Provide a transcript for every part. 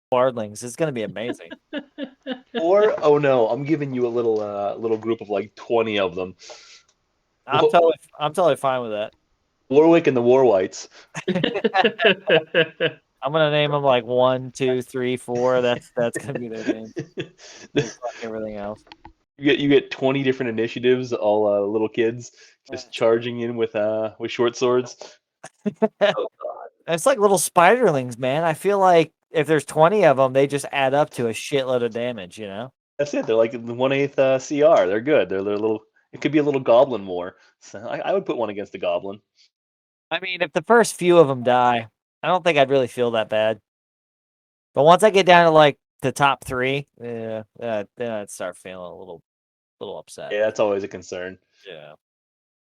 Bardlings. It's gonna be amazing. Or oh no, I'm giving you a little group of like 20 of them. I'm totally fine with that. Warwick and the War Whites. I'm gonna name them like 1, 2, 3, 4. That's gonna be their names. Like fuck everything else. You get 20 different initiatives, all little kids just charging in with short swords. Oh God. It's like little spiderlings, man. I feel like if there's 20 of them, they just add up to a shitload of damage. That's it. They're like the 1/8 CR. They're good. They're little. It could be a little goblin war. So I would put one against the goblin. I mean, if the first few of them die, I don't think I'd really feel that bad. But once I get down to like the top 3, yeah, then I'd start feeling a little upset. Yeah, that's always a concern. Yeah.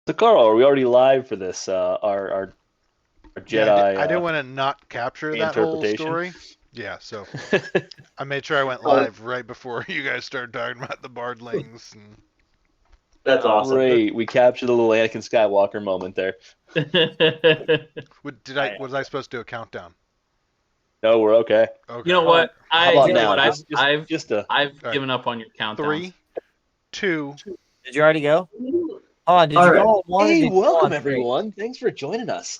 So Carl, are we already live for this? Our Jedi. Yeah, I didn't want to not capture that whole story. Yeah, so I made sure I went live right before you guys started talking about the Bardlings. And... That's awesome. Great, we captured a little Anakin Skywalker moment there. Was I supposed to do a countdown? No, we're okay. You know what? I've given up on your countdown. 3, 2. Did you already go? Hold on, did you go on 1? Hey, welcome everyone. Thanks for joining us.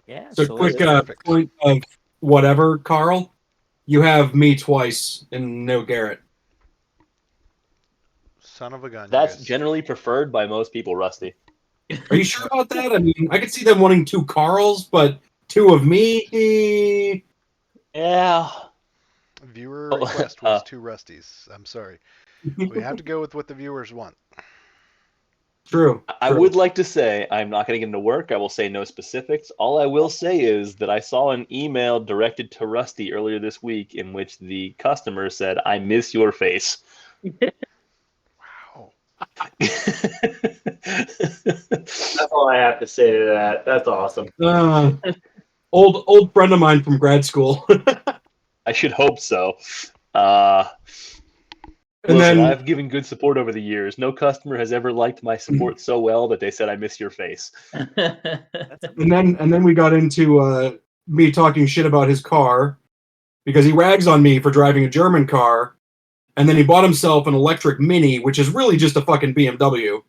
Yeah. So quick point of whatever, Carl. You have me twice and no Garrett. Son of a gun. That's generally preferred by most people, Rusty. Are you sure about that? I mean, I could see them wanting 2 Carls, but 2 of me. Yeah. Viewer request was 2 Rusties. I'm sorry. We have to go with what the viewers want. True. I would like to say I'm not going to get into work. I will say no specifics. All I will say is that I saw an email directed to Rusty earlier this week in which the customer said, "I miss your face." Wow. That's all I have to say to that. That's awesome. Old friend of mine from grad school. I should hope so. And Listen, then I've given good support over the years. No customer has ever liked my support so well that they said, "I miss your face." and then we got into me talking shit about his car because he rags on me for driving a German car, and then he bought himself an electric Mini, which is really just a fucking BMW.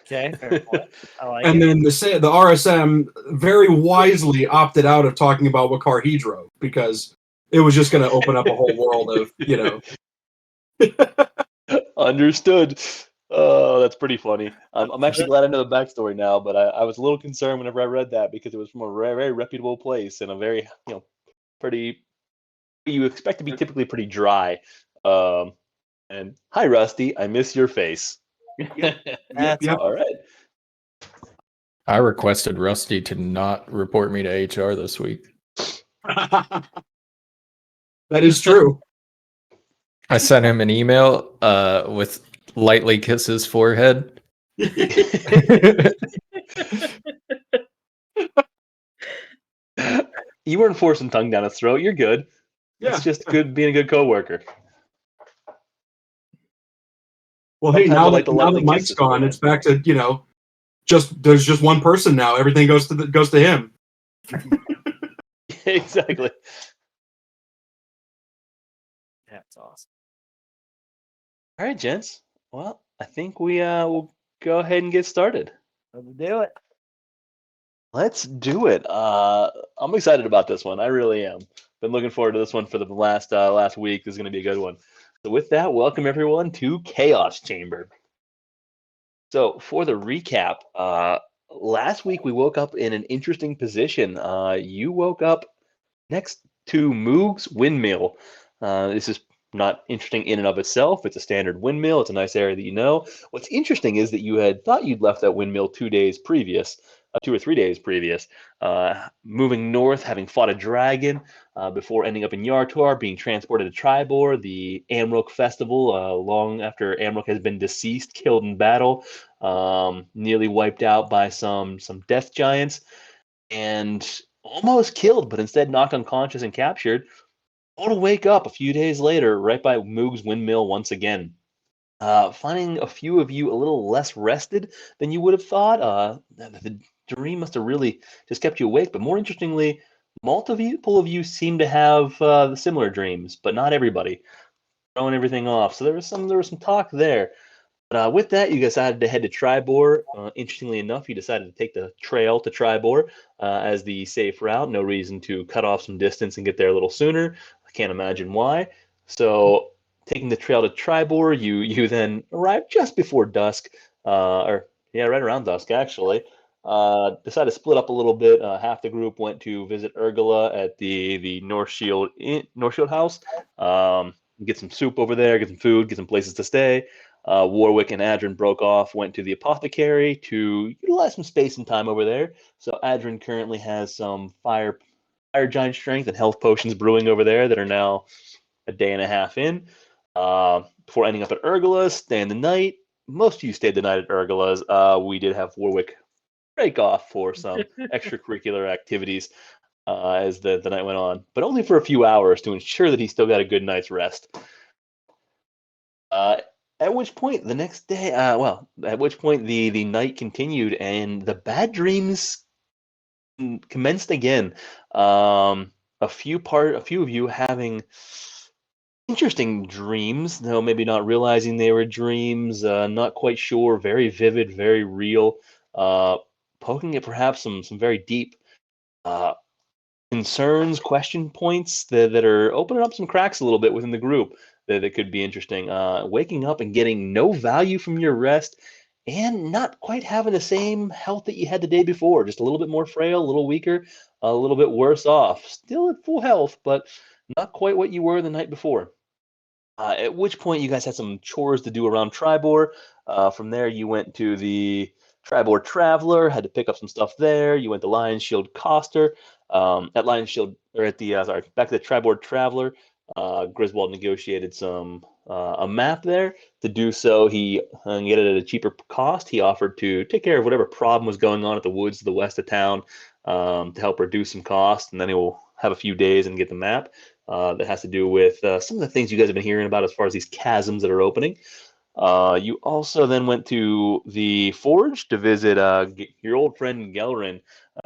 Okay, fair point. I like and it. then the RSM very wisely opted out of talking about what car he drove because it was just going to open up a whole world of, Understood. Oh, that's pretty funny. I'm actually glad I know the backstory now, but I was a little concerned whenever I read that because it was from a very, very reputable place and a very, pretty. You expect to be typically pretty dry. And hi, Rusty. I miss your face. That's all right. I requested Rusty to not report me to HR this week. That is true. I sent him an email with lightly kiss his forehead. You weren't forcing tongue down his throat. You're good. Yeah. It's just good being a good coworker. Well, hey, now that Mike's gone, it's back to there's just one person now. Everything goes to him. Exactly. That's awesome. All right, gents. Well, I think we will go ahead and get started. Let's do it. Let's do it. I'm excited about this one. I really am. Been looking forward to this one for the last week. This is going to be a good one. So with that, welcome everyone to Chaos Chamber. So for the recap, last week we woke up in an interesting position. You woke up next to Moog's windmill. This is not interesting in and of itself. It's a standard windmill. It's a nice area that you know. What's interesting is that you had thought you'd left that windmill 2 days previous, 2 or 3 days previous, moving north, having fought a dragon before ending up in Yartor, being transported to Tribor, the Amrook festival, long after Amrook has been deceased, killed in battle, nearly wiped out by some death giants, and almost killed, but instead knocked unconscious and captured. To wake up a few days later, right by Moog's windmill once again. Finding a few of you a little less rested than you would have thought. The dream must have really just kept you awake, but more interestingly, multiple of you seem to have the similar dreams, but not everybody. Throwing everything off. So there was some talk there. But with that, you decided to head to Chamb3r. Interestingly enough, you decided to take the trail to Chamb3r as the safe route. No reason to cut off some distance and get there a little sooner. I can't imagine why. So taking the trail to Chamb3r, you then arrived just before dusk, right around dusk actually. Decided to split up a little bit. Half the group went to visit Urgula at the North Shield House. Get some soup over there, get some food, get some places to stay. Warwick and Adrin broke off, went to the apothecary to utilize some space and time over there. So Adrin currently has some fire giant strength and health potions brewing over there that are now a day and a half in. Before ending up at Urgula's, staying the night. Most of you stayed the night at Urgula's. We did have Warwick break off for some extracurricular activities as the night went on, but only for a few hours to ensure that he still got a good night's rest. At which point the next day, the night continued and the bad dreams commenced again. A few of you having interesting dreams, though maybe not realizing they were dreams, not quite sure, very vivid, very real, poking at perhaps some very deep concerns, question points that are opening up some cracks a little bit within the group that could be interesting. Waking up and getting no value from your rest and not quite having the same health that you had the day before, just a little bit more frail, a little weaker, a little bit worse off. Still at full health, but not quite what you were the night before. At which point you guys had some chores to do around Chamb3r. From there you went to the Chamb3r Traveler, had to pick up some stuff there. You went to Lion Shield Coster. At Lion Shield, or at the back to the Chamb3r Traveler, Griswold negotiated a map there. To do so, he get it at a cheaper cost. He offered to take care of whatever problem was going on at the woods to the west of town to help reduce some cost, and then he will have a few days and get the map. That has to do with some of the things you guys have been hearing about as far as these chasms that are opening. You also then went to the Forge to visit your old friend Gelrin,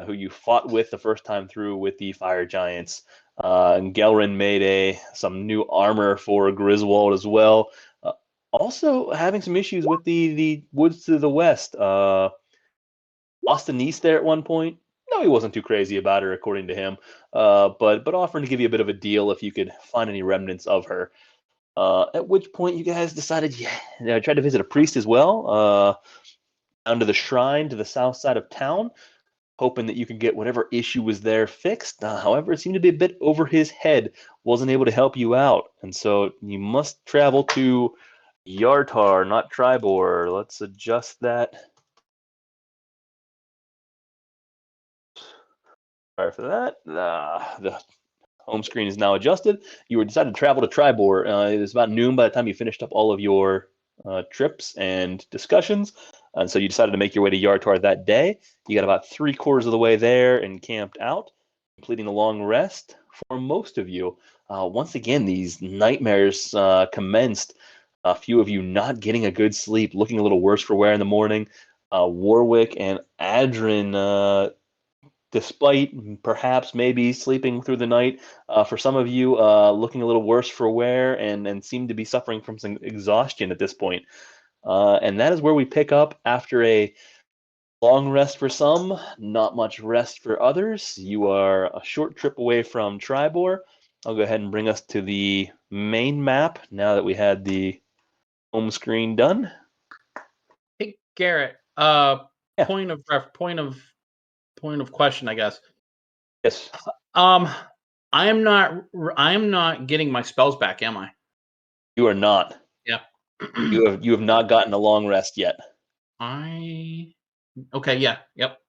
who you fought with the first time through with the Fire Giants. And Gelrin made some new armor for Griswold as well. Also having some issues with the woods to the west. Lost a niece there at one point. No, he wasn't too crazy about her, according to him, but offering to give you a bit of a deal if you could find any remnants of her. At which point you guys decided, tried to visit a priest as well, down to the shrine to the south side of town, hoping that you could get whatever issue was there fixed. However, it seemed to be a bit over his head, wasn't able to help you out, and so you must travel to Yartar, not Chamb3r. Let's adjust that. Sorry for that. The home screen is now adjusted. You were decided to travel to Chamb3r. It was about noon by the time you finished up all of your trips and discussions, and so you decided to make your way to Yartar that day. You got about 3/4 of the way there and camped out, completing a long rest for most of you. Once again, these nightmares commenced. A few of you not getting a good sleep, looking a little worse for wear in the morning. Warwick and Adrin, despite perhaps maybe sleeping through the night, for some of you looking a little worse for wear and seem to be suffering from some exhaustion at this point. And that is where we pick up after a long rest for some, not much rest for others. You are a short trip away from Chamb3r. I'll go ahead and bring us to the main map now that we had the home screen done. Hey, Garrett. Yeah. Point of question, I guess. Yes. I am not getting my spells back, am I? You are not. Yeah. You have not gotten a long rest yet. Okay, yeah, yep.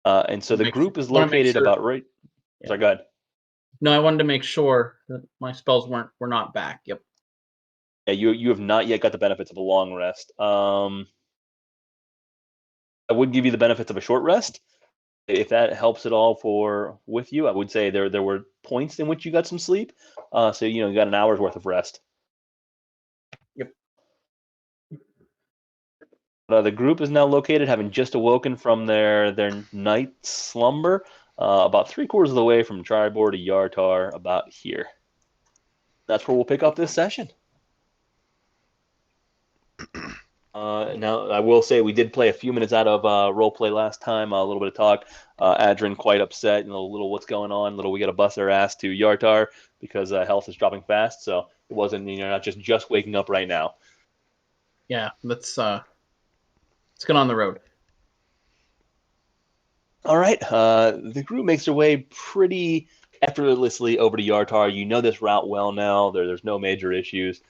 And so the group is located about right. Yeah. Sorry, go ahead. No, I wanted to make sure that my spells were not back. Yep. Yeah, you have not yet got the benefits of a long rest. I would give you the benefits of a short rest. If that helps at all with you, I would say there were points in which you got some sleep. So you got an hour's worth of rest. Yep. The group is now located, having just awoken from their night slumber, about 3/4 of the way from Tribor to Yartar, about here. That's where we'll pick up this session. Now, I will say we did play a few minutes out of roleplay last time, a little bit of talk. Adrin quite upset, a little what's going on, we got to bust our ass to Yartar because health is dropping fast. So it wasn't, not just waking up right now. Yeah, let's get on the road. All right, the group makes their way pretty effortlessly over to Yartar. You know this route well now. There's no major issues.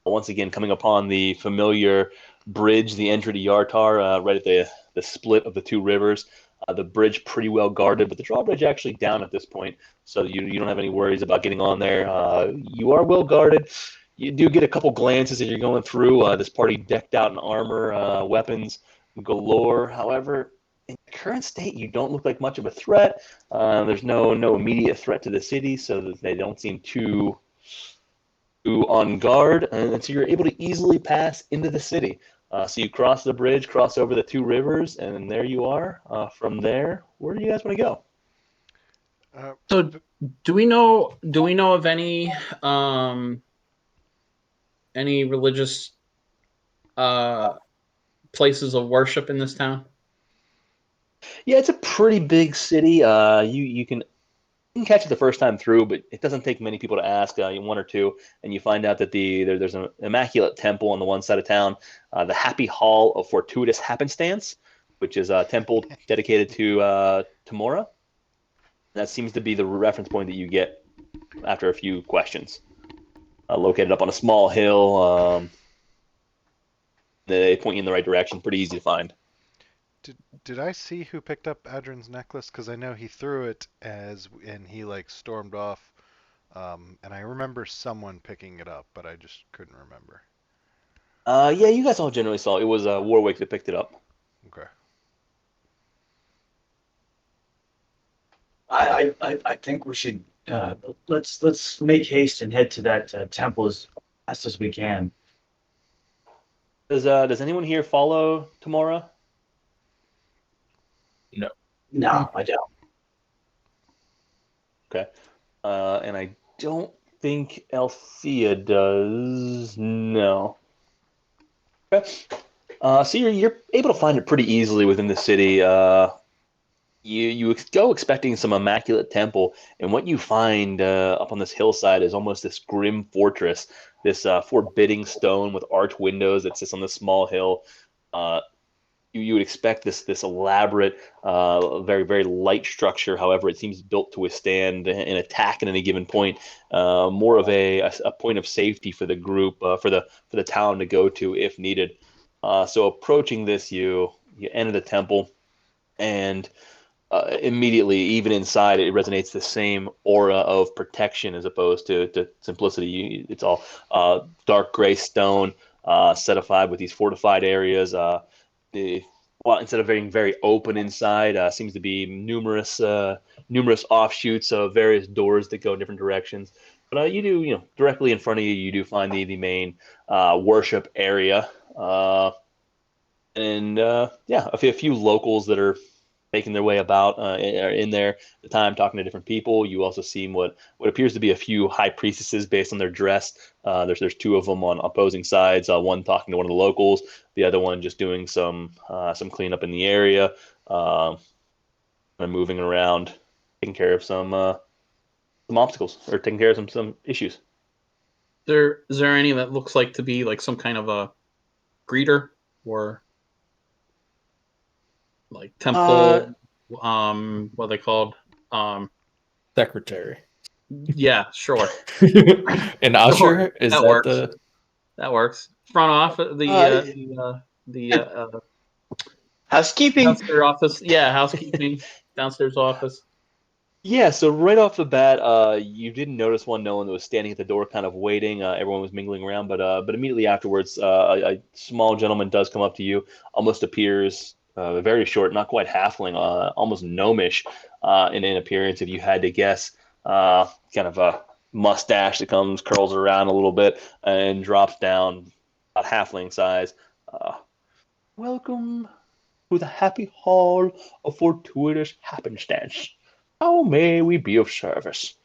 Once again, coming upon the familiar bridge, the entry to Yartar, right at the split of the two rivers. The bridge pretty well guarded, but the drawbridge actually down at this point, so you don't have any worries about getting on there. You are well guarded. You do get a couple glances as you're going through. This party decked out in armor, weapons galore. However, in the current state, you don't look like much of a threat. There's no immediate threat to the city, so they don't seem too on guard, and so you're able to easily pass into the city. So you cross the bridge, cross over the two rivers, and there you are. From there, where do you guys want to go? So, do we know of any religious places of worship in this town? Yeah, it's a pretty big city. You can catch it the first time through, but it doesn't take many people to ask, one or two, and you find out that there's an immaculate temple on the one side of town, the Happy Hall of Fortuitous Happenstance, which is a temple dedicated to Chamb3r. That seems to be the reference point that you get after a few questions. Located up on a small hill, they point you in the right direction. Pretty easy to find. Did I see who picked up Adrin's necklace? Because I know he threw it and he stormed off. And I remember someone picking it up, but I just couldn't remember. Yeah, you guys all generally saw it. It was Warwick that picked it up. Okay. I think we should let's make haste and head to that temple as fast as we can. Does anyone here follow Chamb3r? No, I don't. Okay. And I don't think Althea does. No. Okay. So you're able to find it pretty easily within the city. You go expecting some immaculate temple, and what you find up on this hillside is almost this grim fortress, this forbidding stone with arched windows that sits on this small hill. You would expect this elaborate, very, very light structure. However, it seems built to withstand an attack at any given point. More of a point of safety for the group, for the town to go to if needed. So approaching this, you enter the temple, and immediately, even inside, it resonates the same aura of protection as opposed to simplicity. It's all dark gray stone, setified with these fortified areas. Instead of being very open inside, seems to be numerous offshoots of various doors that go in different directions. But you do, directly in front of you, you do find the main worship area, and a few locals that are making their way about are in there at the time, talking to different people. You also see what appears to be a few high priestesses based on their dress. There's two of them on opposing sides. One talking to one of the locals, the other one just doing some cleanup in the area, and moving around, taking care of some obstacles or taking care of some issues. Is there any that looks like to be like some kind of a greeter or like temple, what are they called? Secretary. Yeah, sure. An usher? Is that that works. the That works. Front office, the Housekeeping. downstairs office. Yeah, housekeeping. Downstairs office. Yeah, so right off the bat, you didn't notice no one that was standing at the door kind of waiting. Everyone was mingling around, but immediately afterwards, a small gentleman does come up to you, almost appears very short, not quite halfling, almost gnomish in appearance, if you had to guess. Kind of a mustache that curls around a little bit and drops down about halfling size. Welcome to the happy hall of fortuitous happenstance. How may we be of service?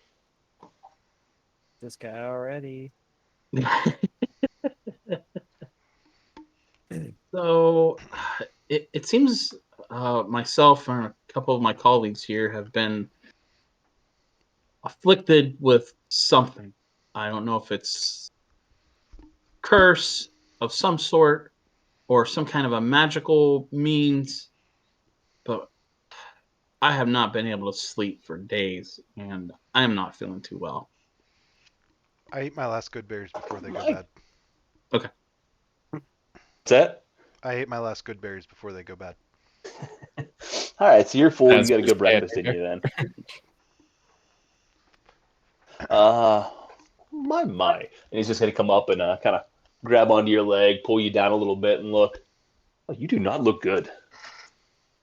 This guy already. So it seems myself and a couple of my colleagues here have been afflicted with something. I don't know if it's curse of some sort or some kind of a magical means, but I have not been able to sleep for days, and I am not feeling too well. I eat my last good berries before they go My- bad. Okay. What's that? I ate my last good berries before they go bad. All right, so you're full. That's You got a good pretty breakfast in you then. My. And he's just gonna come up and kind of grab onto your leg, pull you down a little bit, and look. Oh, you do not look good.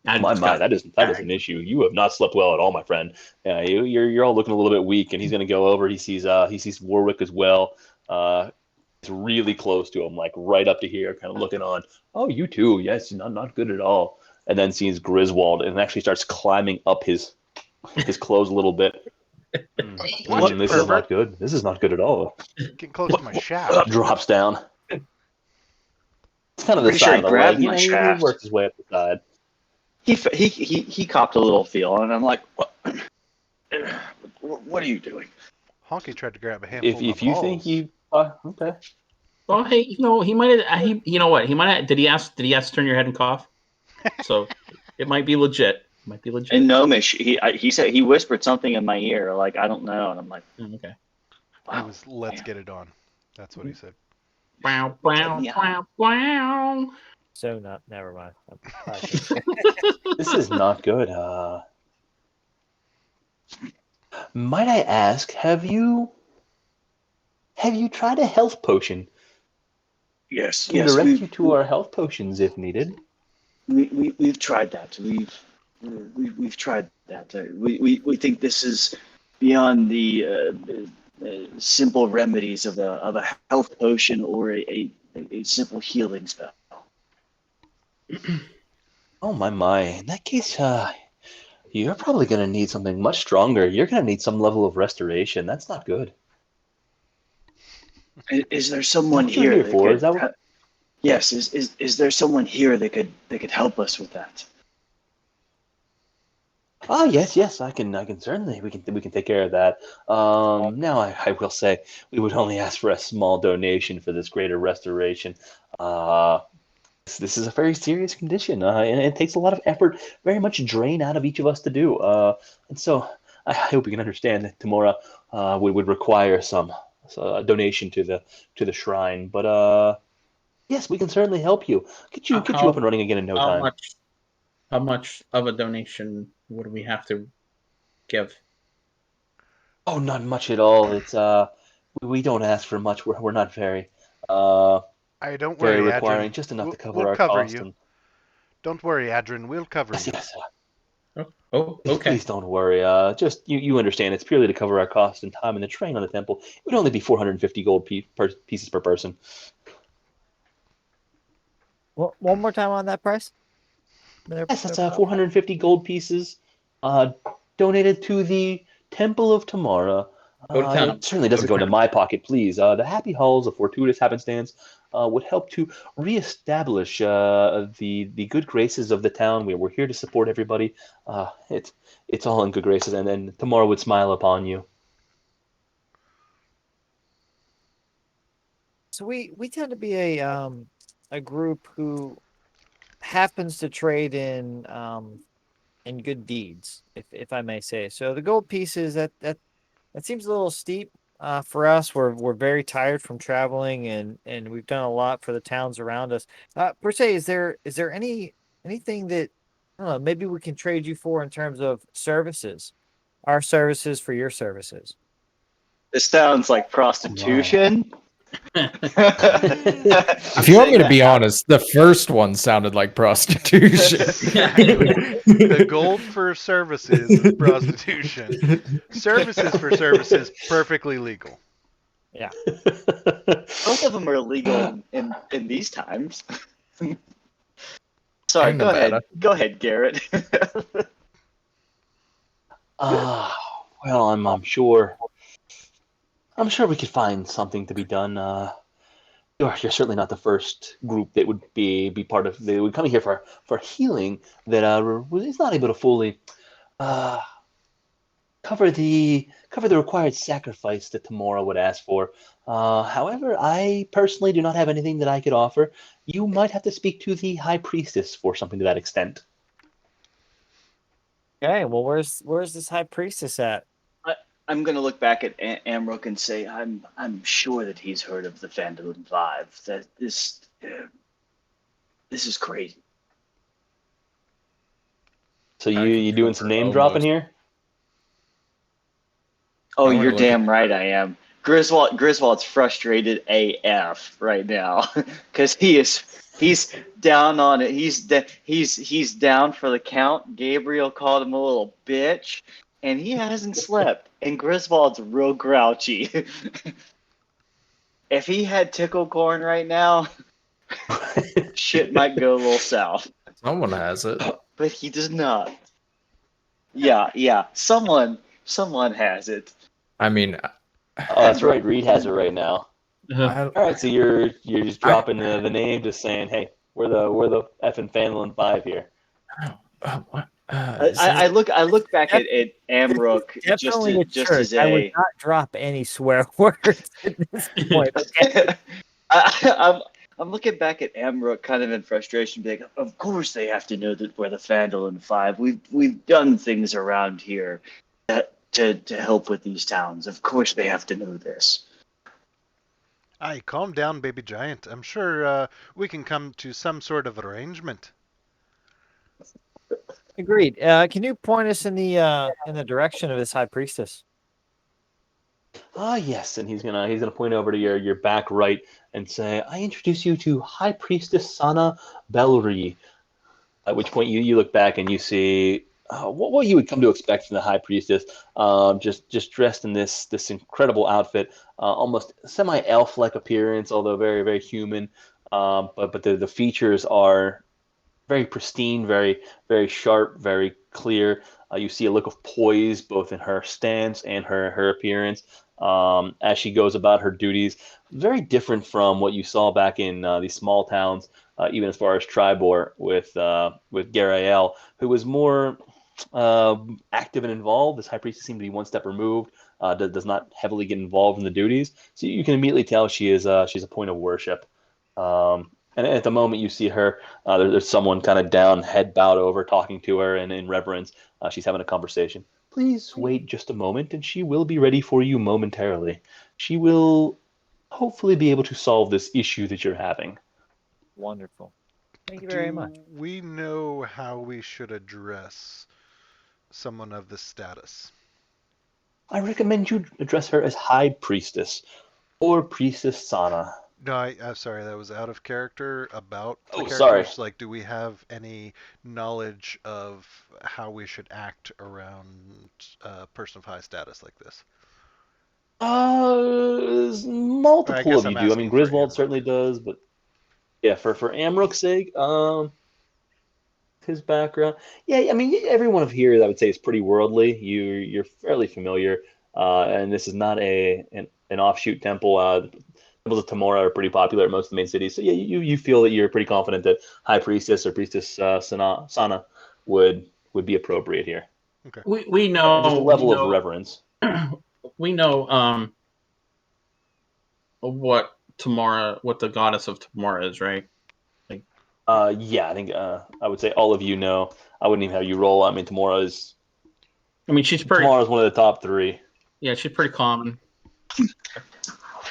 My, that is an issue. You have not slept well at all, my friend. You're all looking a little bit weak. And he's gonna go over. He sees Warwick as well. It's really close to him, like right up to here, kind of looking on. Oh, you too. Yes, not good at all. And then sees Griswold and actually starts climbing up his clothes a little bit. Watch it, This is pervert. not good. This is not good at all. Getting close to my shaft. Drops down. It's kind of the Pretty side sure of the he grabbed leg. my He shaft. works his way up the side. He copped a little feel, and I'm like, what are you doing? Honky tried to grab a handful of If you balls. think you okay. Well, hey, he might have. You know what? He might have. Did he ask to turn your head and cough? So it might be legit. And Gnomish, he said he whispered something in my ear, like I don't know, and I'm like, Okay. It was, let's get it on. That's what he said. Wow, wow, wow, wow. So never mind. This is not good. Might I ask, have you tried a health potion? yes, Can direct you to our health potions if needed. we've tried that. We've tried that. We think this is beyond the simple remedies of a health potion or a simple healing spell. Oh my. In that case, you're probably going to need something much stronger. You're going to need some level of restoration. That's not good. Is there someone What you're here here for? Is that what? Yes. Is there someone here that could help us with that? Oh yes, I can certainly we can take care of that. Now I will say we would only ask for a small donation for this greater restoration. This is a very serious condition, and it takes a lot of effort, very much drain out of each of us to do. And so I hope you can understand that Tamora we would require some donation to the shrine. But yes, we can certainly help you. Get you up and running again in no time. How much of a donation would we have to give? Oh, not much at all. It's we don't ask for much. We're not very Don't very worry, requiring, Adrin. just enough to cover We'll our cover cost. you. And Don't worry, Adrin. We'll cover you. yes, Oh, okay. please don't worry. Just you understand. It's purely to cover our cost and time in the train on the temple. It would only be 450 gold pieces per person. Well, one more time on that price. Yes, that's 450 gold pieces, donated to the Temple of Tamara. It certainly doesn't go into my pocket, please. The Happy Halls of Fortuitous Happenstance would help to reestablish the good graces of the town. We're here to support everybody. It's all in good graces, and then Tamara would smile upon you. So we tend to be a group who happens to trade in good deeds, if I may say. So the gold pieces that seems a little steep for us. We're very tired from traveling and we've done a lot for the towns around us. Per se, is there anything that I don't know, maybe we can trade you for in terms of services, our services for your services? This sounds like prostitution. If you want me to be honest, the first one sounded like prostitution. The gold for services is prostitution. Services for services, perfectly legal. Yeah. Both of them are illegal in these times. Sorry, Kinda go ahead. meta. Go ahead, Garrett. Well, I'm sure. I'm sure we could find something to be done. You're certainly not the first group that would be part of. They would come here for healing that is not able to fully uh, cover the required sacrifice that Tamora would ask for. However, I personally do not have anything that I could offer. You might have to speak to the High Priestess for something to that extent. Okay, well, where's this high priestess at? I'm gonna look back at Amrook and say I'm sure that he's heard of the Phandalin Phive. That this is crazy. So I you can doing some name confirm dropping almost. here? Oh, I wanna you're look at- damn right I am. Griswold's frustrated AF right now because he's down on it. He's down for the count. Gabriel called him a little bitch, and he hasn't slept. And Griswold's real grouchy. If he had tickle corn right now, shit might go a little south. Someone has it. But he does not. Yeah. Someone has it. I mean, Oh, that's right. Reed has it right now. I, All right, so you're just dropping the name, just saying, hey, we're the effing Phandalin Phive here. what? I look back at Amrook Definitely a just church. as I would a. not drop any swear words at this point. Okay? I'm looking back at Amrook kind of in frustration, being like, of course they have to know that we're the Phandalin Phive. We've done things around here to help with these towns. Of course they have to know this. Aye, calm down, baby giant. I'm sure we can come to some sort of arrangement. Agreed. Can you point us in the direction of this high priestess? Ah, yes, and he's gonna point over to your back right and say, I introduce you to High Priestess Sana Belri. At which point you look back and you see what you would come to expect from the High Priestess, just dressed in this incredible outfit, almost semi-elf like appearance, although very very human. But the features are very pristine, very very sharp, very clear. You see a look of poise both in her stance and her appearance as she goes about her duties. Very different from what you saw back in these small towns, even as far as Tribor with Garael, who was more active and involved. This high priestess seemed to be one step removed. Does not heavily get involved in the duties, so you can immediately tell she's a point of worship. And at the moment you see her, there's someone kind of down, head bowed over, talking to her, and in reverence, she's having a conversation. Please wait just a moment, and she will be ready for you momentarily. She will hopefully be able to solve this issue that you're having. Wonderful. Thank you very much. Do we know how we should address someone of this status? I recommend you address her as High Priestess or Priestess Sana. No, I'm sorry, that was out of character about the Oh, characters. sorry. Like, do we have any knowledge of how we should act around a person of high status like this? Multiple guess of you I'm do. I mean, asking for Griswold Amrook. certainly does, but yeah, for Amrook's sake, his background, yeah, I mean, everyone of here, I would say, is pretty worldly. You're fairly familiar, and this is not an offshoot temple. Temples of Tamora are pretty popular at most of the main cities, so yeah, you feel that you're pretty confident that High Priestess or Priestess Sana would be appropriate here. Okay. We Just a know level of reverence. we know what the goddess of Tamora is, right? Yeah, I think I would say all of you know. I wouldn't even have you roll. I mean, I mean, she's pretty. Tamora is one of the top three. Yeah, she's pretty common.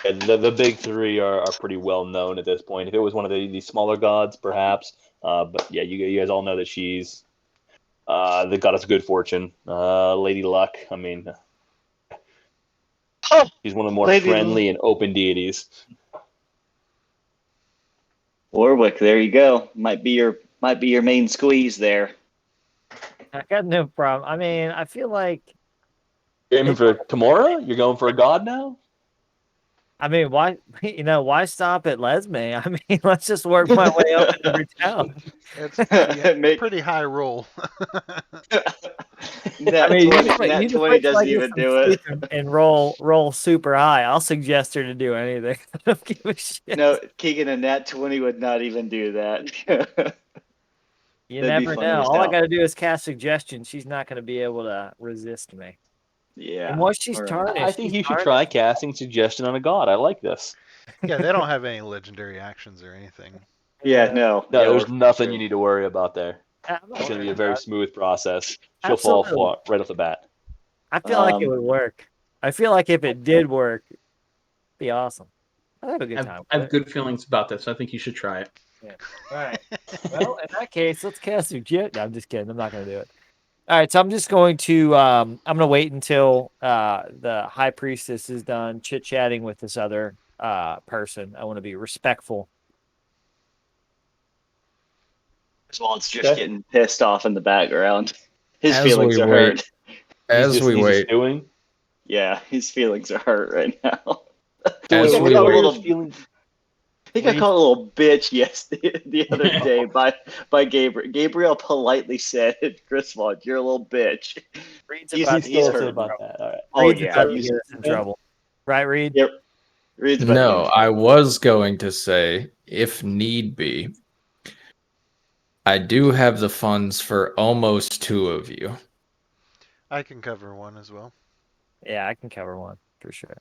And the big three are pretty well known at this point. If it was one of the smaller gods, perhaps. But yeah, you guys all know that she's the goddess of good fortune, Lady Luck. I mean, she's one of the more Lady friendly and open deities. Warwick, there you go. Might be your main squeeze there. I got no problem. I mean, I feel like You're aiming for Tamora? You're going for a god now? I mean, why why stop at Lesme? I mean, let's just work my way up in every town. It's pretty, Make- pretty high roll. Nat I mean, 20, you Nat just 20 wait till doesn't I get even some do it. sleep and roll super high. I'll suggest her to do anything. I don't give a shit. No, Keegan and Nat 20 would not even do that. You that'd be never funny know. as All I hell. got to do is cast suggestion. She's not going to be able to resist me. Yeah. And once she's All right. tarnished, I think she's you should tarnished. try casting suggestion on a god. I like this. Yeah, they don't have any legendary actions or anything. Yeah, no. No, yeah, there's we're- nothing you need to worry about there. I'm not It's going to be worried a very about it. smooth process. She'll fall Absolutely. flat right off the bat. I feel like it Um, would work. I feel like if it did work, it'd be awesome. I'd have a good time. I with have good feelings about this. I think you should try it. it. All right. Well, in that case, let's cast suggestion. No, I'm just kidding. I'm not going to do it. All right, so I'm just going to I'm going to wait until the high priestess is done chit-chatting with this other person. I want to be respectful. Oswald's just Okay. getting pissed off in the background. His As feelings we are wait. hurt. As we wait, Doing. Yeah, his feelings are hurt right now. As I we got a wait. little I think I called a little bitch the other day by Gabriel. Gabriel politely said, "Griswold, you're a little bitch." Reed's He's- about, He's he's still hurt. upset about that. All right. Oh Reed's yeah, about to he's- get us in trouble. Right, Reed? Yep. Reed's about to No, get I was going to say, if need be, I do have the funds for almost 2 of you. I can cover one as well. Yeah, I can cover one for sure.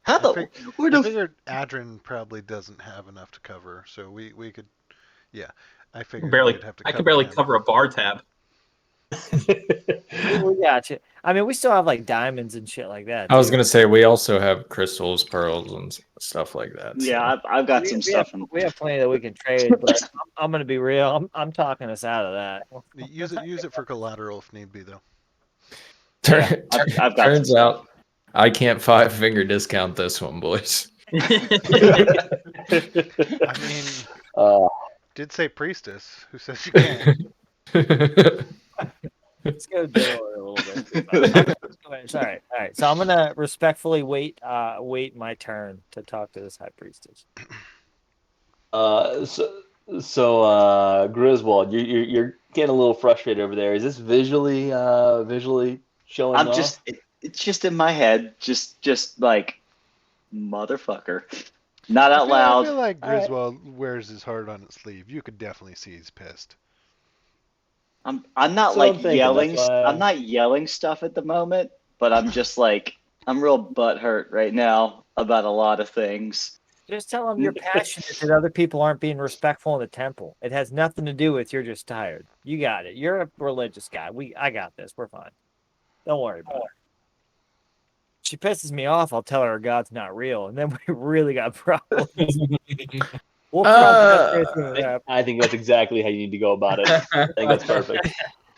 How the? Where I the? figured Adrin probably doesn't have enough to cover, so we could. Yeah, I figured Barely, we'd have to. I could barely him. cover a bar tab. We got you. I mean, we still have like diamonds and shit like that. I was too. going to say, we also have crystals, pearls, and stuff like that. so. Yeah, I've got We- some we stuff. Have, we have plenty that we can trade, but I'm going to be real. I'm talking us out of that. Use it for collateral if need be, though. Yeah, I've got Turns some out I can't 5-finger discount this one, boys. I mean, Uh, did say priestess? Who says you can't? Let's go do it a little bit. All right. So I'm gonna respectfully wait my turn to talk to this high priestess. So Griswold, you're getting a little frustrated over there. Is this visually showing I'm off? just. It's just in my head. Just like motherfucker. Not out I loud. feel like All right. Griswold wears his heart on its sleeve. You could definitely see he's pissed. I'm not So like I'm thinking, yelling. that's why- I'm not yelling stuff at the moment, but I'm just like I'm real butthurt right now about a lot of things. Just tell them you're passionate that other people aren't being respectful in the temple. It has nothing to do with you're just tired. You got it. You're a religious guy. I got this. We're fine. Don't worry about it. She pisses me off, I'll tell her God's not real, and then we really got problems. We'll I think that's exactly how you need to go about it. I think that's perfect.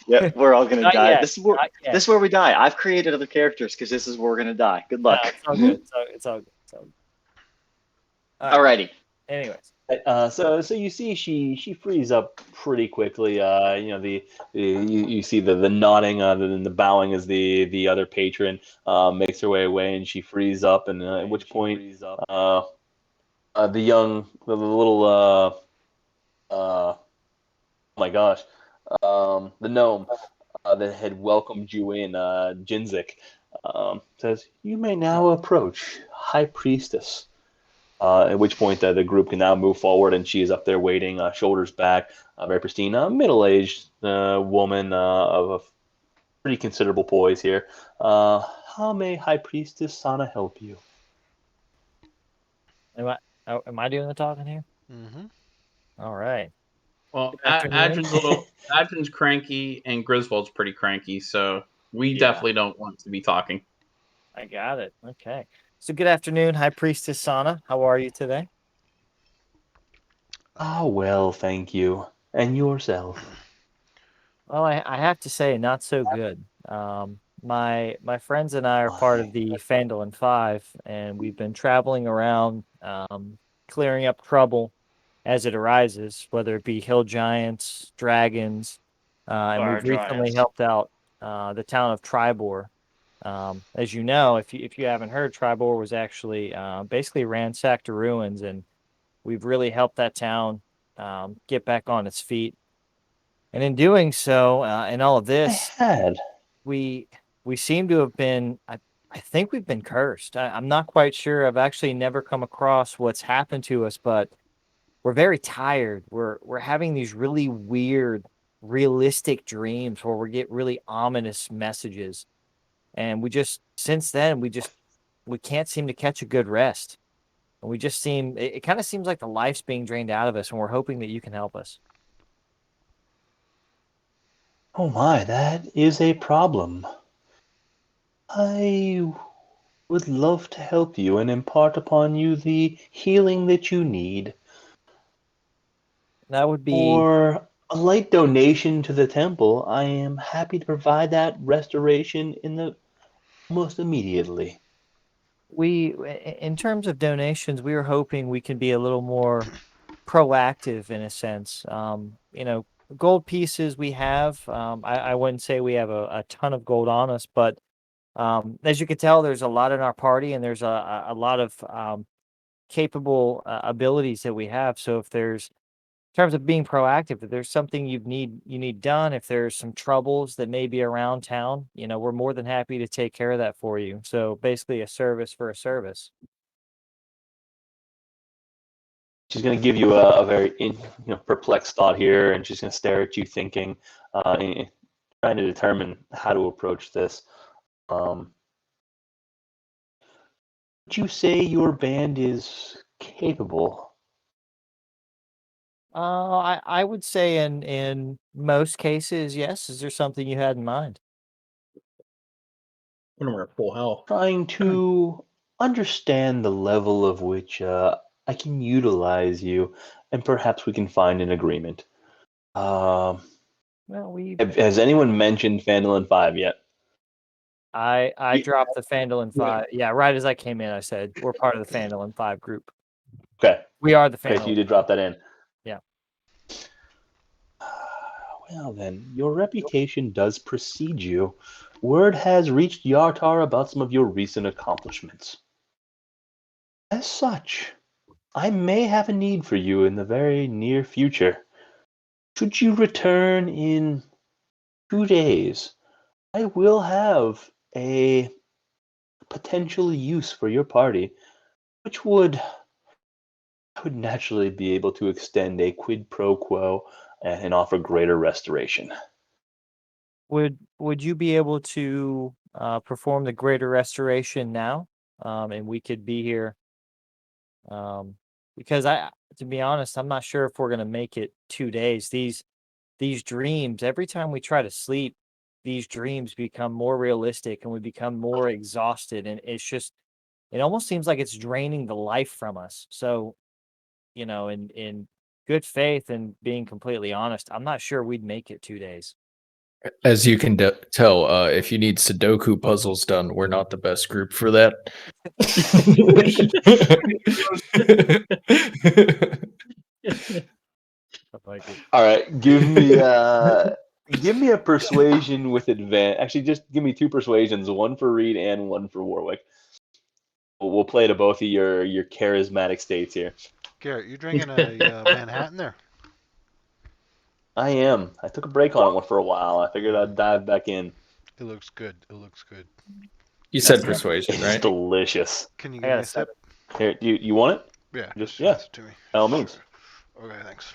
Yeah, we're all gonna Not die. yet. This is where Not yet. this is where we die. I've created other characters because this is where we're gonna die. Good No, luck. it's all good. It's all good. All right. Alrighty. Anyways, So you see she frees up pretty quickly. You see the nodding, the bowing as the other patron makes her way away, and she frees up. And at which point, the little oh my gosh, the gnome that had welcomed you in, Jinzik, says, "You may now approach, High Priestess." At which point the group can now move forward, and she is up there waiting, shoulders back, very pristine, middle-aged woman of a pretty considerable poise here. How may High Priestess Sana help you? am I doing the talking here? Mm-hmm. All right. Well, Good afternoon. Adrin's cranky and Griswold's pretty cranky, so we definitely don't want to be talking. I got it. Okay. So good afternoon, High Priestess Sana. How are you today? Ah, well, thank you. And yourself? Well, I have to say, not so good. My friends and I are part of the Phandalin Phive, and we've been traveling around, clearing up trouble as it arises, whether it be hill giants, dragons, and Fire we've recently giants. helped out the town of Chamb3r As you know, if you haven't heard, Chamb3r was actually basically ransacked to ruins, and we've really helped that town get back on its feet. And in doing so, in all of I this, had. we seem to have been. I think we've been cursed. I'm not quite sure. I've actually never come across what's happened to us, but we're very tired. We're having these really weird, realistic dreams where we get really ominous messages, and since then we can't seem to catch a good rest. And we just it kind of seems like the life's being drained out of us, and we're hoping that you can help us. Oh my, that is a problem. I would love to help you and impart upon you the healing that you need. That would be For a light donation to the temple, I am happy to provide that restoration almost immediately. in terms of donations, we were hoping we can be a little more proactive in a sense. Gold pieces we have. I wouldn't say we have a ton of gold on us, but as you can tell, there's a lot in our party, and there's a lot of capable abilities that we have. So if there's in terms of being proactive, if there's something you need done, if there's some troubles that may be around town, we're more than happy to take care of that for you. So basically, a service for a service. She's going to give you a very perplexed thought here, and she's going to stare at you, thinking, trying to determine how to approach this. Would you say your band is capable? I would say in most cases, yes. Is there something you had in mind? When we're at full health. Trying to understand the level of which I can utilize you, and perhaps we can find an agreement. Well, Has anyone mentioned Phandalin Phive yet? I dropped the Phandalin 5. Yeah, right as I came in, I said we're part of the Phandalin 5 group. Okay. We are the Okay, so you Phandalin. did drop that in. Yeah. Well then, your reputation does precede you. Word has reached Yartar about some of your recent accomplishments. As such, I may have a need for you in the very near future. Should you return in 2 days, I will have a potential use for your party, which I would naturally be able to extend a quid pro quo and offer greater restoration. Would you be able to perform the greater restoration now? And we could be here. Because to be honest, I'm not sure if we're gonna make it 2 days. These dreams, every time we try to sleep, these dreams become more realistic, and we become more exhausted, and it almost seems like it's draining the life from us. So, in good faith and being completely honest, I'm not sure we'd make it 2 days. As you can tell, if you need Sudoku puzzles done, we're not the best group for that. All right, give me a persuasion with advantage. Actually, just give me 2 persuasions, one for Reed and one for Warwick. We'll play to both of your charismatic states here. Garrett, you drinking a Manhattan there? I am. I took a break on it for a while. I figured I'd dive back in. It looks good. It looks good. You said persuasion, It's right? delicious. Can you I give got me a a sip? Here, you want it? Yeah, Just- just yeah. pass it to me. By all means. Okay, thanks.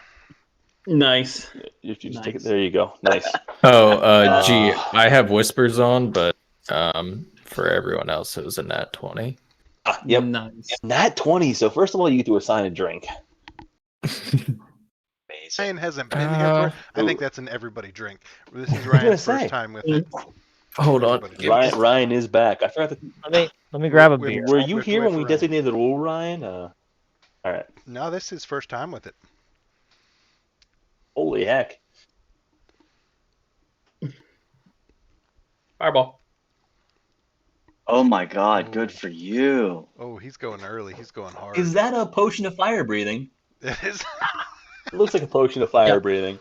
Nice. You just take it. Nice. There you go. Nice. Oh, gee, I have whispers on, but for everyone else, it was a nat 20. Yep. Nice. Nat 20. So first of all, you get to assign a drink. Ryan hasn't been here for. I think Ooh. that's an everybody drink. This is gonna Ryan's say. first time with it. Hold on. Everybody drink. Ryan is back. I forgot to. Let me grab a With- beer. Were We you have to here wait when we for Ryan. designated the rule, Ryan? All right. No, this is his first time with it. Holy heck. Fireball. Oh my God, good for you. Oh, he's going early. He's going hard. Is that a potion of fire breathing? It is. It looks like a potion of fire Yeah. breathing.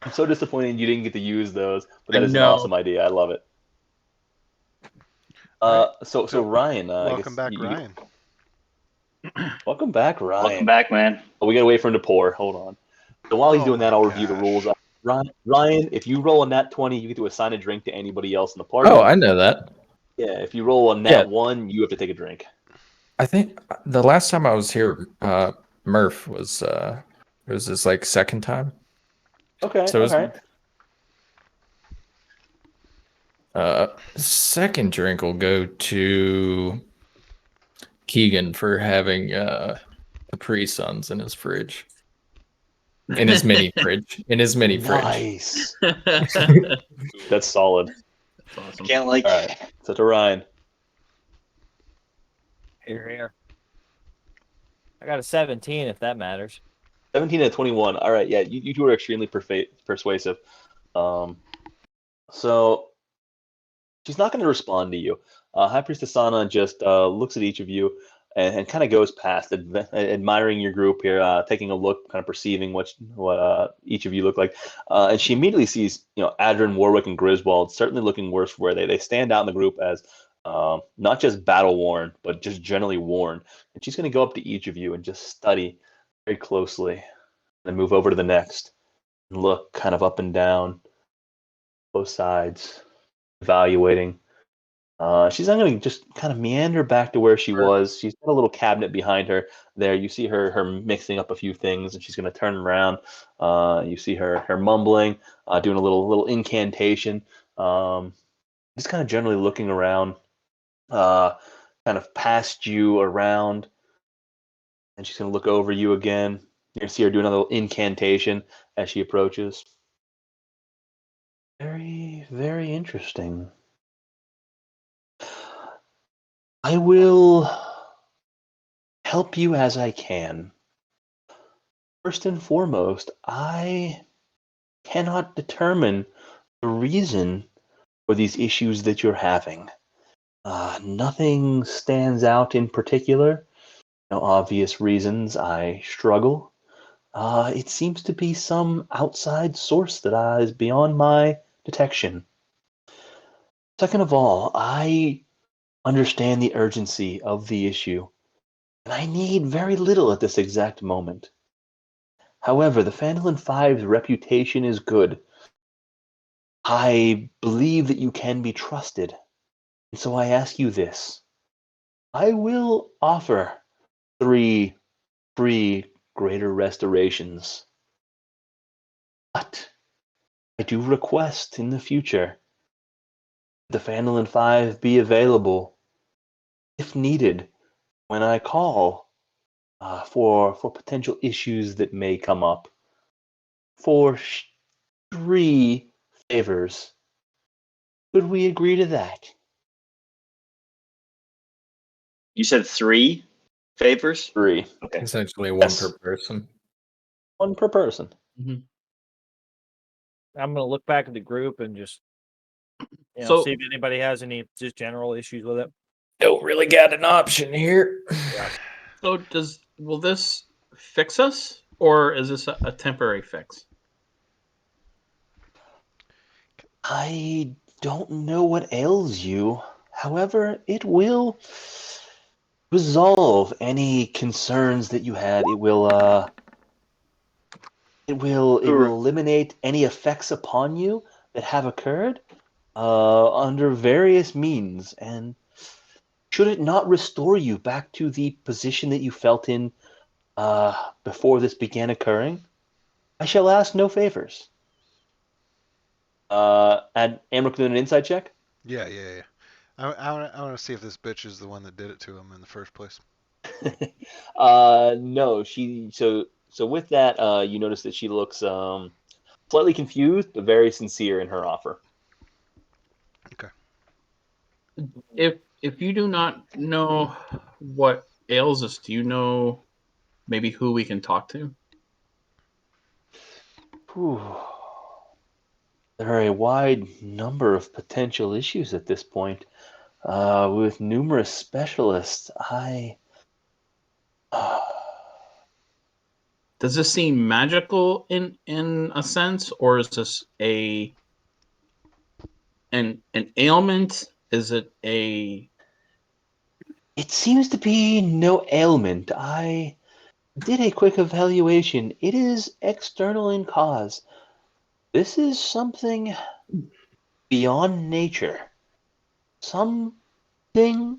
I'm so disappointed you didn't get to use those, but I that is an know. awesome idea. I love it. Right. So So, Ryan, I Welcome guess back, Ryan. welcome back, Ryan. Welcome back, man. Oh, we gotta wait for him to pour. Hold on. So while he's Oh doing that, my I'll review the rules. gosh. Ryan, if you roll a nat 20, you get to assign a drink to anybody else in the party. Oh, I know that. Yeah, if you roll a nat Yeah. 1, you have to take a drink. I think the last time I was here, Murph was it was his like second time. Okay, So it was okay. Second drink will go to Keegan for having Capri Suns in his fridge. In his mini fridge. In his mini fridge. Nice. That's solid. That's awesome. Can't like. All right. So to Ryan. Here. I got a 17, if that matters. 17 to 21. All right, yeah, you two are extremely persuasive. So she's not going to respond to you. High Priestess Sana just looks at each of you and kind of goes past, admiring your group here, taking a look, kind of perceiving what each of you look like. And she immediately sees, Adrin, Warwick, and Griswold certainly looking worse for wear. They stand out in the group as not just battle worn, but just generally worn. And she's going to go up to each of you and just study very closely, and then move over to the next and look kind of up and down, both sides, evaluating. She's not going to just kind of meander back to where she was. She's got a little cabinet behind her there. You see her mixing up a few things, and she's going to turn around. You see her mumbling, doing a little incantation. Just kind of generally looking around, kind of past you around, and she's going to look over you again. You're going to see her do another little incantation as she approaches. Very, very interesting. I will help you as I can. First and foremost, I cannot determine the reason for these issues that you're having. Nothing stands out in particular. No obvious reasons I struggle. It seems to be some outside source that is beyond my detection. Second of all, I understand the urgency of the issue, and I need very little at this exact moment. However, the Phandalin Phive's reputation is good. I believe that you can be trusted, and so I ask you this. I will offer 3 free greater restorations, but I do request in the future the Phandalin Phive be available, if needed, when I call for potential issues that may come up. For 3 favors. Could we agree to that? You said 3 favors? 3. Okay. Essentially one Yes. per person. 1 per person. I'm gonna look back at the group and just So- see if anybody has any just general issues with it. Don't really got an option here. So will this fix us, or is this a temporary fix? I don't know what ails you. However, it will resolve any concerns that you had. It will eliminate any effects upon you that have occurred under various means, and should it not restore you back to the position that you felt in before this began occurring, I shall ask no favors. And Amrook did an insight check. Yeah. I want to see if this bitch is the one that did it to him in the first place. No, so with that, you notice that she looks slightly confused, but very sincere in her offer. If you do not know what ails us, do you know maybe who we can talk to? Whew. There are a wide number of potential issues at this point, with numerous specialists. does this seem magical in a sense, or is this an ailment? Is it a It seems to be no ailment. I did a quick evaluation. It is external in cause. This is something beyond nature. Something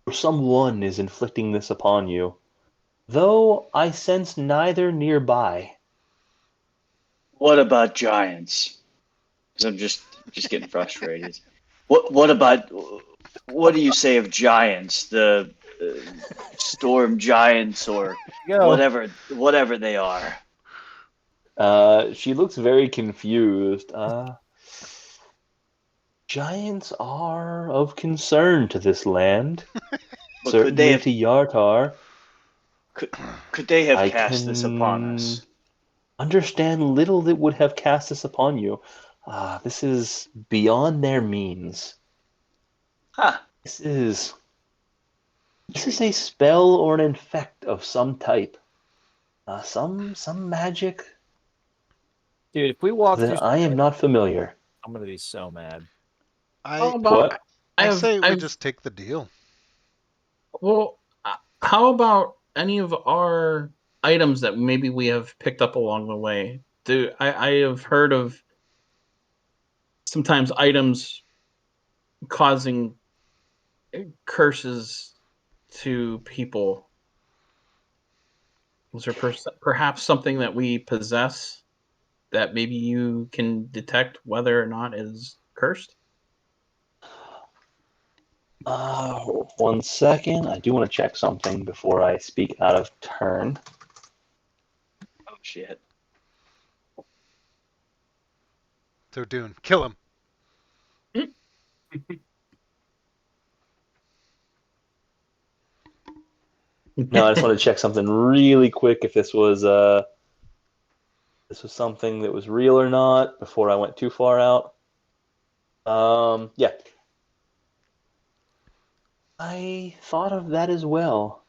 or someone is inflicting this upon you, though I sense neither nearby. What about giants? Because I'm just getting frustrated. What about what do you say of giants? The storm giants or Go. whatever they are. She looks very confused. Giants are of concern to this land. But Certainly to Yartar. could they have I cast this upon us? Understand little that would have cast this upon you. This is beyond their means. Huh. This is a spell or an infect of some type. Some magic Dude, if we walk through, that I am not familiar. I'm gonna be so mad. how I about What? I I've- say we I've- just take the deal. Well, how about any of our items that maybe we have picked up along the way? I have heard of sometimes items causing curses to people. Is there perhaps something that we possess that maybe you can detect whether or not is cursed? 1 second. I do want to check something before I speak out of turn. Oh shit. So Dune, kill him. No, I just want to check something really quick if this was something that was real or not before I went too far out. Yeah. I thought of that as well.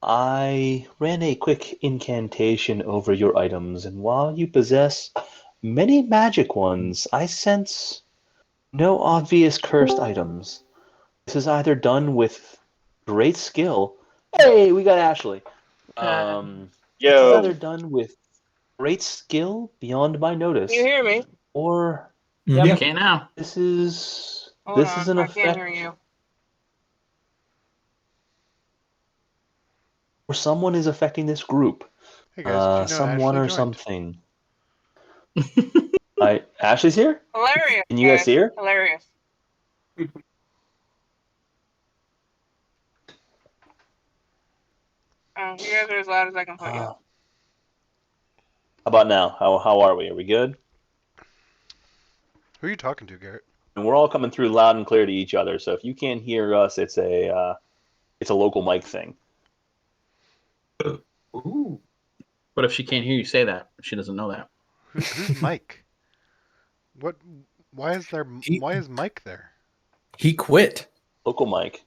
I ran a quick incantation over your items, and while you possess many magic ones, I sense no obvious cursed items. This is either done with great skill. Hey, we got Ashley. It's either Yo. done with great skill beyond my notice, You hear me? or You Mhm. can't now. this is Hold this is on, an I can't effect, hear you. or someone is affecting this group. Hey guys, did you know Someone Ashley or joined? something. Ashley's here. Hilarious. Can you guys see her? Hilarious. You guys are as loud as I can put you. How about now? How are we? Are we good? Who are you talking to, Garrett? And we're all coming through loud and clear to each other. So if you can't hear us, it's a local mic thing. Ooh. What if she can't hear you say that? She doesn't know that. Who's Mike? What? Why is Mike there? He quit. Local mic.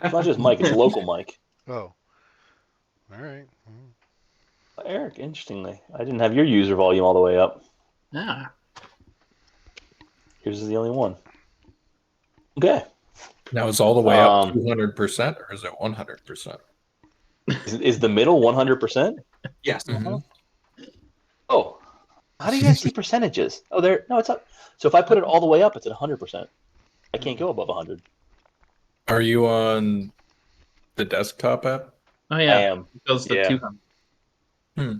It's not just mic. It's local mic. Oh, all right. Eric, interestingly, I didn't have your user volume all the way up. Yeah. Yours is the only one. Okay. Now it's all the way up Um, 200%, or is it 100%? Is the middle 100%? Yes. Mhm. Oh, how do you guys see percentages? Oh, there. No, it's up. So if I put it all the way up, it's at 100%. I can't go above 100. Are you on the desktop app? Oh I yeah. am. It goes to Yeah. 200. Hmm.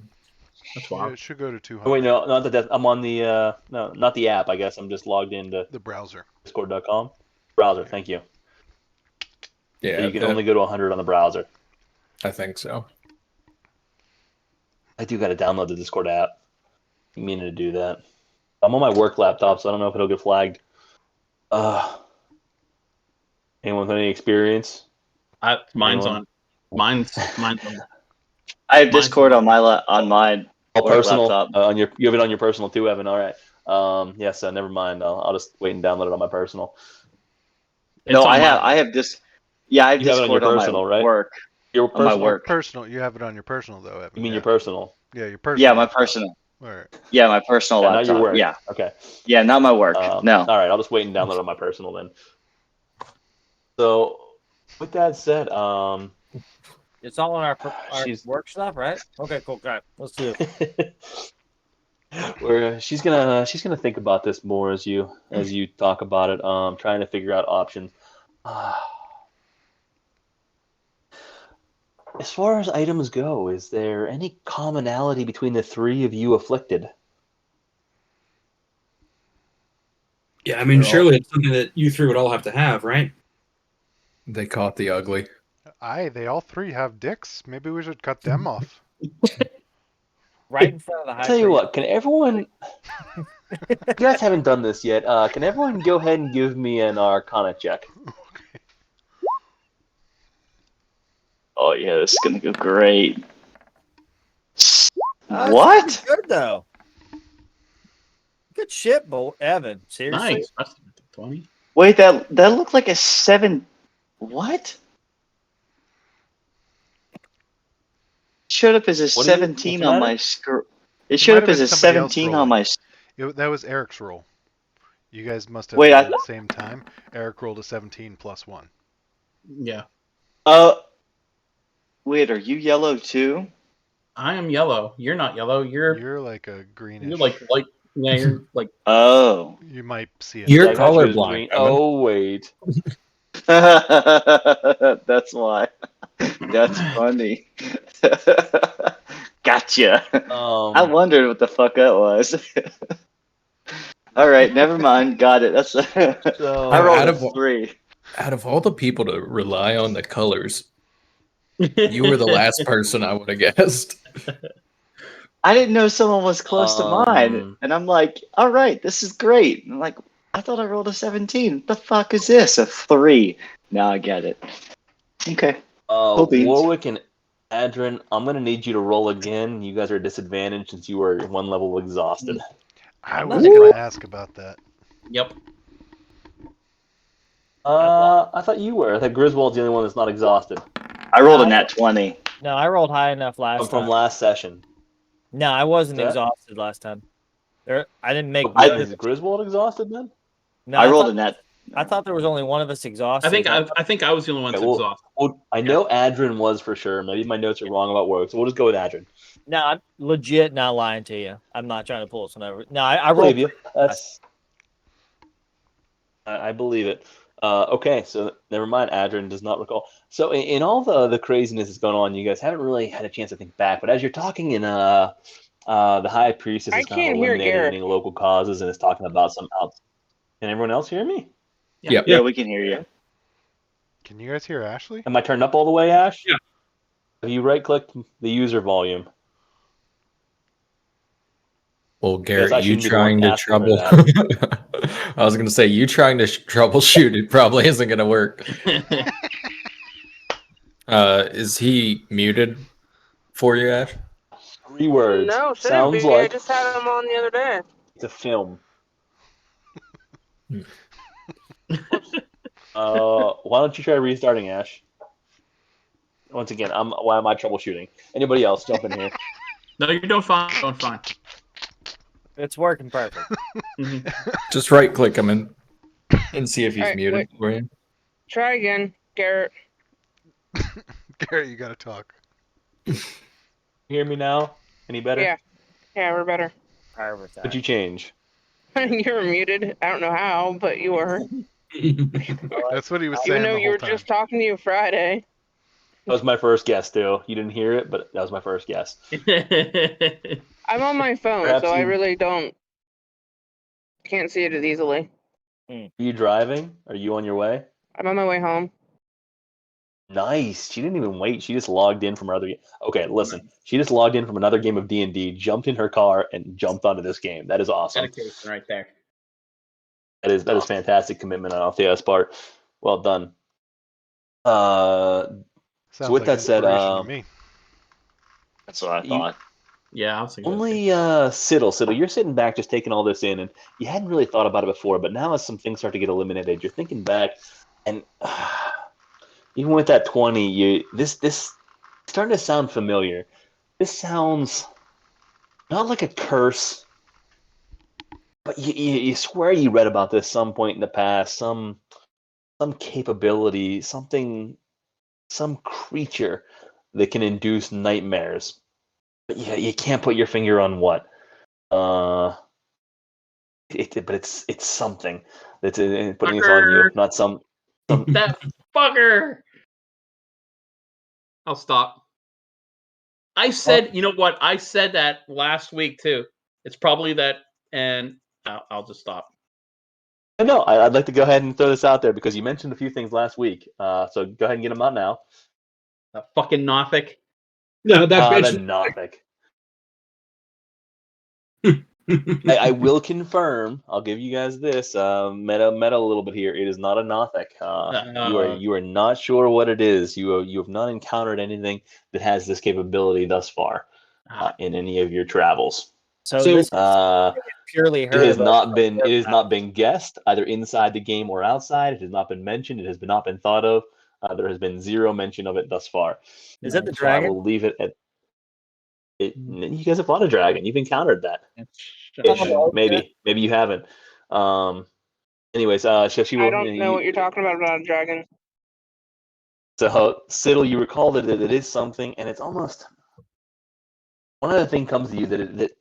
That's Yeah, wild. it should go to 200. Oh, wait, no, not that. I'm on the no, not the app. I guess I'm just logged into The browser. Discord.com browser. Thank you. Yeah, So you can only go to 100 on the browser. I think so. I do got to download the Discord app. I'm meaning to do that. I'm on my work laptop, so I don't know if it'll get flagged. Anyone with any experience? Mine's Anyone? on. Mine's on. I have Discord on my on my Oh, work personal. laptop. On your, you have it on your personal too, Evan. All right. Yeah. So never mind. I'll just wait and download it on my personal. No, It's on I my- have this. Yeah, I have You have it on your Discord on my personal, right? work. Your On my personal. work. Personal. You have it on your personal though, Evan. You mean yeah. your personal? Yeah, your personal. Yeah, my laptop. personal. All right. Yeah, my personal Yeah, laptop. not your work. Yeah, Okay. yeah, not my work. No. All right. I'll just wait and download on my personal then. So, with that said, It's all on our she's work stuff, right? Okay, cool. Got it. Let's do it. she's gonna think about this more as you talk about it. Trying to figure out options. As far as items go, is there any commonality between the three of you afflicted? Yeah, I mean, They're all- surely it's something that you three would all have to have, right? They caught the ugly. They all three have dicks. Maybe we should cut them off. Right in front of the high I'll tell you priest. what, can everyone... You guys haven't done this yet. Can everyone go ahead and give me an Arcana check? Oh yeah, this is gonna go great. It's What? pretty good though. Good shit, Evan. Seriously. Nice. That's 20. Wait, that looked like a 7. What? Showed up as a What are you 17 looking on at my it? screen. It It showed might up have as been a somebody else 17 on rolling. my. That was Eric's roll. You guys must have Wait, rolled at the same time. Eric rolled a 17 plus 1. Yeah. Wait, are you yellow too? I am yellow. You're not yellow. You're like a greenish. You're like light. Yeah, you're like. Oh. You might see it. You're Yeah, I got you as colorblind, green. Evan. Oh, wait. That's why. That's funny. Gotcha. I wondered what the fuck that was. All right, never mind. Got it. That's So, I rolled out a of- 3. Out of all the people to rely on the colors, you were the last person I would have guessed. I didn't know someone was close to mine, and I'm like, all right, this is great. And I'm like, I thought I rolled a 17. What the fuck is this? A 3. Now I get it. Okay. Cool beans. Warwick and Adrian, I'm going to need you to roll again. You guys are disadvantaged since you were one level exhausted. I I'm was not going to ask about that. Yep. I thought you were. I thought Griswold's the only one that's not exhausted. I rolled a nat 20. No, I rolled high enough last From time. last session. No, I wasn't That- exhausted last time. I didn't make. Is Griswold exhausted then? No, I rolled thought, a nat. I thought there was only one of us exhausted. I think I was the only one that's Okay, well- exhausted. Well, I know Adrian was for sure. Maybe my notes are wrong about Warwick, so we'll just go with Adrian. No, I'm legit not lying to you. I'm not trying to pull this one over. No, I I rolled. believe you. That's. I believe it. Okay, so never mind. Adrian does not recall. So in all the craziness that's going on, you guys haven't really had a chance to think back. But as you're talking in the high priestess I is kind of can't hear eliminating Garrett. any local causes and is talking about some out. Can everyone else hear me? Yep. Yeah, we can hear you. Can you guys hear Ashley? Am I turned up all the way, Ash? Yeah. Have you right-clicked the user volume? Well, Garrett, I you shouldn't be the trying one to asking for trouble. I was going to say, you trying to troubleshoot it probably isn't going to work. Is he muted for you, Ash? 3 words. No, shouldn't Sounds be. I like just had him on the other day. it's a film. Why don't you try restarting, Ash? Once again, why am I troubleshooting? Anybody else jump in here? No, you're doing fine. Doing fine. It's working perfect. Mhm. Just right click him and see if he's Alright, muted wait. for you. Try again, Garrett. Garrett, you got to talk. Hear me now? Any better? Yeah. Yeah, we're better. Perfect. What'd you change? You were muted. I don't know how, but you were. That's what he was saying Even though the you whole were time. just talking to you Friday. That was my first guess, too. You didn't hear it, but that was my first guess. I'm on my phone, Perhaps so I you- really can't see it as easily. Are you driving? Are you on your way? I'm on my way home. Nice. She didn't even wait. She just logged in from her other. Okay, listen. She just logged in from another game of D&D, jumped in her car, and jumped onto this game. That is awesome. Dedication right there. That is fantastic commitment on Althea's part. Well done. Sounds with like that said, inspiration to me. That's what I You- thought. Yeah, I'll see. only Siddle, you're sitting back just taking all this in, and you hadn't really thought about it before, but now as some things start to get eliminated, you're thinking back, and even with that 20, this starting to sound familiar. This sounds not like a curse, but you swear you read about this some point in the past, some capability, something, some creature that can induce nightmares. But yeah, you can't put your finger on what. But it's something that's putting this on you, Fucker. not some. That fucker. I'll stop. I said, you know what? I said that last week too. It's probably that, and I'll just stop. No, I'd like to go ahead and throw this out there because you mentioned a few things last week. So go ahead and get them out now. That fucking Nothic. No, that The bitch. Nothic. I will confirm. I'll give you guys this meta a little bit here. It is not a Nothic. You are not sure what it is. You have not encountered anything that has this capability thus far in any of your travels. So this purely It heard has about. not been guessed either inside the game or outside. It has not been mentioned. It has not been thought of. There has been zero mention of it thus far. Is that the So I dragon? will leave it at it. You guys have fought a dragon. You've encountered that. Maybe you haven't. Anyways, so she will. I don't know what you're talking about a dragon. So Siddle, you recall that it is something, and it's almost one other thing comes to you that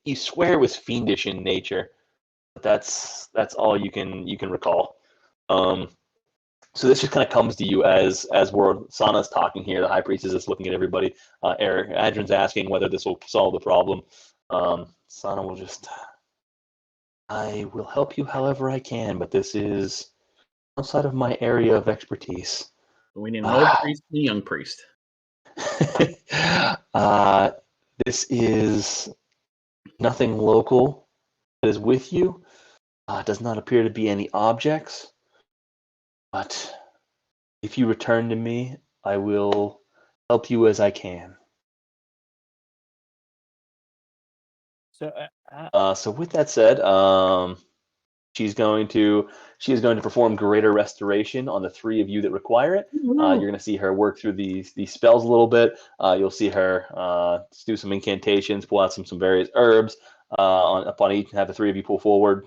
you swear it was fiendish in nature. But that's all you can recall. So this just kind of comes to you as Sana's talking here. The high priestess is looking at everybody. Eric Adrian's asking whether this will solve the problem. Sana will just. I will help you however I can, but this is outside of my area of expertise. We need an old priest and a young priest. This is nothing local that is with you. Does not appear to be any objects. But if you return to me, I will help you as I can. So with that said, she is going to perform greater restoration on the three of you that require it. You're going to see her work through these spells a little bit. You'll see her do some incantations, pull out some various herbs upon each, and have the three of you pull forward,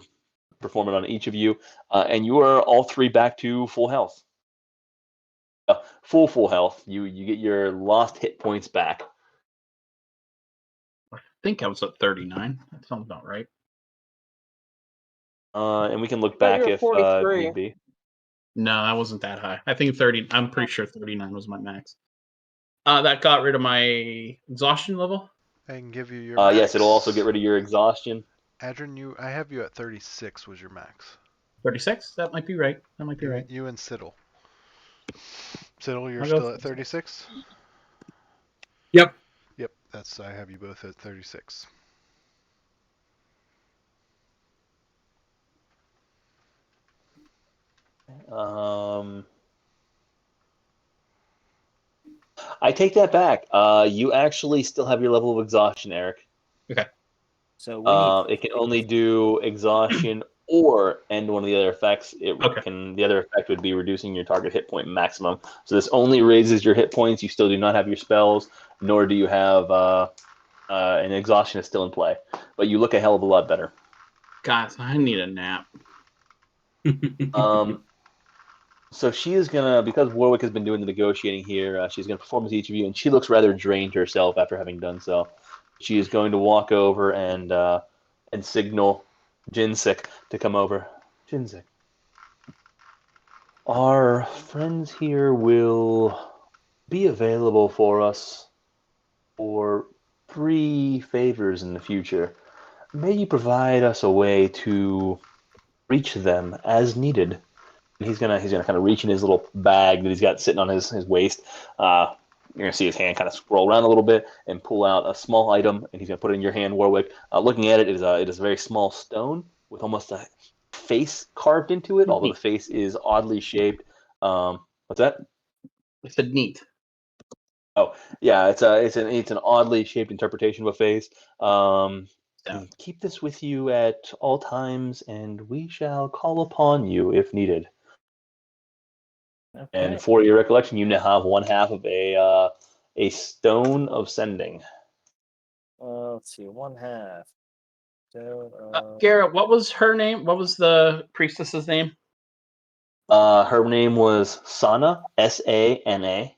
perform it on each of you, and you are all three back to full health. Full health. You get your lost hit points back. I think I was at 39. That sounds about right. And we can look back if need be. No, I wasn't that high. I think 30. I'm pretty sure 39 was my max. That got rid of my exhaustion level. I can give you your max. Yes, it'll also get rid of your exhaustion. Adrian, I have you at 36 was your max. 36? That might be right. You and Siddle. Siddle, you're still at 36? Yep. Yep, I have you both at 36. I take that back. You actually still have your level of exhaustion, Eric. Okay. So it can only do exhaustion or end one of the other effects. The other effect would be reducing your target hit point maximum. So this only raises your hit points. You still do not have your spells, nor do you have an exhaustion is still in play. But you look a hell of a lot better. Guys, I need a nap. So she is gonna, because Warwick has been doing the negotiating here, she's gonna perform with each of you, and she looks rather drained herself after having done so. She is going to walk over and signal Jinsik to come over. Jinsik, our friends here will be available for us for 3 favors in the future. May you provide us a way to reach them as needed. He's gonna kind of reach in his little bag that he's got sitting on his waist. You're gonna see his hand kind of scroll around a little bit and pull out a small item, and he's gonna put it in your hand, Warwick. Looking at it, it is a very small stone with almost a face carved into it, although the face is oddly shaped. What's that? I said neat. Oh yeah, it's an oddly shaped interpretation of a face. Keep this with you at all times, and we shall call upon you if needed. Okay. And for your recollection, you now have one half of a a stone of sending. Let's see, 1/2. Garrett, what was her name? What was the priestess's name? Her name was Sana, Sana,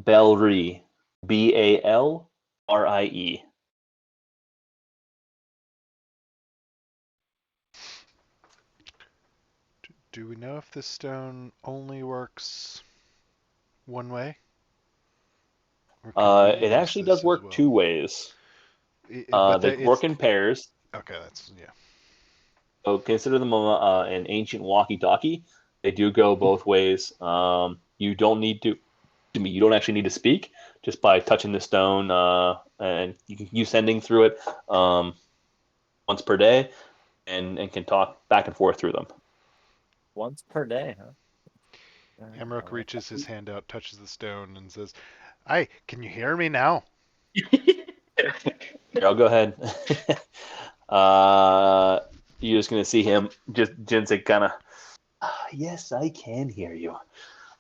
Belrie, Balrie. Do we know if this stone only works one way? Or can we It use actually this does as work well? 2 ways. But They work in pairs. Okay, that's yeah. So consider them an ancient walkie-talkie. They do go both ways. You don't need to. You don't actually need to speak just by touching the stone, and you can use sending through it once per day, and can talk back and forth through them. Once per day, huh? Emmerich reaches his hand out, touches the stone, and says, "Hi, can you hear me now?" Here, I'll go ahead. You're just gonna see him, just Jinsik kind of. Yes, I can hear you.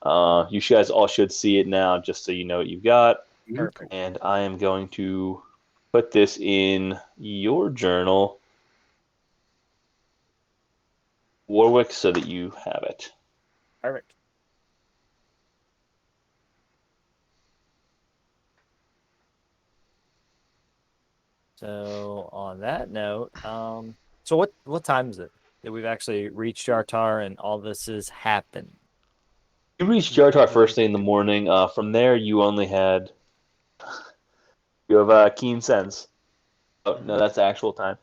You guys all should see it now, just so you know what you've got. Perfect. And I am going to put this in your journal, Warwick, so that you have it. Perfect. So on that note, so what time is it that we've actually reached Jartar and all this has happened? You reached Jartar first thing in the morning. From there, you only had. You have keen sense. Oh no, that's actual time.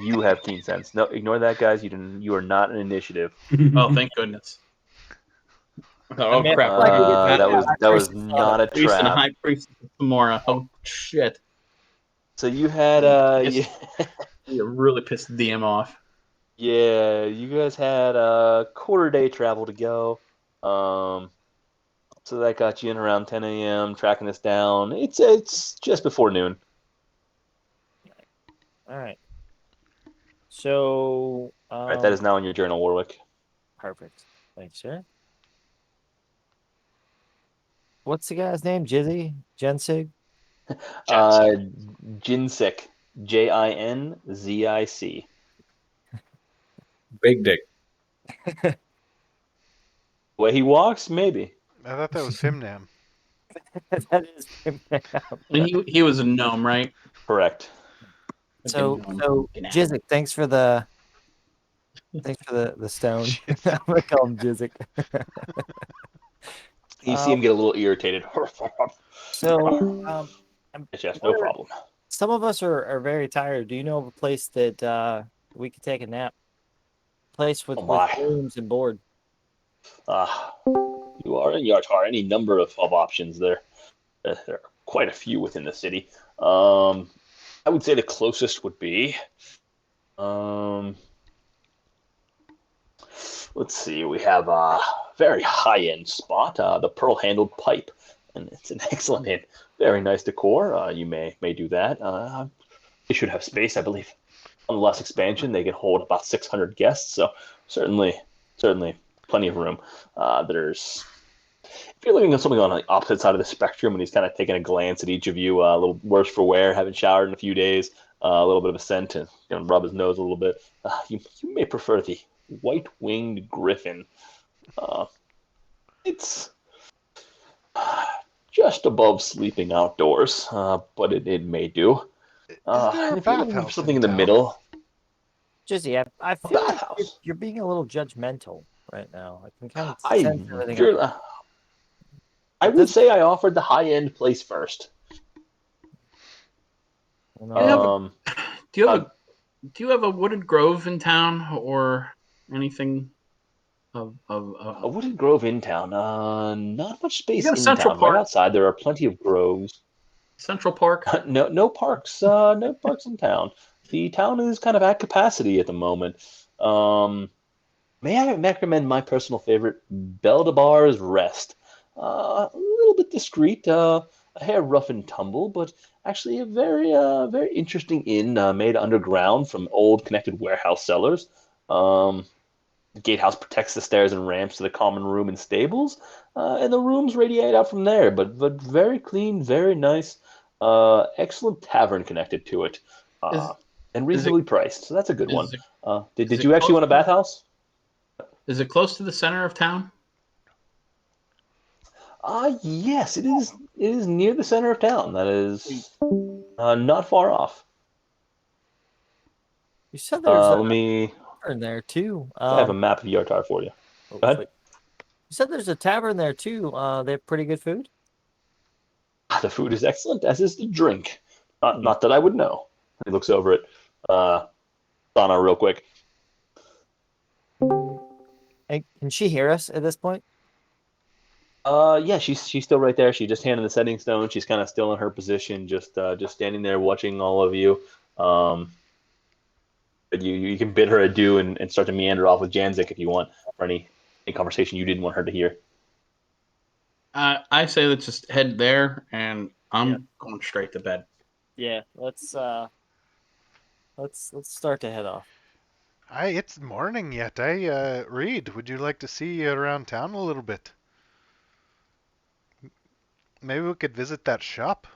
You have keen sense. No, ignore that, guys. You are not an initiative. Oh, thank goodness. Oh mean, crap! like we get That was not a Priest and trap. High Priest Tamora. Oh shit! So you had Yes. You really pissed DM off. yeah, you guys had a quarter day travel to go. So that got you in around 10 a.m. Tracking this down. It's just before noon. All right. So All right, that is now in your journal, Warwick. perfect. Thanks, sir. What's the guy's name? Jizzy? Jensig? Jinzik, Jinzic. Big dick. The way he walks, maybe. I thought that was Fimnam. That is him now. And he was a gnome, right? Correct. So Gnome. Jizzik, thanks for the stone. I'm gonna call him Jizzik. You see him get a little irritated. So Yes, no problem. some of us are very tired. Do you know of a place that we could take a nap? Place with rooms and board. You are in Yartar. Any number of options there. There are quite a few within the city. I would say the closest would be. Let's see. We have a very high-end spot, the pearl-handled pipe, and it's an excellent inn. Very nice decor. You may do that. They should have space, I believe. On the last expansion, they can hold about 600 guests, so certainly plenty of room. There's. If you're looking at something on the opposite side of the spectrum, and he's kind of taking a glance at each of you, a little worse for wear, haven't showered in a few days, a little bit of a scent, and rub his nose a little bit. You may prefer the white-winged griffin. It's just above sleeping outdoors, but it may do. there a If you're looking for bathhouse something in in the town? middle, Jizzy, I feel like bathhouse. you're being a little judgmental right now. I can kind of I sense everything. would say I offered the high-end place first. Do you have a wooded grove in town or anything of A wooded grove in town. Not much space got a in Central town. Right Park? outside, there are plenty of groves. Central Park? No parks. No parks in town. The town is kind of at capacity at the moment. May I recommend my personal favorite, Beldabar's Rest? A little bit discreet, a hair rough and tumble, but actually a very interesting inn made underground from old connected warehouse cellars. gatehouse protects the stairs and ramps to the common room and stables, and the rooms radiate out from there. But very clean, very nice, excellent tavern connected to it, Is and is it reasonably priced. So that's a good one. is it Did is did it you actually close want a to bathhouse? is it close to the center of town? Yes, it is. It is near the center of town. That is not far off. You said there's a Let me. tavern there too. I have a map of Yartar for you. Oh, Go ahead. sweet. You said there's a tavern there too. They have pretty good food. The food is excellent, as is the drink. Hmm. Not that I would know. He looks over at Donna real quick. Hey, can she hear us at this point? Yeah, she's still right there. She just handed the setting stone. She's kind of still in her position, just standing there watching all of you. But you can bid her adieu and start to meander off with Janzik if you want for any conversation you didn't want her to hear. I say let's just head there, and I'm going straight to bed. Yeah, let's start to head off. It's morning yet. Reed, would you like to see around town a little bit? Maybe we could visit that shop.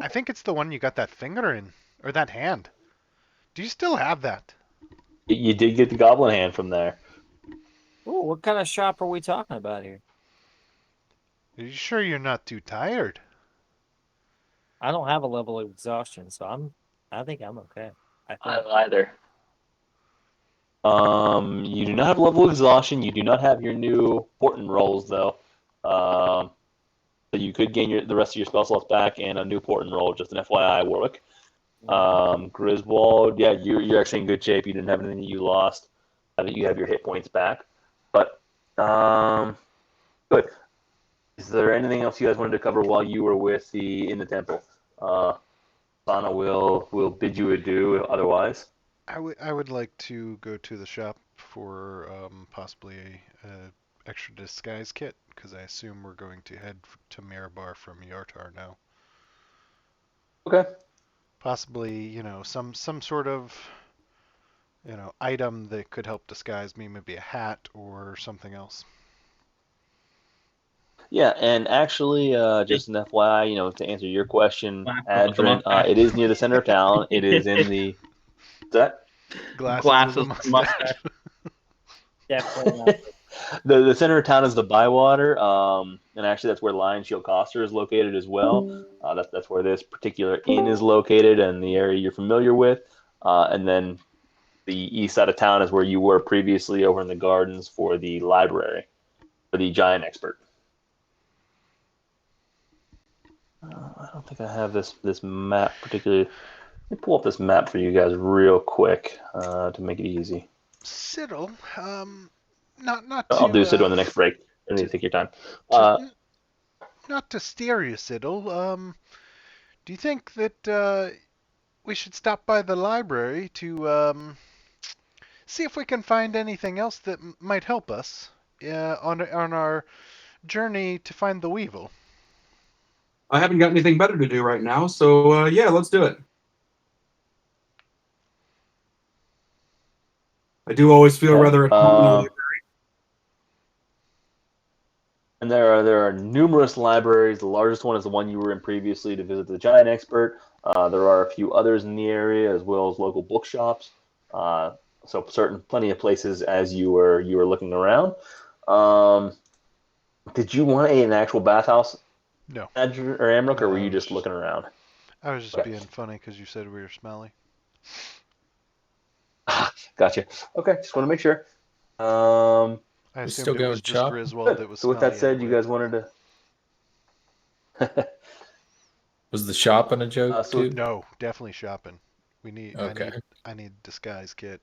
I think it's the one you got that finger in, or that hand. Do you still have that? You did get the goblin hand from there. Oh, what kind of shop are we talking about here? Are you sure you're not too tired? I don't have a level of exhaustion, so I think I'm okay. I I think. don't either. You do not have level of exhaustion. You do not have your new Portent rolls though. So you could gain the rest of your spell slots back and a new Portent roll. Just an FYI, Warwick. Griswold, yeah, you're actually in good shape. You didn't have anything that you lost. I think you have your hit points back. But good. Is there anything else you guys wanted to cover while you were in the temple? Sana will bid you adieu. Otherwise, I would like to go to the shop for possibly a extra disguise kit, because I assume we're going to head to Mirabar from Yartar now. okay. Possibly, some sort of, item that could help disguise me, maybe a hat or something else. Yeah, and actually, just an FYI, to answer your question, Glasses with the Adrin, mustache. it is near the center of town. It is in the. What's that? Glasses with a Glasses, mustache. Definitely not. The center of town is the Bywater, and actually that's where Lion Shield Coster is located as well. That's where this particular inn is located, and the area you're familiar with. And then the east side of town is where you were previously, over in the gardens for the library, for the giant expert. I don't think I have this map particularly. Let me pull up this map for you guys real quick to make it easy. Siddle, not I'll to. do Siddle on the next break. You need to take your time. Not to steer you, Siddle. Do you think that we should stop by the library to see if we can find anything else that might help us on our journey to find the Weevil? I haven't got anything better to do right now, so yeah, let's do it. I do always feel rather at home in the library. And there are numerous libraries. The largest one is the one you were in previously to visit the giant expert. There are a few others in the area, as well as local bookshops. So plenty of places as you were looking around. Did you want an actual bathhouse? No. Or Amrook, or were you No, just looking around? I was just Okay. being funny because you said we were smelly. Gotcha. Okay, just want to make sure. I We assumed still it going was to just shop? Griswold that was So with that smelly said, you anyway. guys wanted to. Was the shopping a joke so- too? No, definitely shopping. We need. Okay. I need disguise kit.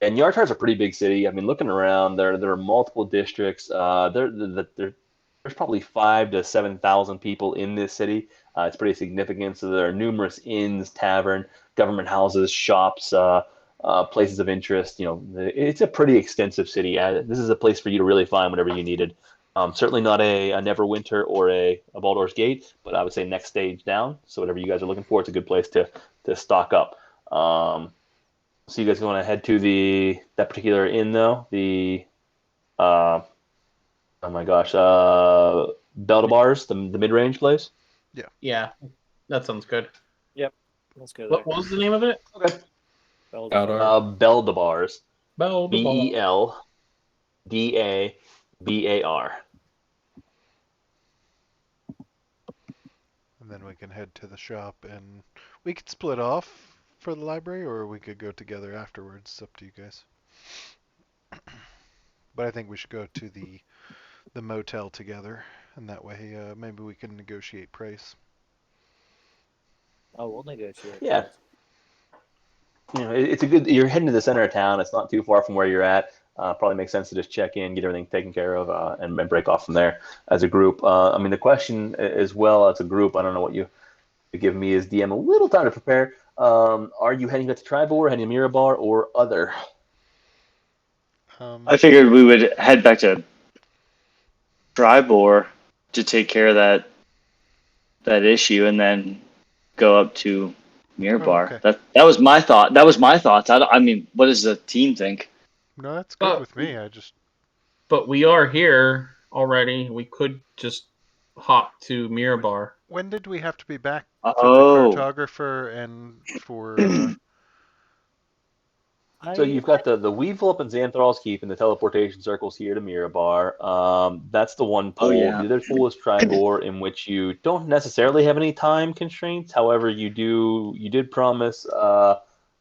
And Yartar's a pretty big city. I mean, looking around, there are multiple districts. There's probably 5,000 to 7,000 people in this city. It's pretty significant. So there are numerous inns, tavern, government houses, shops, places of interest. It's a pretty extensive city. This is a place for you to really find whatever you needed. Certainly not a Neverwinter or a Baldur's Gate, but I would say next stage down. So whatever you guys are looking for, it's a good place to stock up. So you guys want to head to that particular inn though, the oh my gosh, Bars, the mid-range place. Yeah, that sounds good. Yep. Let's go there. What was the name of it? Okay. Beldar. Bars. Bell. BELDABAR. And then we can head to the shop, and we could split off for the library, or we could go together afterwards. It's up to you guys. But I think we should go to the motel together, and that way maybe we can negotiate price. Oh, we'll negotiate. Yeah. It's a good. You're heading to the center of town. It's not too far from where you're at. Probably makes sense to just check in, get everything taken care of, and break off from there as a group. I mean, the question as well as a group. I don't know what you give me as DM a little time to prepare. Are you heading back to Tribor, heading to Mirabar, or other? I figured we would head back to Tribor to take care of that issue, and then go up to Mirabar. okay. That was my thought. That was my thoughts. I mean, what does the team think? No, that's good with me. But we are here already. We could just hop to Mirabar. When did we have to be back Oh. to the cartographer and for? So you've got the Weevil up in Xanthral's Keep and the teleportation circles here to Mirabar. That's the one pool. yeah. The other pool is Tribor, in which you don't necessarily have any time constraints. However, you did promise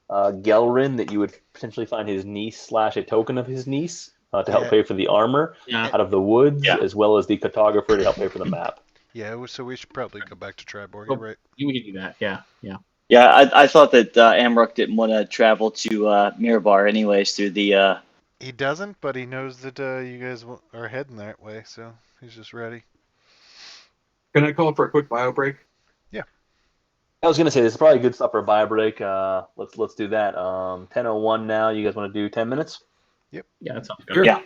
Gelrin that you would potentially find his niece / a token of his niece to help Yeah. pay for the armor out of the woods, as well as the cartographer to help pay for the map. Yeah, so we should probably go back to Tribor. You're right. You can do that. Yeah. Yeah, I thought that Amrook didn't want to travel to Mirabar anyways through the. He doesn't, but he knows that you guys are heading that way, so he's just ready. Can I call for a quick bio break? Yeah. I was gonna say this is probably good stuff for a bio break. Let's do that. 10:01 now. You guys want to do 10 minutes? Yeah, that sounds good. Sure. Yeah.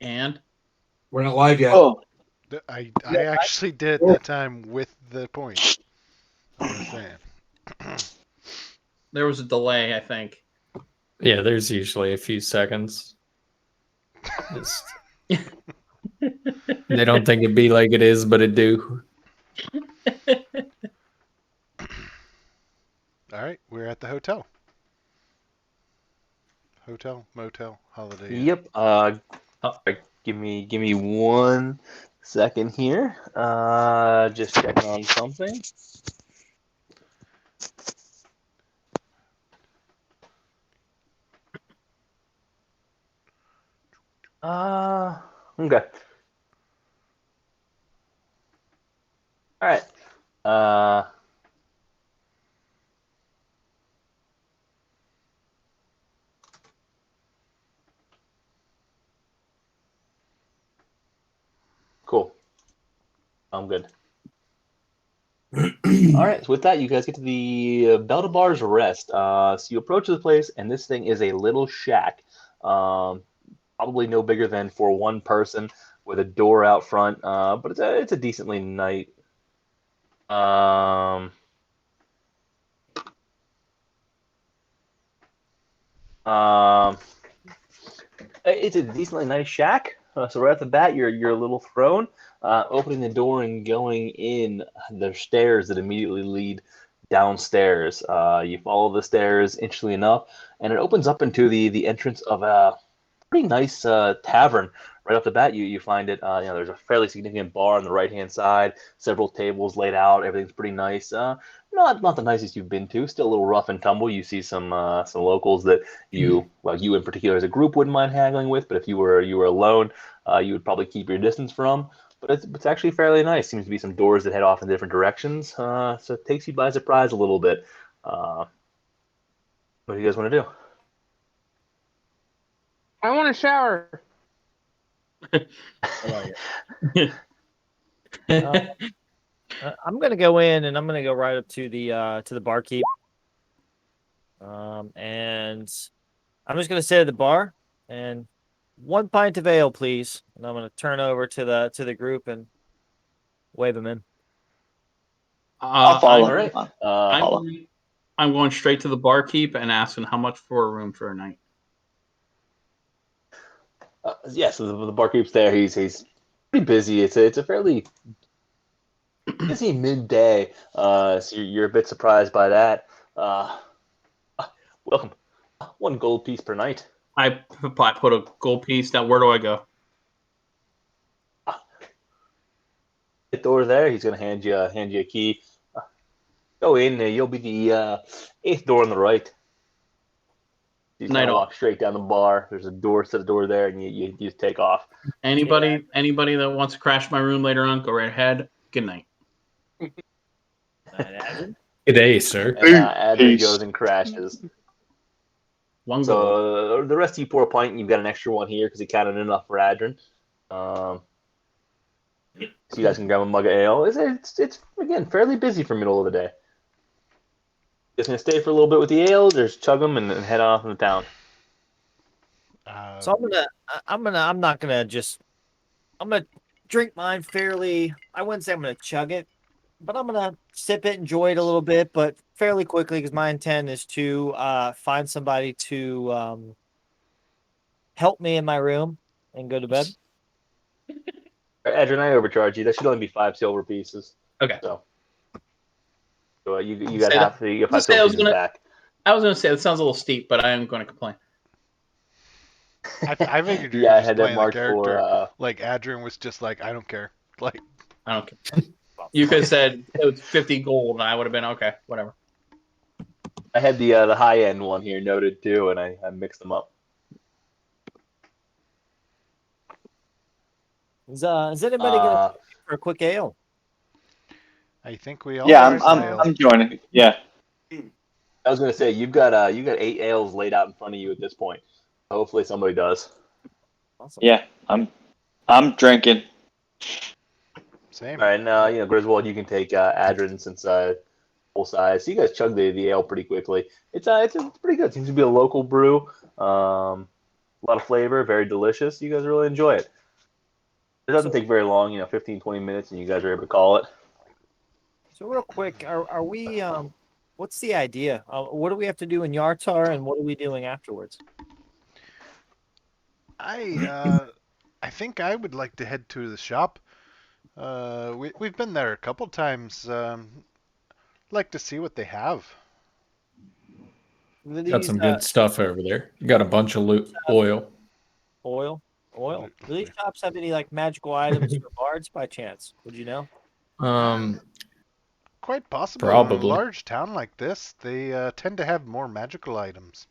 And We're not live yet. Oh, I actually did that time with the point. I'm just saying. there was a delay, I think. Yeah, there's usually a few seconds. Just they don't think it be like it is, but it do. All right, we're at the hotel. Hotel, motel, Holiday Inn. Yep. Give me 1 second here. Just checking on something. Okay. All right. Cool. I'm good. All right. So with that, you guys get to the Belda Bar's Rest. So you approach the place, and this thing is a little shack. Probably no bigger than for one person, with a door out front. But it's a decently nice. It's a decently nice shack. So right off the bat, you're a little thrown. Opening the door and going in, there's stairs that immediately lead downstairs. You follow the stairs, interestingly enough, and it opens up into the entrance of a pretty nice tavern. Right off the bat, you find it. There's a fairly significant bar on the right hand side, several tables laid out. Everything's pretty nice. Not the nicest you've been to. Still a little rough and tumble. You see some locals that you in particular as a group wouldn't mind haggling with, but if you were alone, you would probably keep your distance from. But it's actually fairly nice. Seems to be some doors that head off in different directions. So it takes you by surprise a little bit. What do you guys want to do? I want to shower. I'm gonna go in and I'm gonna go right up to the barkeep. And I'm just gonna sit at the bar and 1 pint of ale, please. And I'm gonna turn over to the group and wave them in. I'll follow. All right. I'm going straight to the barkeep and asking how much for a room for a night. So the barkeep's there. He's pretty busy. It's a fairly busy midday. So you're a bit surprised by that. Welcome. 1 gold piece per night. I put a gold piece down. Where do I go? The door there. He's gonna hand you a key. Go in. You'll be the 8th door on the right. You Night kind of off. walk straight down the bar. There's a door to the door there, and you just take off. Anybody that wants to crash my room later on, go right ahead. Good night. Good day, sir. And Adrian goes and crashes. 1 gold. So the rest of you pour a pint, and you've got an extra one here because he counted enough for Adrian. So you guys can grab a mug of ale. It's again fairly busy for middle of the day. Just gonna stay for a little bit with the ale, just chug them and head off into town. So I'm gonna drink mine fairly. I wouldn't say I'm gonna chug it, but I'm gonna sip it, enjoy it a little bit, but fairly quickly because my intent is to find somebody to help me in my room and go to bed. Adrian, I overcharge you. That should only be 5 silver pieces. Okay. So you got half. You got 5 Say I silver was pieces gonna- back. I was going to say that sounds a little steep, but I am going to complain. I figured you Yeah, I were just had that playing the marked character. for. Like Adrian was just like, I don't care. Like, I don't care. You could have said it was 50 gold, and I would have been okay. Whatever. I had the high end one here noted too, and I mixed them up. Is anybody gonna for a quick ale? I think we all. Yeah, are style. I'm joining. Yeah. I was gonna say you got 8 ales laid out in front of you at this point. Hopefully somebody does. Awesome. Yeah, I'm drinking. Same. All right, now Griswold, you can take Adrian since full size. So you guys chug the ale pretty quickly. It's pretty good. Seems to be a local brew. a lot of flavor, very delicious. You guys really enjoy it. It doesn't take very long, 15, 20 minutes, and you guys are able to call it. So real quick, are we what's the idea? What do we have to do in Yartar, and what are we doing afterwards? I think I would like to head to the shop. We've been there a couple times. Like to see what they have. Do Got these, some good stuff over there. You got a bunch of oil. oil. Do these shops have any like magical items for bards by chance? Would you know? Quite possible. In Probably. a large town like this, they tend to have more magical items.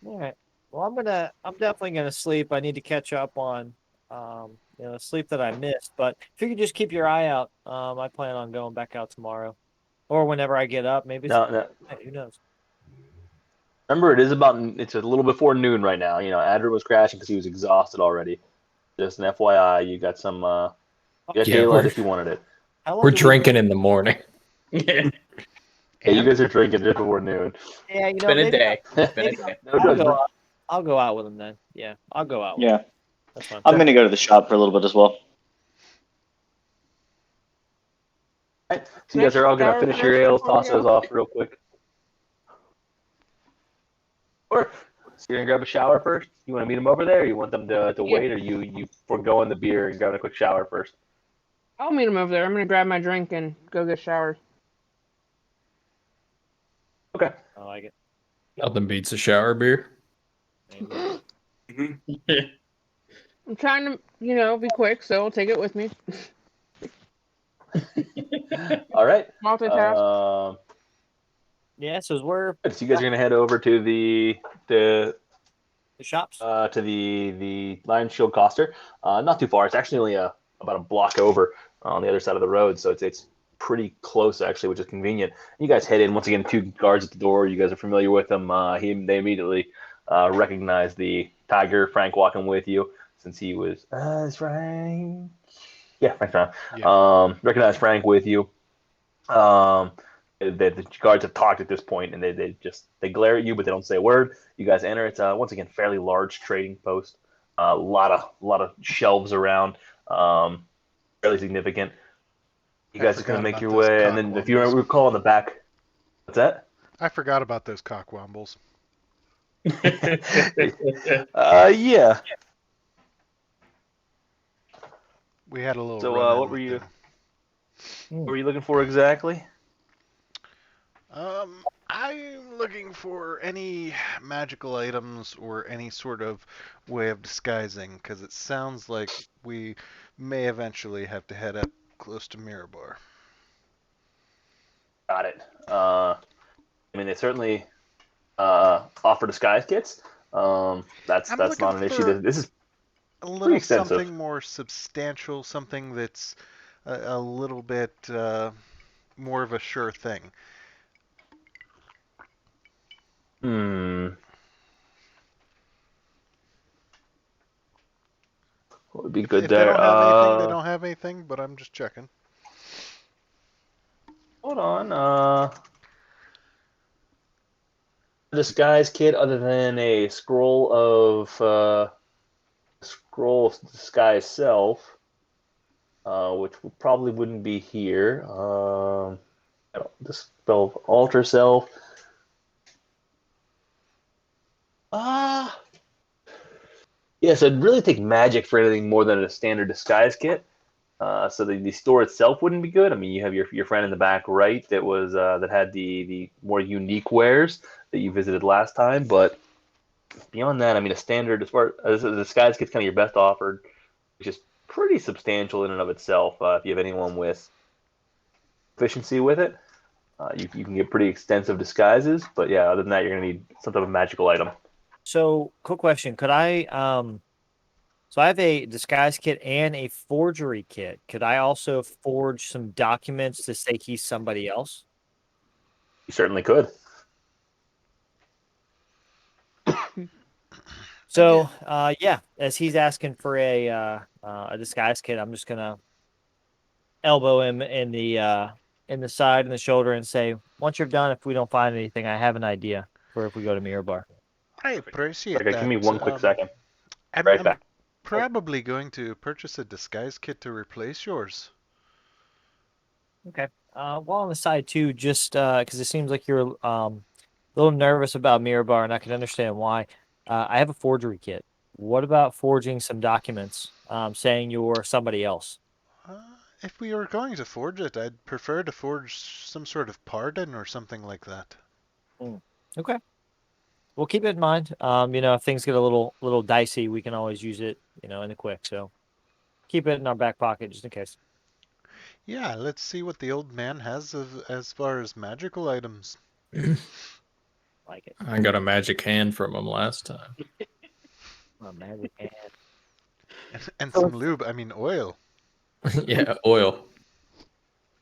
All right. Well, I'm definitely gonna sleep. I need to catch up on sleep that I missed. But if you could just keep your eye out, I plan on going back out tomorrow, or whenever I get up. Maybe No. who knows? Remember, it's a little before noon right now. Adrian was crashing because he was exhausted already. Just an FYI, you got some, you got Yeah, daylight if you wanted it. How long We're do we- drinking in the morning. Yeah. Yeah, you guys are drinking just before noon. Yeah, It's been a maybe day. It's been a maybe day. No I'll go judgment. out. I'll go out with him then. Yeah, I'll go out. With him. Yeah, That's fine. I'm gonna go to the shop for a little bit as well. So you guys are all gonna finish your ales, toss those off real quick. Or so you're gonna grab a shower first. You want to meet them over there? Or you want them to wait, or you foregoing the beer and grabbing a quick shower first? I'll meet him over there. I'm gonna grab my drink and go get showered. Okay. I like it. Nothing beats a shower beer. I'm trying to, be quick, so I'll take it with me. All right. Multitask. Yeah, so we're So you guys are gonna head over to the the shops. to the Lion Shield Coster. Not too far. It's actually only about a block over on the other side of the road, so it's pretty close actually, which is convenient. You guys head in. Once again, 2 guards at the door. You guys are familiar with them. They immediately recognize the tiger, Frank, walking with you, since he was it's Frank. Yeah, Frank's around. Yeah. Recognize Frank with you. The guards have talked at this point, and they glare at you, but they don't say a word. You guys enter. It's once again fairly large trading post. A lot of shelves around. Fairly significant. You guys are gonna make your way, and then if you recall in the back, what's that? I forgot about those cockwombles. Yeah. We had a little. So, run-in what were with you? them. What were you looking for exactly? I'm looking for any magical items or any sort of way of disguising, because it sounds like we may eventually have to head up close to Mirabar. Got it. They certainly offer disguise kits. That's I'm not looking an issue. for This is a little extensive. something more substantial, something that's a little bit more of a sure thing. What would be good If there? they don't have anything, they don't have anything, but I'm just checking. Hold on. Disguise kit other than a scroll of disguise self, which probably wouldn't be here. Dispel alter self. Yes, it'd really take magic for anything more than a standard disguise kit. So the store itself wouldn't be good. I mean, you have your friend in the back right that was that had the more unique wares that you visited last time. But beyond that, I mean, a standard as far as a disguise kit's kind of your best offered, which is pretty substantial in and of itself. If you have anyone with efficiency with it, you can get pretty extensive disguises. But yeah, other than that, you're gonna need some type of magical item. So, quick question: could I So I have a disguise kit and a forgery kit. Could I also forge some documents to say he's somebody else? You certainly could. So, yeah, as he's asking for a disguise kit, I'm just gonna elbow him in the side and the shoulder and say, "Once you're done, if we don't find anything, I have an idea for if we go to Mirror Bar." I appreciate Okay, that. give me one quick second. I'm, Right I'm back. probably going to purchase a disguise kit to replace yours. Okay. While on the side too, just because it seems like you're a little nervous about Mirabar, and I can understand why. I have a forgery kit. What about forging some documents saying you're somebody else? If we were going to forge it, I'd prefer to forge some sort of pardon or something like that. Okay. Well, keep it in mind. If things get a little dicey, we can always use it, in the quick. So keep it in our back pocket just in case. Yeah, let's see what the old man has as far as magical items. Like it. I got a magic hand from him last time. Oh, magic hand. And So some lube, I mean oil. Yeah, oil.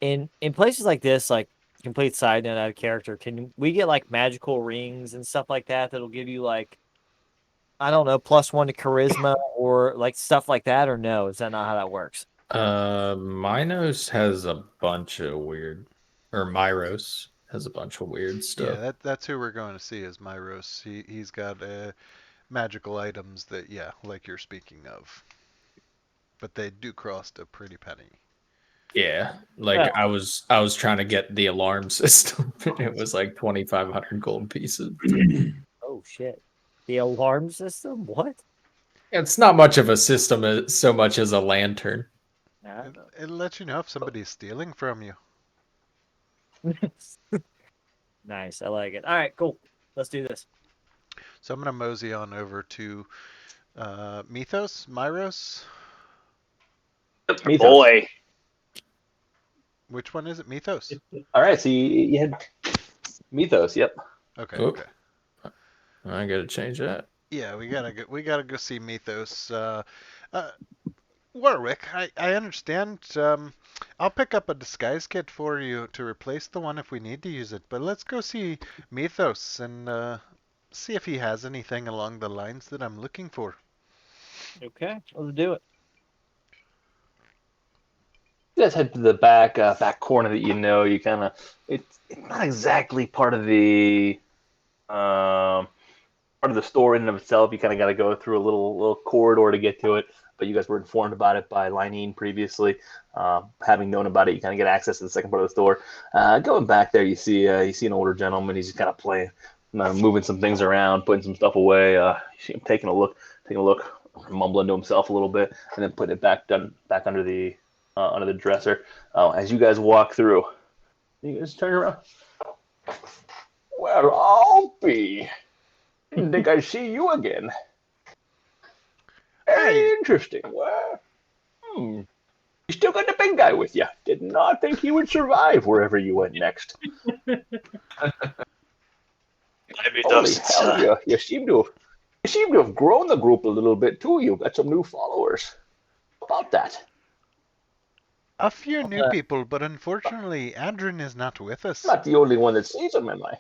in places like this, like complete side note out of character, can we get like magical rings and stuff like that that'll give you like, I don't know, +1 to charisma or like stuff like that, or no? Is that not how that works? Minos has a bunch of weird, or Myros has a bunch of weird stuff. Yeah, that's who we're going to see is Myros. He's got magical items that, yeah, like you're speaking of. But they do cost a pretty penny. Yeah, like Well- I was trying to get the alarm system. It was like 2,500 gold pieces. Oh shit! The alarm system? What? It's not much of a system so much as a lantern. I don't know. It'll let you know if somebody's stealing from you. Nice. I like it. All right, cool. Let's do this. So I'm going to mosey on over to Myros. Mythos. Boy. Which one is it? Mythos? All right, so you had Mythos. Yep. Okay, Oop. okay. I gotta change that. Yeah, we gotta go see Mythos. Warwick, I understand. I'll pick up a disguise kit for you to replace the one if we need to use it. But let's go see Mythos and see if he has anything along the lines that I'm looking for. Okay, let's do it. You guys head to the back corner that you kind of it's not exactly part of the store in and of itself. You kind of got to go through a little corridor to get to it. But you guys were informed about it by Linene previously. Having known about it, you kind of get access to the second part of the store. Going back there, you see an older gentleman. He's just kind of playing, moving some things around, putting some stuff away. You see him taking a look, mumbling to himself a little bit, and then putting it back under the dresser. As you guys walk through, you guys turn around. Well, I'll be. Didn't think I'd see you again. Very interesting. Well, you still got the big guy with you. Did not think he would survive wherever you went next. Holy hell, you seem to have grown the group a little bit too. You've got some new followers. How about that? A few new people, but unfortunately, Adrian is not with us. Not the only one that sees him, am I?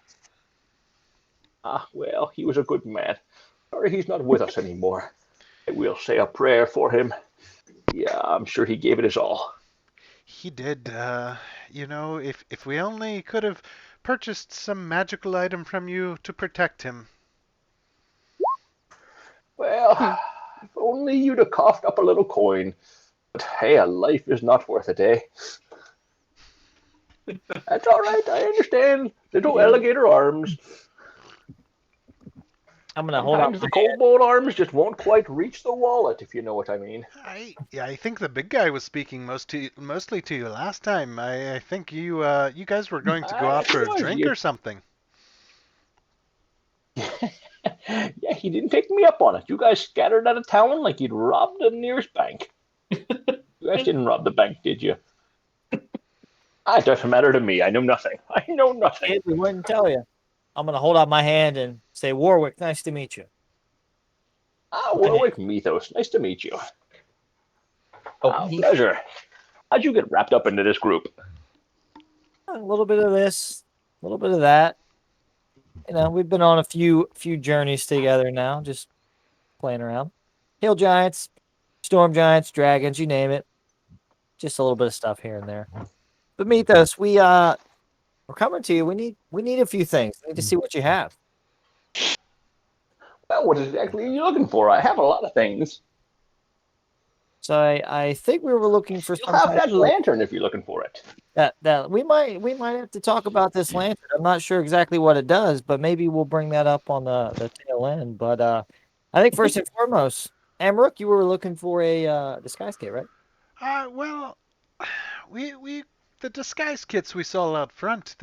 Ah, well, he was a good man. Sorry he's not with us anymore. I will say a prayer for him. Yeah, I'm sure he gave it his all. He did. If we only could have purchased some magical item from you to protect him. Well, if only you'd have coughed up a little coin. But hey, a life is not worth it, eh? That's all right, I understand. Little alligator arms. I'm gonna hold Sometimes up the kobold arms just won't quite reach the wallet, if you know what I mean. I think the big guy was speaking mostly to you last time. I think you guys were going to go out for a drink or something. Yeah, he didn't take me up on it. You guys scattered out of town like you'd robbed the nearest bank. You guys didn't rob the bank, did you? It doesn't matter to me. I know nothing. I know nothing. We wouldn't tell you. I'm gonna hold out my hand and say, Warwick, nice to meet you. Warwick Mythos, nice to meet you. Pleasure. How'd you get wrapped up into this group? A little bit of this, a little bit of that. We've been on a few journeys together now, just playing around. Hill giants, storm giants, dragons, you name it. Just a little bit of stuff here and there. But Mythos, we're coming to you. We need a few things. We need to see what you have. Well, what exactly are you looking for? I have a lot of things. So I think we were looking for You'll some have type that of lantern if you're looking for it. that we might have to talk about this lantern. I'm not sure exactly what it does, but maybe we'll bring that up on the tail end. But I think first and foremost, Amrook, you were looking for a disguise kit, right? Well, we the disguise kits we saw out front,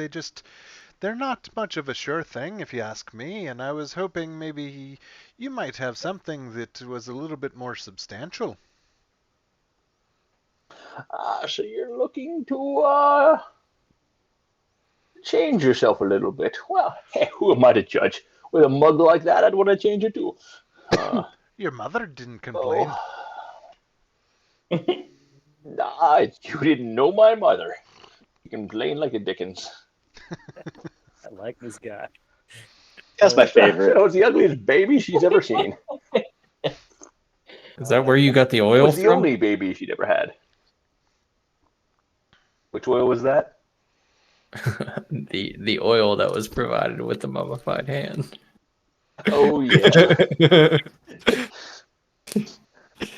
they're not much of a sure thing if you ask me, and I was hoping maybe you might have something that was a little bit more substantial. So you're looking to change yourself a little bit. Well, hey, who am I to judge? With a mug like that, I'd want to change it too. Your mother didn't complain. Nah, you didn't know my mother. You can complain like a Dickens. I like this guy. That's my favorite. That was the ugliest baby she's ever seen. Is that where you got the It oil was the from? only baby she'd ever had. Which oil was that? the oil that was provided with the mummified hand. Oh, yeah.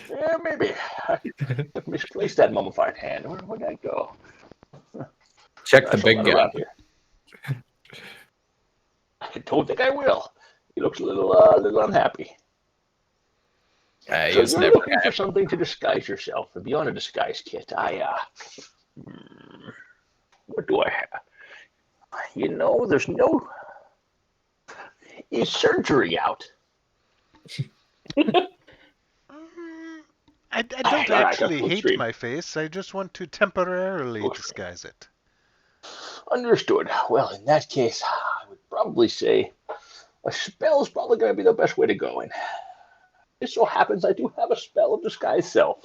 Yeah, maybe. I misplaced that mummified hand. Where'd that go? Check the That's big not guy. around here. I don't think I will. He looks a little unhappy. He So was you're never looking for happy. something to disguise yourself. And beyond a disguise kit, what do I have? You know, there's no... Is surgery out? I don't All right, actually that's hate extreme. my face. I just want to temporarily disguise it. Understood. Well, in that case, I would probably say a spell is probably going to be the best way to go. And it so happens I do have a spell of disguise self.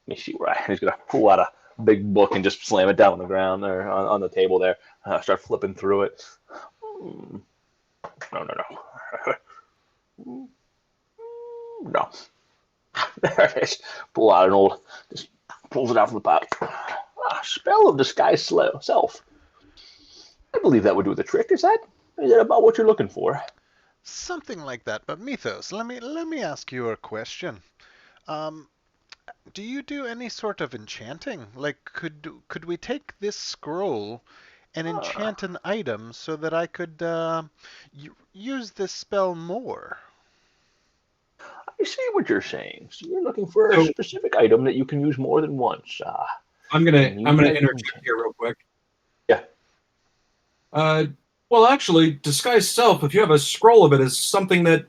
Let me see where he's going to pull out a big book and just slam it down on the ground there on the table there. Start flipping through it. No. No. There it is. Pull out an old, just pulls it out from the pouch. Spell of disguise self. I believe that would do the trick. Is that about what you're looking for? Something like that. But Mythos, let me ask you a question. Do you do any sort of enchanting? Like, could we take this scroll and enchant an item so that I could use this spell more? I see what you're saying. So you're looking for a So- specific item that you can use more than once. I'm gonna You I'm gonna like interject enchanting. here real quick. Yeah. Well, actually, disguise self. If you have a scroll of it, is something that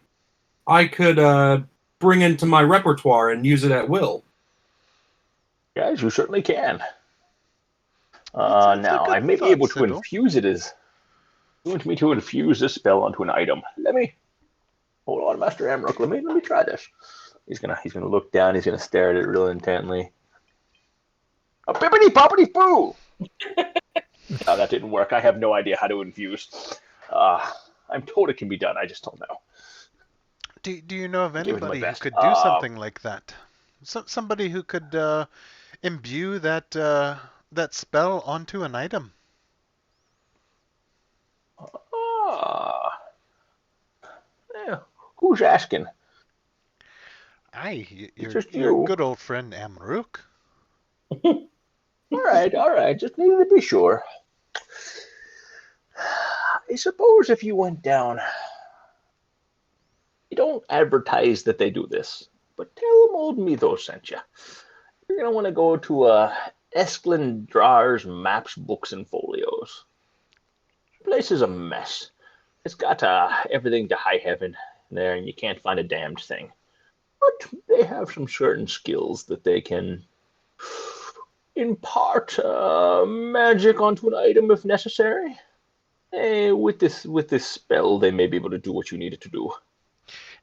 I could bring into my repertoire and use it at will. Yes, you certainly can. It's a Now, good I may be thought, able to Siddle. infuse it as... You want me to infuse this spell onto an item? Let me... Hold on, Master Amrook. Let me try this. He's gonna look down. He's gonna stare at it real intently. A bippity boppity boo! No, that didn't work. I have no idea how to infuse. I'm told it can be done. I just don't know. Do you know of Give it my anybody who best. could do something like that? Somebody who could imbue that that spell onto an item? Yeah. Who's asking? Aye, Just your you. good old friend Amrook. All right. Just needed to be sure. I suppose if you went down, you don't advertise that they do this, but tell them old Mythos sent you. You're gonna want to go to Phandalin Maps, Books, and Folios. The place is a mess. It's got everything to high heaven there, and you can't find a damned thing. But they have some certain skills that they can impart magic onto an item if necessary. With this spell, they may be able to do what you need it to do.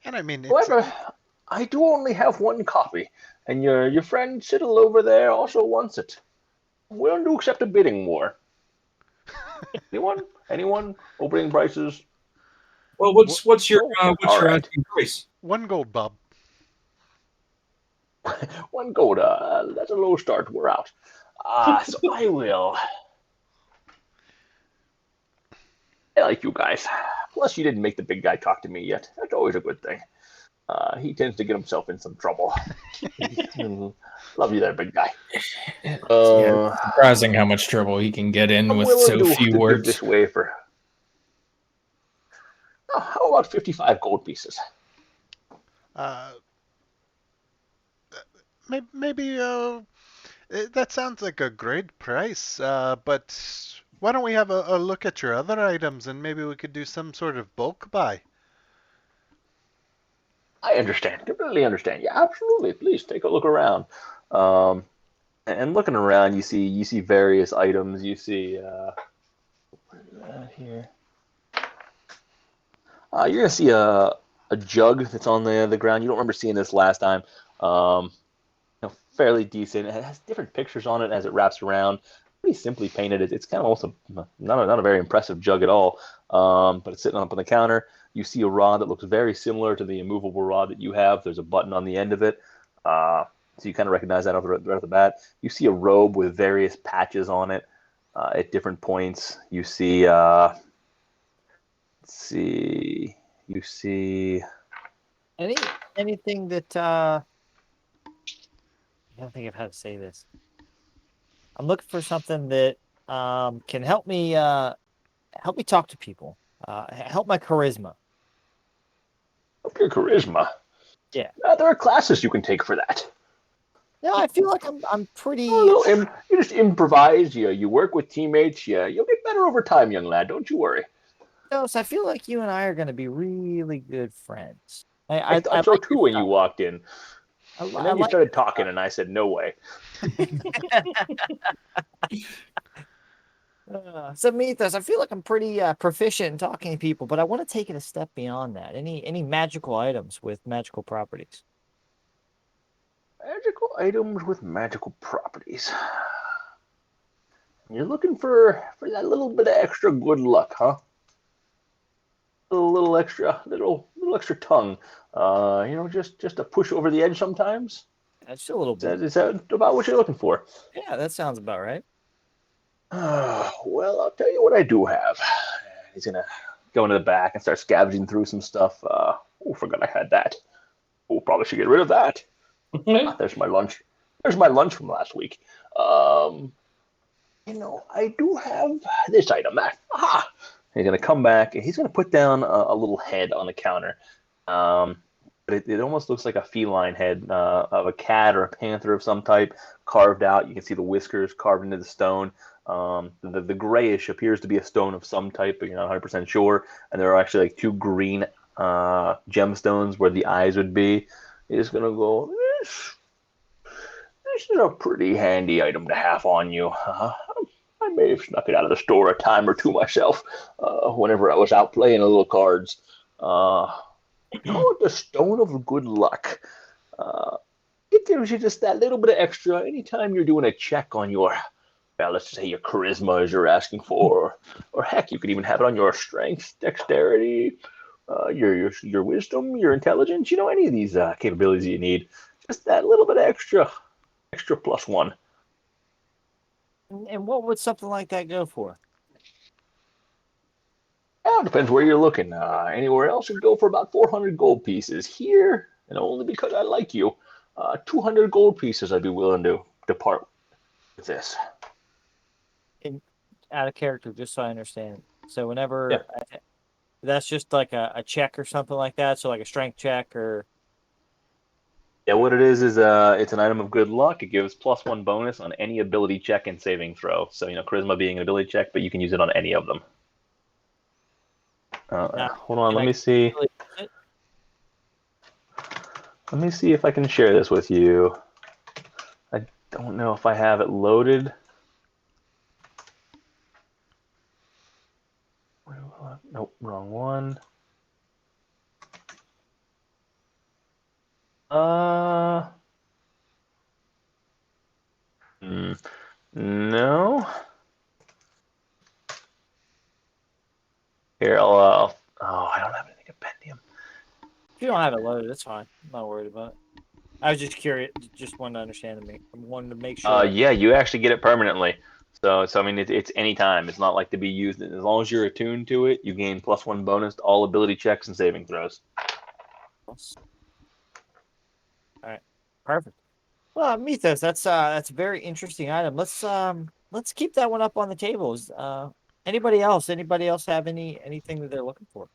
And I mean, However, I do only have one copy, and your friend Siddle over there also wants it. Willing to accept a bidding war. Anyone? Opening prices? Well, what's your All right. asking price? 1 gold, Bob. 1 gold. That's a low start. We're out. So I will. I like you guys. Plus, you didn't make the big guy talk to me yet. That's always a good thing. He tends to get himself in some trouble. Love you there, big guy. Yeah, surprising how much trouble he can get in I'm with willing so to few give words. this way for... Oh, how about 55 gold pieces? Maybe that sounds like a great price. But why don't we have a look at your other items and maybe we could do some sort of bulk buy? I understand. Completely understand. Yeah, absolutely. Please take a look around. And looking around, you see various items. You see here. You're gonna see a jug that's on the ground. You don't remember seeing this last time. Fairly decent. It has different pictures on it as it wraps around. Pretty simply painted. It's kind of also not a very impressive jug at all. But it's sitting up on the counter. You see a rod that looks very similar to the immovable rod that you have. There's a button on the end of it. So you kind of recognize that right off the bat. You see a robe with various patches on it at different points. You see, let's see, you see anything that I don't think of how to say this. I'm looking for something that can help me talk to people. Help my charisma. your charisma. Yeah. There are classes you can take for that. No, I feel like I'm pretty. You just improvise. You work with teammates. You'll get better over time, young lad. Don't you worry. No, so I feel like you and I are going to be really good friends. I thought so too when you walked in. And then you started talking, and I said, "No way." So Mythos, I feel like I'm pretty proficient in talking to people, but I want to take it a step beyond that. Any magical items with magical properties? Magical items with magical properties. You're looking for that little bit of extra good luck, huh? A little extra tongue. Just a push over the edge sometimes. Just a little bit. Is that about what you're looking for? Yeah, that sounds about right. Well, I'll tell you what I do have. He's gonna go into the back and start scavenging through some stuff. Forgot I had that. Probably should get rid of that. There's my lunch. There's my lunch from last week. I do have this item. Aha! He's gonna come back and he's gonna put down a little head on the counter. But it almost looks like a feline head of a cat or a panther of some type carved out. You can see the whiskers carved into the stone. The grayish appears to be a stone of some type, but you're not 100% sure. And there are actually like two green gemstones where the eyes would be. He's gonna go, this is a pretty handy item to have on you. I may have snuck it out of the store a time or two myself whenever I was out playing a little cards. Call it the Stone of Good Luck. It gives you just that little bit of extra anytime you're doing a check on your, let's say your charisma as you're asking for, or heck, you could even have it on your strength, dexterity, your wisdom, your intelligence. Any of these capabilities you need. Just that little bit of extra +1. And what would something like that go for? Well, it depends where you're looking. Anywhere else, it'd go for about 400 gold pieces. Here, and only because I like you, 200 gold pieces I'd be willing to depart with this. Out of character, just so I understand. So whenever that's just like a check or something like that. So like a strength check or. Yeah, what it is it's an item of good luck. It gives +1 bonus on any ability check and saving throw. So charisma being an ability check, but you can use it on any of them. Hold on, let me see. Let me see if I can share this with you. I don't know if I have it loaded. Nope, wrong one. No. Here, I don't have anything compendium. If you don't have it loaded, it's fine. I'm not worried about it. I was just curious. Just wanted to understand. I wanted to make sure. Yeah, you actually get it permanently. So I mean, it's any time. It's not like to be used. As long as you're attuned to it, you gain +1 bonus to all ability checks and saving throws. All right, perfect. Well, Mythos, that's a very interesting item. Let's keep that one up on the tables. Anybody else? Anybody else have anything that they're looking for?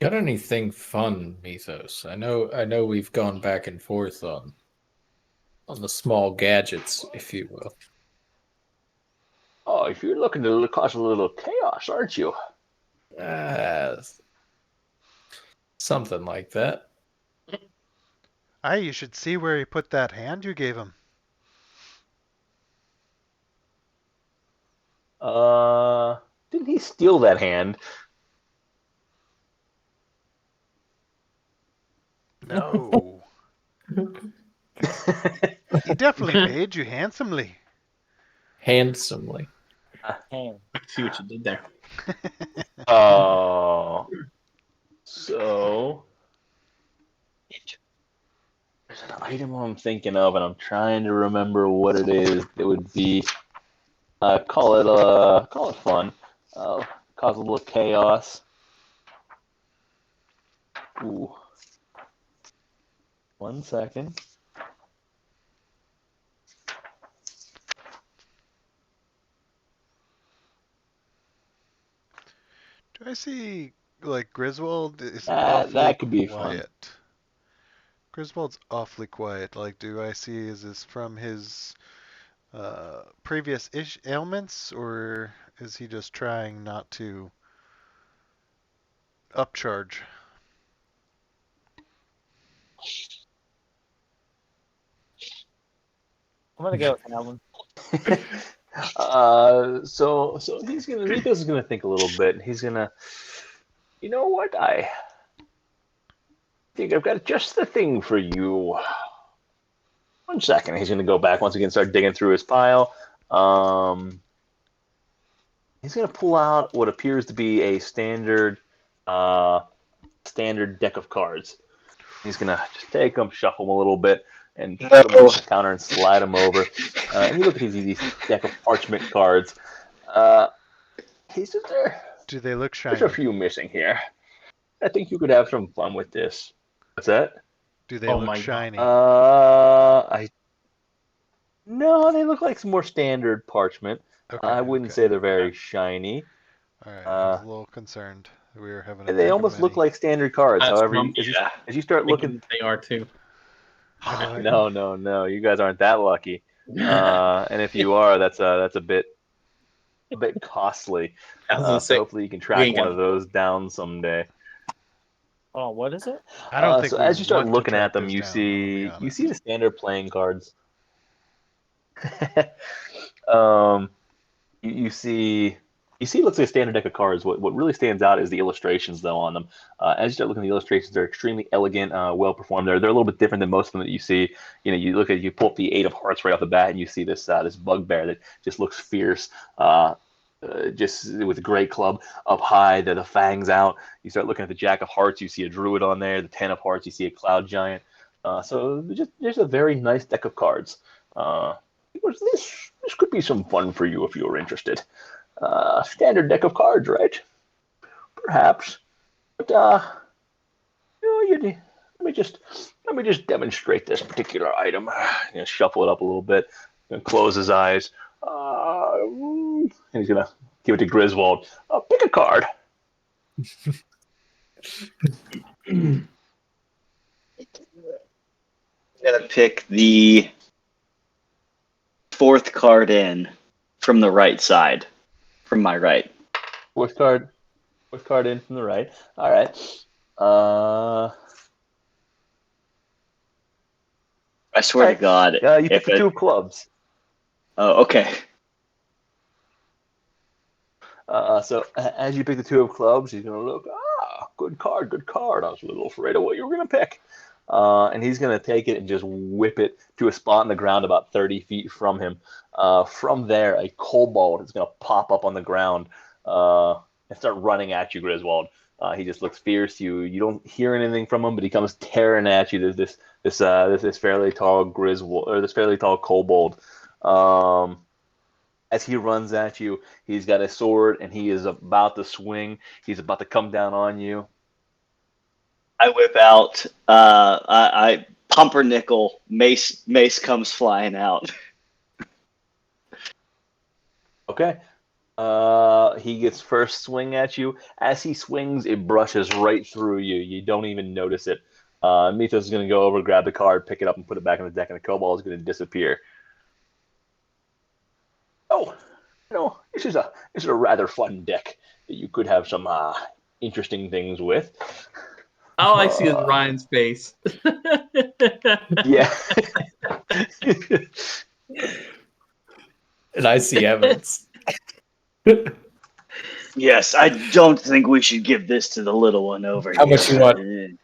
Got anything fun, Mythos? I know we've gone back and forth on the small gadgets, if you will. Oh, if you're looking to cause a little chaos, aren't you? Something like that. You should see where he put that hand you gave him. Didn't he steal that hand? No. He definitely paid you handsomely. Handsomely. Hand. I see what you did there. Oh. So there's an item I'm thinking of, and I'm trying to remember what it is. It would be call it fun. Cause a little chaos. Ooh. 1 second. Do I see, like, Griswold is That awfully could be fun. quiet? Griswold's awfully quiet. Like, do I see, is this from his previous ailments, or is he just trying not to upcharge? I'm gonna go with that one. So Rico's gonna think a little bit. He's gonna, you know what? I think I've got just the thing for you. 1 second. He's gonna go back once again, start digging through his pile. He's gonna pull out what appears to be a standard deck of cards. He's gonna just take them, shuffle them a little bit, and put them on the counter and slide them over. And you look at these deck of parchment cards. He's just there. Do they look shiny? There's a few missing here. I think you could have some fun with this. What's that? Do they Oh look my shiny? No, they look like some more standard parchment. Okay, I wouldn't okay. say they're very shiny. All right, I was a little concerned. We were having a They deck of almost look many. like standard cards. That's However, wrong. as you start looking, Thinking they are too. no, you guys aren't that lucky. And if you are, that's a bit costly. I was gonna So say, hopefully you can we track ain't one got- of those down someday. Oh, what is it? I don't think So we as you start want to looking at track them, this you down, I'm gonna be see honest. the standard playing cards. You see it looks like a standard deck of cards. What really stands out is the illustrations, though, on them. As you start looking at the illustrations, they're extremely elegant, well performed. They're a little bit different than most of them that you see. You know, you pull up the 8 of Hearts right off the bat, and you see this bugbear that just looks fierce. Just with a great club up high, the fangs out. You start looking at the Jack of Hearts, you see a Druid on there. The 10 of Hearts, you see a Cloud Giant. So there's a very nice deck of cards. This could be some fun for you if you're interested. Standard deck of cards, right? Perhaps, but let me just demonstrate this particular item. Shuffle it up a little bit, close his eyes. And he's gonna give it to Griswold. Pick a card. I'm gonna pick the 4th card in from the right side, from my right. Fourth card in from the right. All right. I swear to God. You pick the 2 of clubs. Oh, okay. So as you pick the 2 of clubs, he's gonna look. Good card. I was a little afraid of what you were gonna pick. And he's gonna take it and just whip it to a spot on the ground about 30 feet from him. From there, a kobold is gonna pop up on the ground and start running at you, Griswold. He just looks fierce. You don't hear anything from him, but he comes tearing at you. There's this fairly tall Griswold, or this fairly tall kobold. As he runs at you, he's got a sword and he is about to swing. He's about to come down on you. I whip out. I pumpernickel. Mace comes flying out. Okay. He gets first swing at you. As he swings, it brushes right through you. You don't even notice it. Mythos is going to go over, grab the card, pick it up, and put it back on the deck, and the kobold is going to disappear. Oh, this is a rather fun deck that you could have some interesting things with. All I see is Ryan's face. Yeah. And I see evidence. Yes, I don't think we should give this to the little one over How here. much you want?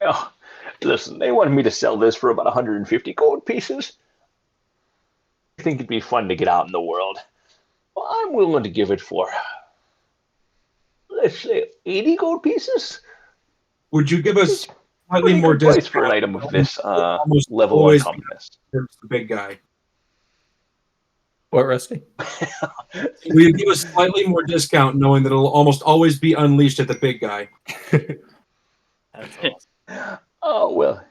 Oh, listen, they wanted me to sell this for about 150 gold pieces. I think it'd be fun to get out in the world. Well, I'm willing to give it for, let's say, 80 gold pieces. Would you give us slightly Pretty more good price discount? for an item of this Almost level of always uncommonness. towards the big guy. What, Rusty? Will you give us slightly more discount, knowing that it'll almost always be unleashed at the big guy? That's awesome. Oh, well,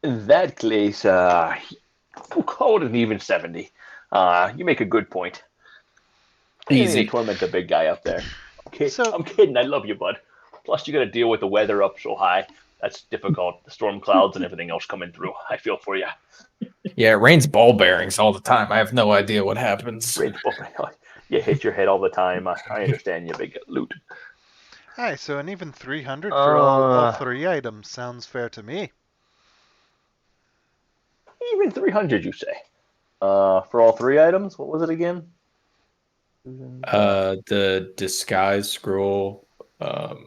in that case, we'll call it an even 70. You make a good point. Easy. Torment the big guy up there. So- I'm kidding. I love you, bud. Plus, you got to deal with the weather up so high. That's difficult. The storm clouds and everything else coming through. I feel for you. Yeah, it rains ball bearings all the time. I have no idea what happens. You hit your head all the time. I understand you big loot. Hi, so an even 300 for all Uh, 3 items sounds fair to me. Even 300, you say? For all 3 items? What was it again? The disguise scroll, The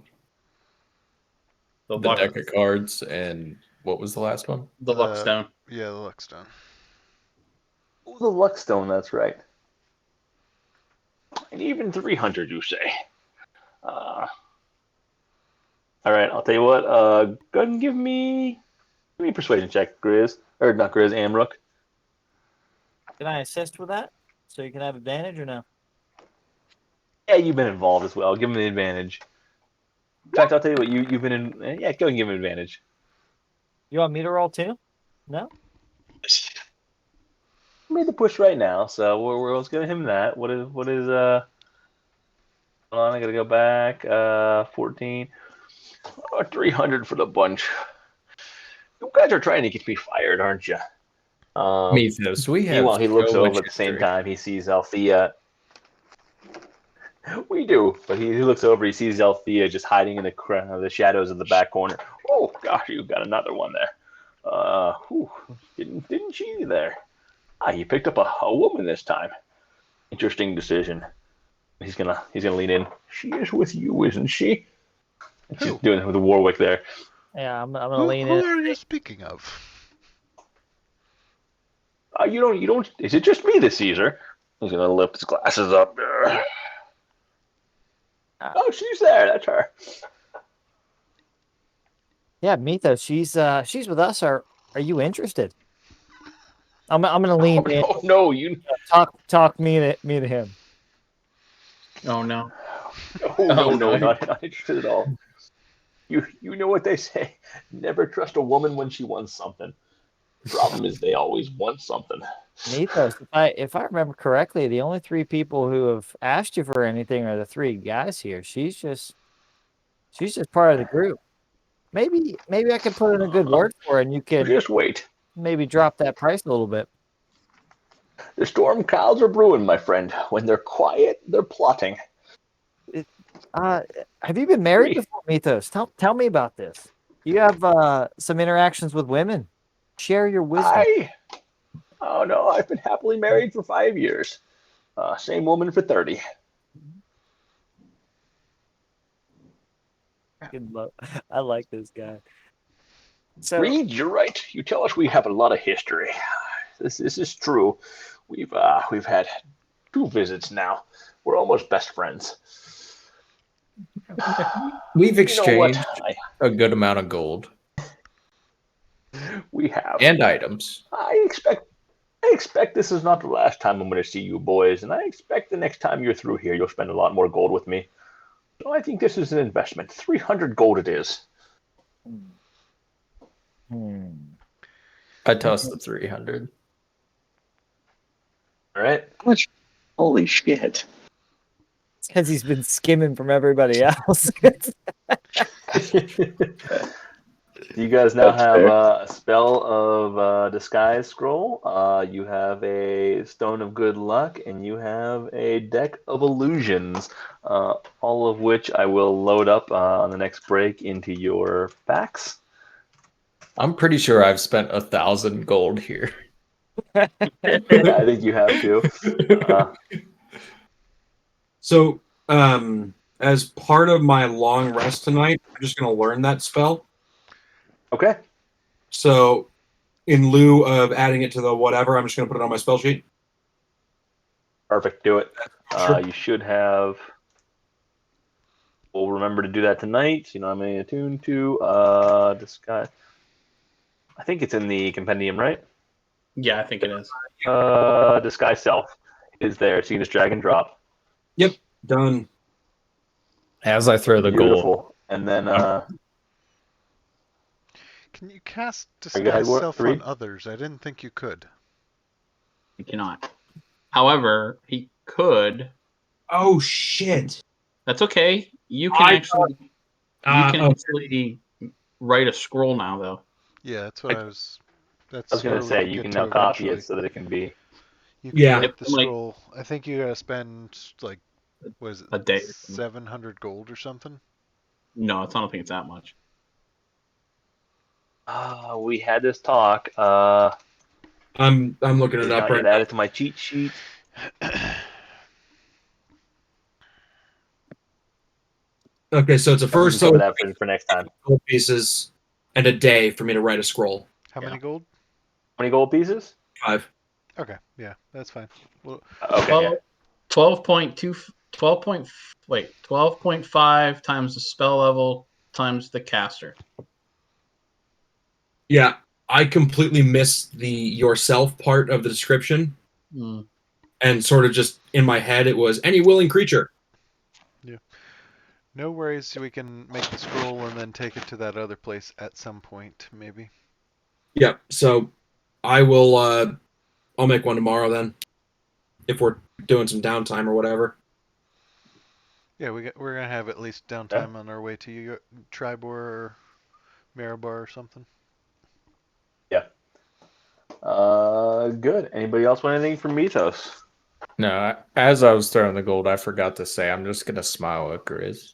the luck, deck of cards, and what was the last one? the luck stone. Yeah, the Luckstone. Oh, the Luckstone, that's right. And even 300, you say? All right, I'll tell you what. Go ahead and give me a persuasion check, Grizz. Or not Grizz, Amrook. Can I assist with that? So you can have advantage or no? Yeah, you've been involved as well. Give him the advantage. In fact, I'll tell you what. You've been in. Yeah, go and give him advantage. You want me to roll too? No? Made the push right now, so let's give him that. What is hold on, I gotta go back. 14. 300 for the bunch. You guys are trying to get me fired, aren't you? Mythos. We have Meanwhile, he looks so over much at the same history. time. He sees Althea. We do, but he looks over. He sees Althea just hiding in the shadows of the back corner. Oh gosh, you got another one there. Didn't she there? You picked up a woman this time. Interesting decision. He's gonna lean in. She is with you, isn't she? She's Who? doing it with the Warwick there. Yeah, I'm gonna Who, lean who in. are you speaking of? You don't. Is it just me that sees her? He's gonna lift his glasses up. Oh, she's there. That's her. Yeah, Mythos, she's with us. Are you interested? I'm gonna lean in. Oh no, you. Talk me to him. Oh no. No, no. not interested at all. You know what they say. Never trust a woman when she wants something. The problem is they always want something. Mythos, if I remember correctly, the only 3 people who have asked you for anything are the 3 guys here. She's just part of the group. Maybe I could put in a good word for her, and you could Just wait. maybe drop that price a little bit. The storm clouds are brewing, my friend. When they're quiet, they're plotting. Have you been married before, Mythos? Tell me about this. You have some interactions with women. Share your wisdom. Oh no, I've been happily married for 5 years. Same woman for 30. I like this guy. So Reed, you're right. You tell us we have a lot of history. This is true. We've had 2 visits now. We're almost best friends. We've You know what? exchanged a good amount of gold. We have. And items. I expect this is not the last time I'm going to see you boys, and I expect the next time you're through here, you'll spend a lot more gold with me. So I think this is an investment. 300 gold it is. Hmm. I tossed the 300. All right. Holy shit. Because he's been skimming from everybody else. You guys now That's have fair. a spell of disguise scroll. You have a stone of good luck, and you have a deck of illusions. All of which I will load up on the next break into your packs. I'm pretty sure I've spent 1,000 gold here. I think you have to. So, as part of my long rest tonight, I'm just going to learn that spell. Okay. So, in lieu of adding it to the whatever, I'm just going to put it on my spell sheet. Perfect. Do it. Sure. You should have. We'll remember to do that tonight. You know, I'm going to attune to disguise. I think it's in the compendium, right? Yeah, I think it is. Disguise self is there. So you can just drag and drop. Yep, done. As I throw the gold. Beautiful. And then Can you cast Are you guys disguise self three? on others? I didn't think you could. He cannot. However, he could. Oh, shit. That's okay. You can actually. You can oh, actually write a scroll now, though. Yeah, that's what I was. That's I was going where to we say, can you get can to now copy eventually. it so that it can be. You can Yeah. write the Like- scroll. I think you gotta spend like, what is it, A day or something. 700 gold or something. No, I don't think it's that much. We had this talk. I'm looking It's it up not right yet now. added to my cheat sheet. Okay, so it's a We can first cover so that for next time. gold pieces and a day for me to write a scroll. How Yeah. many gold? How many gold pieces? 5. Okay, yeah, that's fine. Well, Okay. Yeah. 12.2, 12.5 times the spell level times the caster. Yeah, I completely missed the yourself part of the description, Mm. and sort of just in my head it was any willing creature. no worries. We can make the scroll and then take it to that other place at some point, maybe. Yeah, so I will. I'll make one tomorrow then, if we're doing some downtime or whatever. Yeah, we're gonna have at least downtime on our way to you, Tribor or Marabar or something. Yeah. Good. Anybody else want anything from Mythos? No, as I was throwing the gold, I forgot to say I'm just going to smile at Grizz.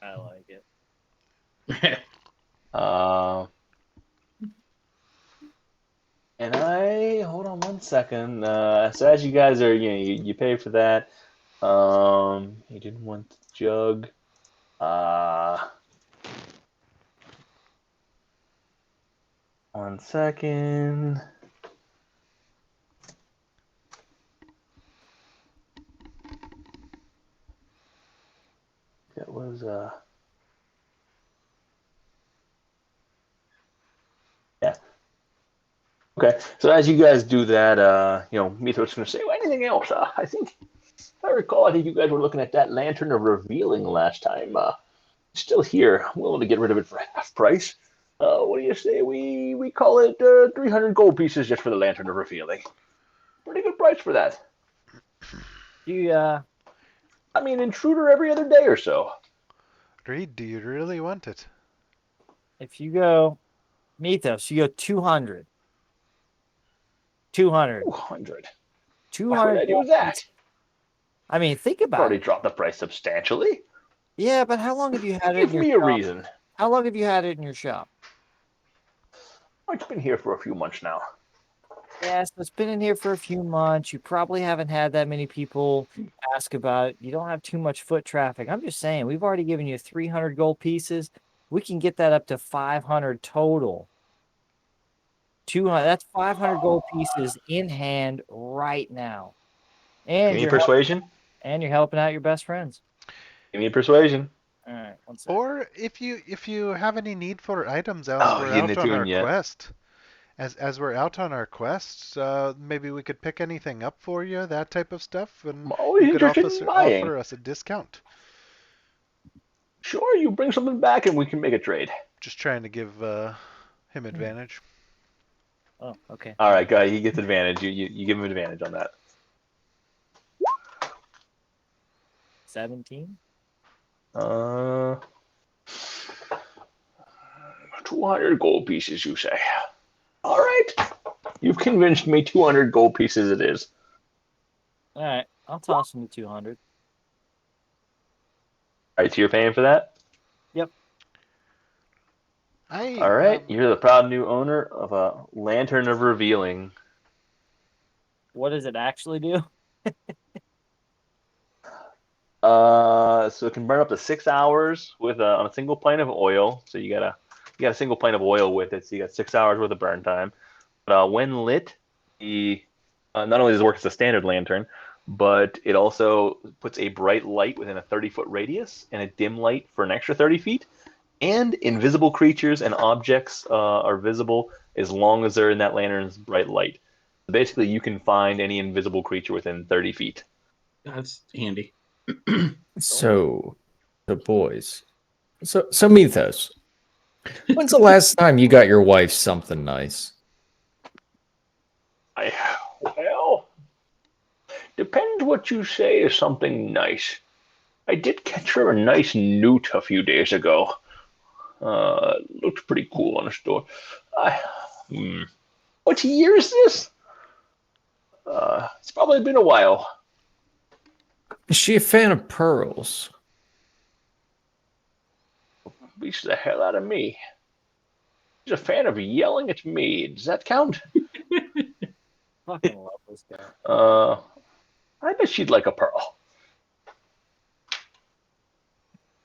I like it. And I hold on one second. So as you guys are, you pay for that. You didn't want the jug. One second. That was yeah. Okay, so as you guys do that, Mythos is going to say, well, anything else? I think, if I recall, I think you guys were looking at that Lantern of Revealing last time. Still here. I'm willing to get rid of it for half price. What do you say? We call it 300 gold pieces just for the Lantern of Revealing. Pretty good price for that. You I mean, intruder every other day or so. Reed, do you really want it? if you go Mythos, you go 200. 200. 200. 200. What would I do with that? I mean, think I've about already it. dropped the price substantially. Yeah, but how long have you had it Give in your me a shop? reason. How long have you had it in your shop? It's been here for a few months now. Yes, it's been in here for a few months. You probably haven't had that many people ask about it. You don't have too much foot traffic. I'm just saying, we've already given you 300 gold pieces. We can get that up to 500 total. 200. That's 500 gold pieces in hand right now. Give And me you're persuasion. and you're helping out your best friends. Give me persuasion. All right, one sec. Or if you have any need for items as Oh, we're you didn't out on tune our yet. quest, as we're out on our quests, maybe we could pick anything up for you, that type of stuff, and I'm always you could interested in buying. offer us a discount. Sure, you bring something back and we can make a trade. Just trying to give him advantage. Oh, okay. All right, guy, he gets advantage. You give him advantage on that. 17. 200 gold pieces, you say? All right, you've convinced me. 200 gold pieces it is. All right, I'll toss him the 200. All right, so you're paying for that. Yep. All right, you're the proud new owner of a Lantern of Revealing. What does it actually do? So it can burn up to 6 hours with on a single plane of oil. So you got a single plane of oil with it. So you got 6 hours worth of burn time. But when lit, not only does it work as a standard lantern, but it also puts a bright light within a 30-foot radius and a dim light for an extra 30 feet. And invisible creatures and objects are visible as long as they're in that lantern's bright light. So basically, you can find any invisible creature within 30 feet. That's handy. So, the boys. So Mythos. When's the last time you got your wife something nice? Well, depends what you say is something nice. I did catch her a nice newt a few days ago. Looked pretty cool on the store. What year is this? It's probably been a while. Is she a fan of pearls? Beats the hell out of me. She's a fan of yelling at me. Does that count? Fucking love this guy. I bet she'd like a pearl.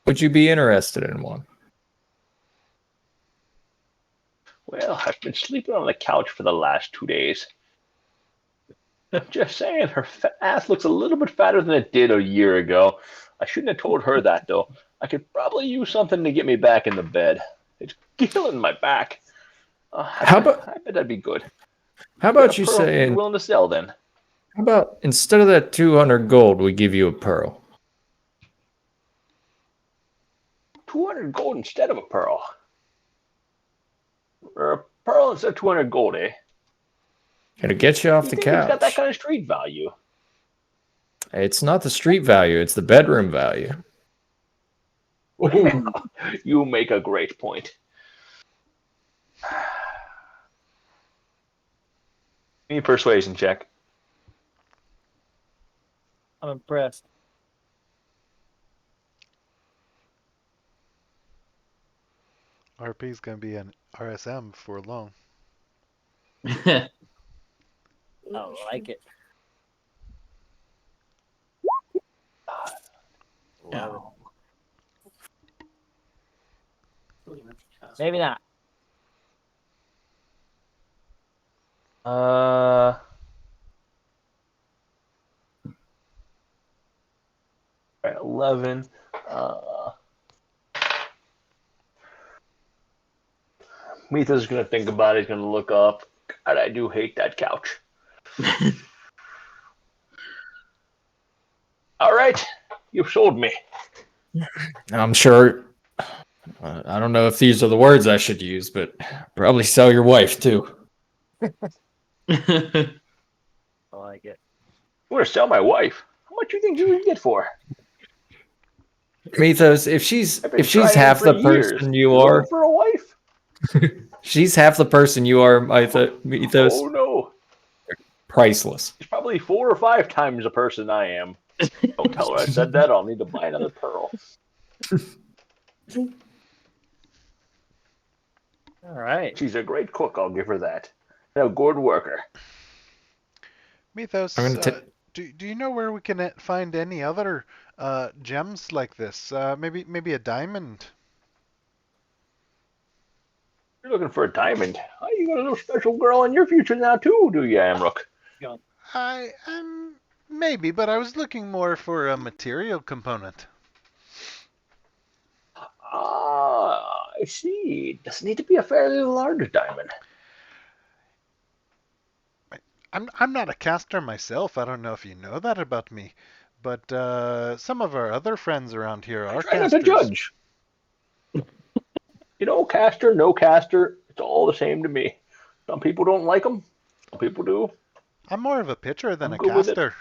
Would you be interested in one? Well, I've been sleeping on the couch for the last 2 days. Just saying, her ass looks a little bit fatter than it did a year ago. I shouldn't have told her that, though. I could probably use something to get me back in the bed. It's killing my back. I bet that'd be good. How about you pearl saying? You're willing to sell then? How about instead of that 200 gold, we give you a pearl? 200 gold instead of a pearl. Or a pearl instead of 200 gold, eh? It'll get you off You the think it's got that couch. kind of street value? It's not the street value; it's the bedroom value. Well, you make a great point. Give me a persuasion check. I'm impressed. RP's gonna be an RSM for long. I like it. No. Maybe not. Right, 11. Mitha's gonna think about it. He's gonna look up. God, I do hate that couch. All right, you've sold me. I'm sure. I don't know if these are the words I should use, but probably sell your wife too. I like it. I'm gonna sell my wife. How much do you think you would get for? Mythos, if she's I've been half trying the for years. person you Looking are, for a wife. she's half the person you are, Mythos. Oh no, Priceless. she's probably 4 or 5 times the person I am. Don't tell her I said that. I'll need to buy another pearl. All right. She's a great cook. I'll give her that. And a good worker. Mythos, I'm gonna do you know where we can find any other gems like this? Maybe a diamond. You're looking for a diamond. Oh, you got a little special girl in your future now too, do you, Amrook? I maybe, but I was looking more for a material component. Ah, I see. Does it need to be a fairly large diamond? I'm not a caster myself. I don't know if you know that about me, but some of our other friends around here I are try not to casters. judge. You know, caster, no caster, it's all the same to me. Some people don't like them. Some people do. I'm more of a pitcher than I'm a good with it. caster.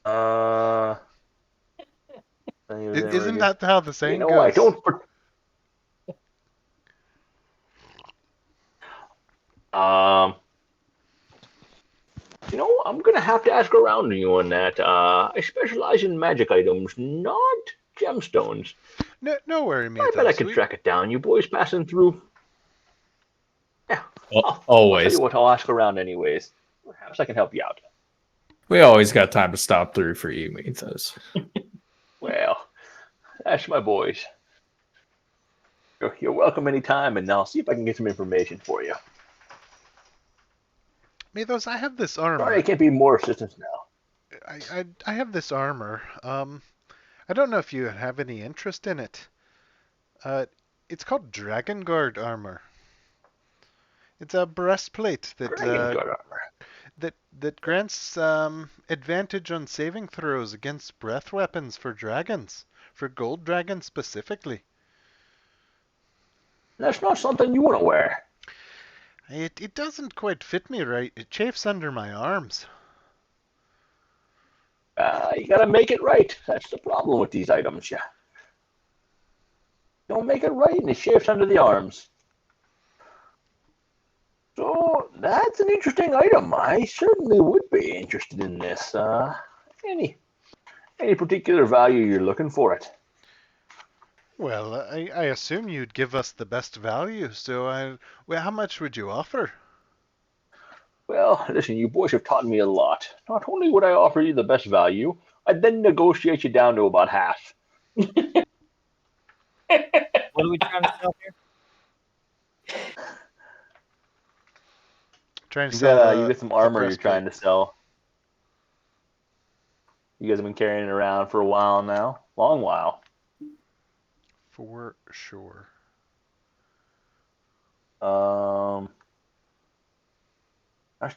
uh, Isn't that how the you saying know, I goes? don't. Um, you know, I'm gonna have to ask around you on that. I specialize in magic items, not gemstones. No worry, I bet I Mythos. could track it down. You boys passing through? Yeah. I'll tell Always. you what, I'll ask around anyways. Perhaps I can help you out. We always got time to stop through for you, Mythos. Well, that's my boys. You're welcome anytime, and I'll see if I can get some information for you. Mythos, I have this Sorry, I armor. can't be more assistance now. I have this armor. I don't know if you have any interest in it. It's called Dragon Guard armor. It's a breastplate Dragon Guard armor. that grants advantage on saving throws against breath weapons for dragons, for gold dragons specifically. That's not something you want to wear. It doesn't quite fit me right. It chafes under my arms. You gotta make it right. That's the problem with these items, yeah. Don't make it right, and it chafes under the arms. So that's an interesting item. I certainly would be interested in this. Any particular value you're looking for it? Well, I assume you'd give us the best value, so well, how much would you offer? Well, listen, you boys have taught me a lot. Not only would I offer you the best value, I'd then negotiate you down to about half. What are we trying to sell here? Trying to You sell got some armor you're trying breastplate. to sell. You guys have been carrying it around for a while now. Long while. For sure. Gosh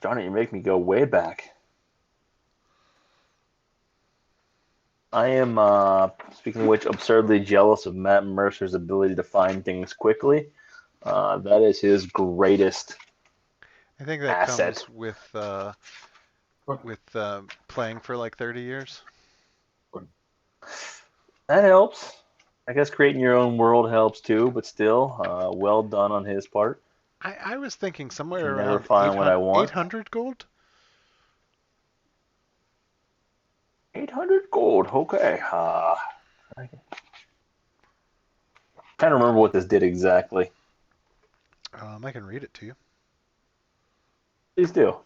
darn it, you make me go way back. I am, speaking of which, absurdly jealous of Matt Mercer's ability to find things quickly. That is his greatest I think that asset. comes with playing for like 30 years. That helps. I guess creating your own world helps too, but still, well done on his part. I was thinking somewhere Can never around find what I want. 800 gold. 800 gold. Okay. I can't remember what this did exactly. I can read it to you. Please do.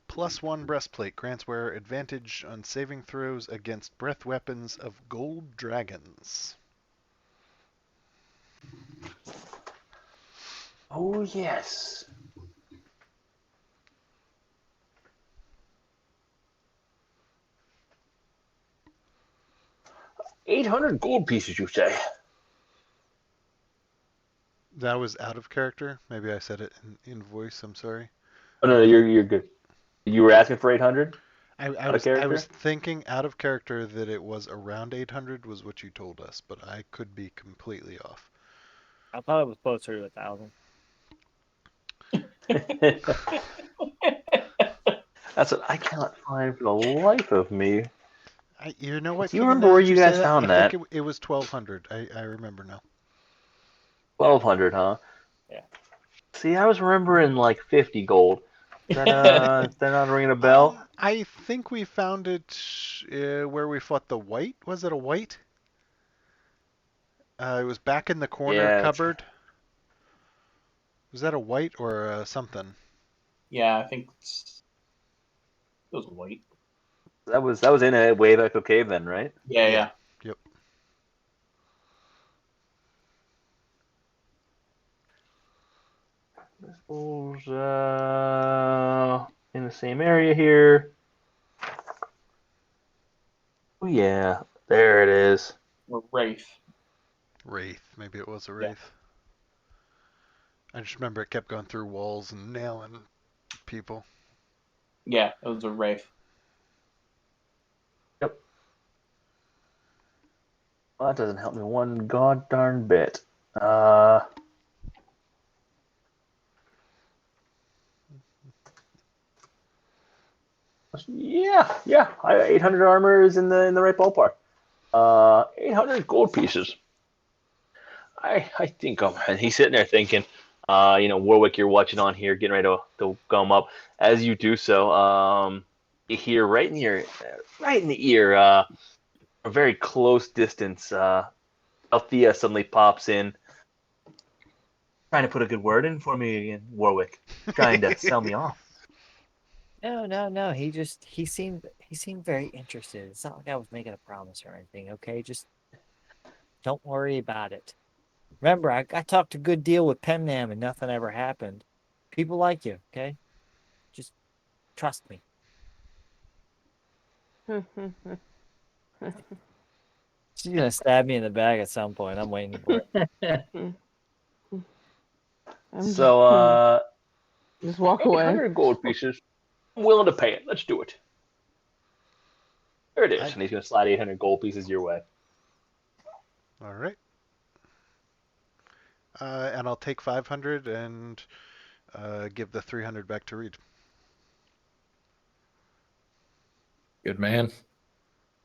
+1 breastplate grants wearer advantage on saving throws against breath weapons of gold dragons. Oh yes. $800 gold pieces, you say? That was out of character. Maybe I said it in voice. I'm sorry. Oh no, you're good. You were asking for 800? I Out of character? was thinking out of character that it was around 800 was what you told us, but I could be completely off. I thought it was closer to 1,000. That's what I cannot find for the life of me. You know what? Do you Keegan, remember now where that you say guys that, found I that? think it was 1200. I remember now. 1200, huh? Yeah. See, I was remembering like 50 gold. Is that not ringing a bell? I think we found it where we fought the white. Was it a white? It was back in the corner Yeah, cupboard. Was that a white or something? Yeah, I think it was white. that was in a Wave Echo Cave then, right? Yeah. Yep. This was, in the same area here. Oh yeah, there it is. Or Wraith. Wraith. Maybe it was a Yeah. wraith. I just remember it kept going through walls and nailing people. Yeah, it was a Wraith. Yep. Well, that doesn't help me one god darn bit. Yeah. 800 armor is in the right ballpark. 800 gold pieces. I think and he's sitting there thinking, Warwick, you're watching on here, getting ready to gum up. As you do so, you hear right in the ear, a very close distance. Althea suddenly pops in, trying to put a good word in for me again, Warwick, trying to sell me off. No. He seemed very interested. It's not like I was making a promise or anything. Okay, just don't worry about it. Remember, I talked a good deal with Pemnam and nothing ever happened. People like you, okay? Just trust me. She's gonna stab me in the back at some point. I'm waiting for it. So, Just walk away. 800 gold pieces. I'm willing to pay it. Let's do it. There it is. And he's going to slide 800 gold pieces your way. All right. And I'll take 500 and give the 300 back to Reed. Good man.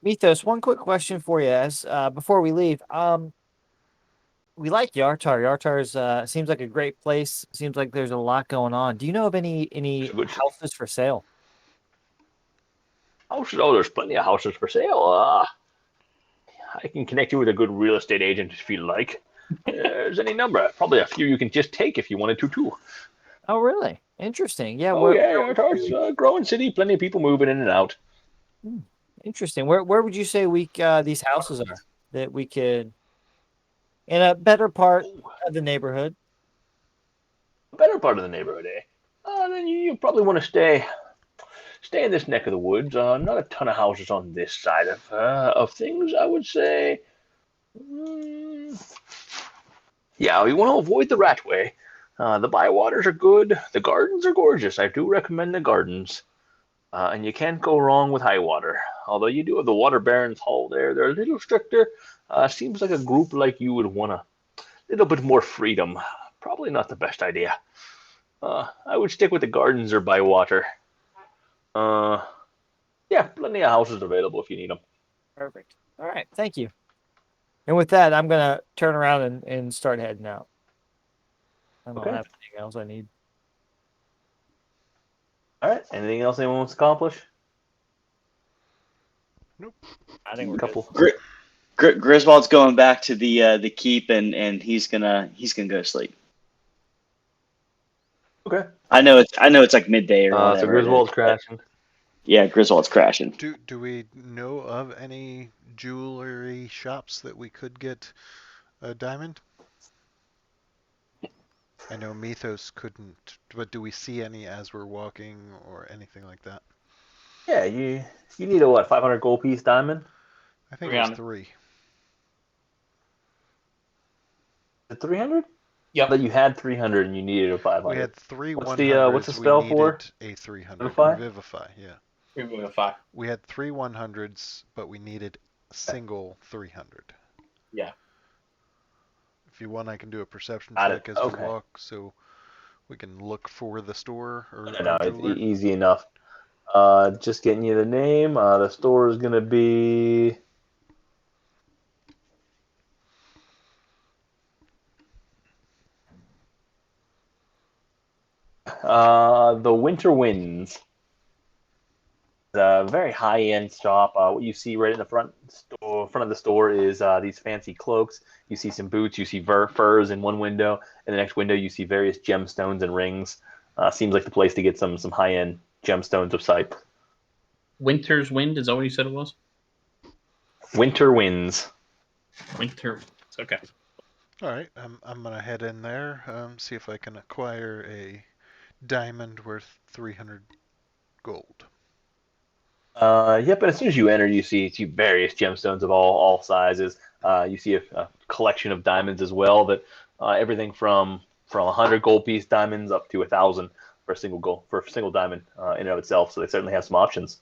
Mythos, one quick question for you as before we leave. We like Yartar. Yartar's seems like a great place. Seems like there's a lot going on. Do you know of any houses for sale? Houses? Oh, there's plenty of houses for sale. I can connect you with a good real estate agent if you like. There's any number. Probably a few you can just take if you wanted to, too. Oh, really? Interesting. Yeah. Yartar's a growing city. Plenty of people moving in and out. Interesting. Where would you say these houses are that we could in a better part of the neighborhood? Better part of the neighborhood, eh? Then you probably want to stay in this neck of the woods. Not a ton of houses on this side of things, I would say. Yeah, we want to avoid the Ratway. The bywaters are good. The gardens are gorgeous. I do recommend the gardens. And you can't go wrong with Highwater. Although you do have the Water Barons Hall there. They're a little stricter. Seems like a group like you would want a little bit more freedom. Probably not the best idea. I would stick with the gardens or Bywater. Yeah, plenty of houses available if you need them. Perfect. All right. Thank you. And with that, I'm going to turn around and start heading out. I don't have anything else I need. All right. Anything else anyone wants to accomplish? Nope. I think we're couple. Griswold's going back to the keep and he's gonna go to sleep. Okay. I know it's like midday or whatever. So Griswold's crashing. Yeah, Griswold's crashing. Do we know of any jewelry shops that we could get a diamond? I know Mythos couldn't, but do we see any as we're walking or anything like that? Yeah, you need a 500 gold piece diamond? I think it was 3. The 300? Yeah. But you had 300 and you needed a 500. We had 3 what's 100s. What's the spell for? A 300. Revivify? Yeah. Revivify. We had 3 100s, but we needed a single 300. Yeah. If you want, I can do a perception Got check it. as Okay. we walk, so we can look for the store or No, it's jeweler. easy enough. Just getting you the name. The store is going to be... the Winter Winds. A very high-end shop. What you see right in the front of the store is these fancy cloaks. You see some boots. You see furs in one window. In the next window, you see various gemstones and rings. Seems like the place to get some high-end gemstones of sight. Winter's Wind, is that what you said it was? Winter Winds. Winter Winds, okay. All right, I'm gonna head in there, see if I can acquire a diamond worth 300 gold. Yep, and as soon as you enter, you see various gemstones of all sizes. You see a collection of diamonds as well. That everything from 100 gold piece diamonds up to 1,000 for a single diamond in and of itself. So they certainly have some options.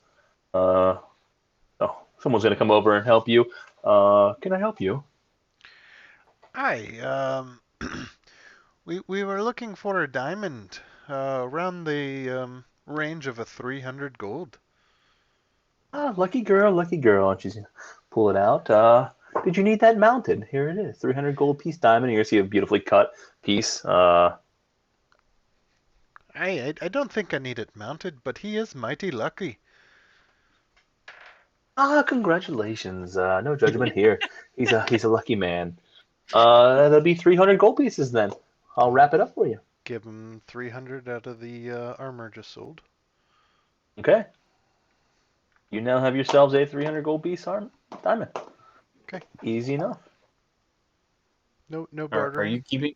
Oh, someone's gonna come over and help you. Can I help you? Hi. We were looking for a diamond around the range of a 300 gold. Ah, lucky girl, and she's gonna pull it out. Did you need that mounted? Here it is, 300 gold piece diamond. You're gonna see a beautifully cut piece. I don't think I need it mounted, but he is mighty lucky. Congratulations. No judgment here. He's a lucky man. That'll be 300 gold pieces then. I'll wrap it up for you. Give him 300 out of the armor just sold. Okay. You now have yourselves a 300 gold piece diamond. Okay. Easy enough. No Are bartering. you keeping?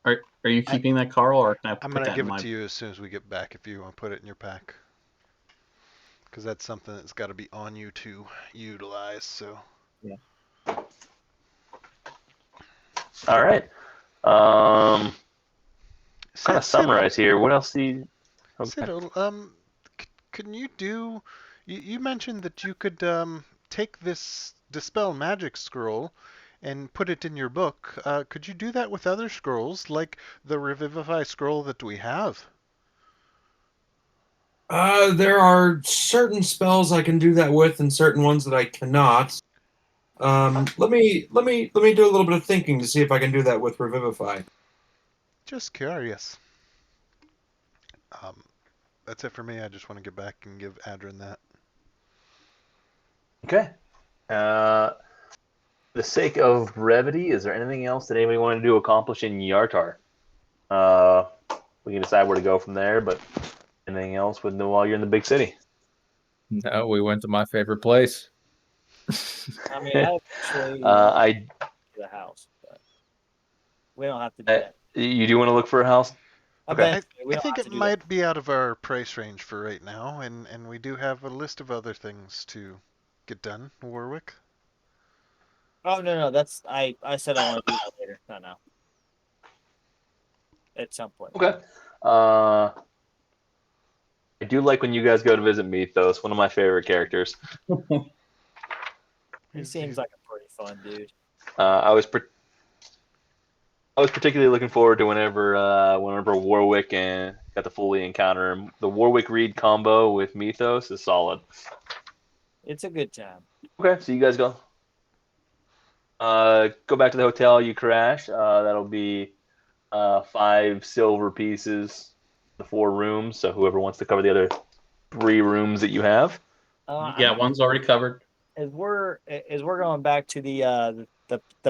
Are you keeping that, Carl, or can I I'm put gonna that give in it my? to you as soon as we get back if you want to put it in your pack. Because that's something that's got to be on you to utilize. So. All right. Kind of summarize here. What else do you? Okay. Cyril, can you do? You mentioned that you could take this dispel magic scroll and put it in your book. Could you do that with other scrolls, like the revivify scroll that we have? There are certain spells I can do that with, and certain ones that I cannot. Let me do a little bit of thinking to see if I can do that with Revivify. Just curious. That's it for me. I just want to get back and give Adrin that. Okay. The sake of brevity, is there anything else that anybody wanted to accomplish in Yartar? We can decide where to go from there, but anything else while you're in the big city? No, we went to my favorite place. I mean, I actually I to the house, but we don't have to do that. You do want to look for a house? Okay. Eventually, we I don't think have it to do might be out of our price range for right now, and we do have a list of other things to get done. Warwick. that. Oh no, that's I said I want to do that later. No, no. At some point. Okay. I do like when you guys go to visit Mythos, one of my favorite characters. He seems like a pretty fun dude. I was particularly looking forward to whenever Warwick and got to fully encounter him. The Warwick Reed combo with Mythos is solid. It's a good time. Okay, so you guys go back to the hotel. You crash. That'll be 5 silver pieces, the 4 rooms. So whoever wants to cover the other 3 rooms that you have. One's already covered. As we're going back to the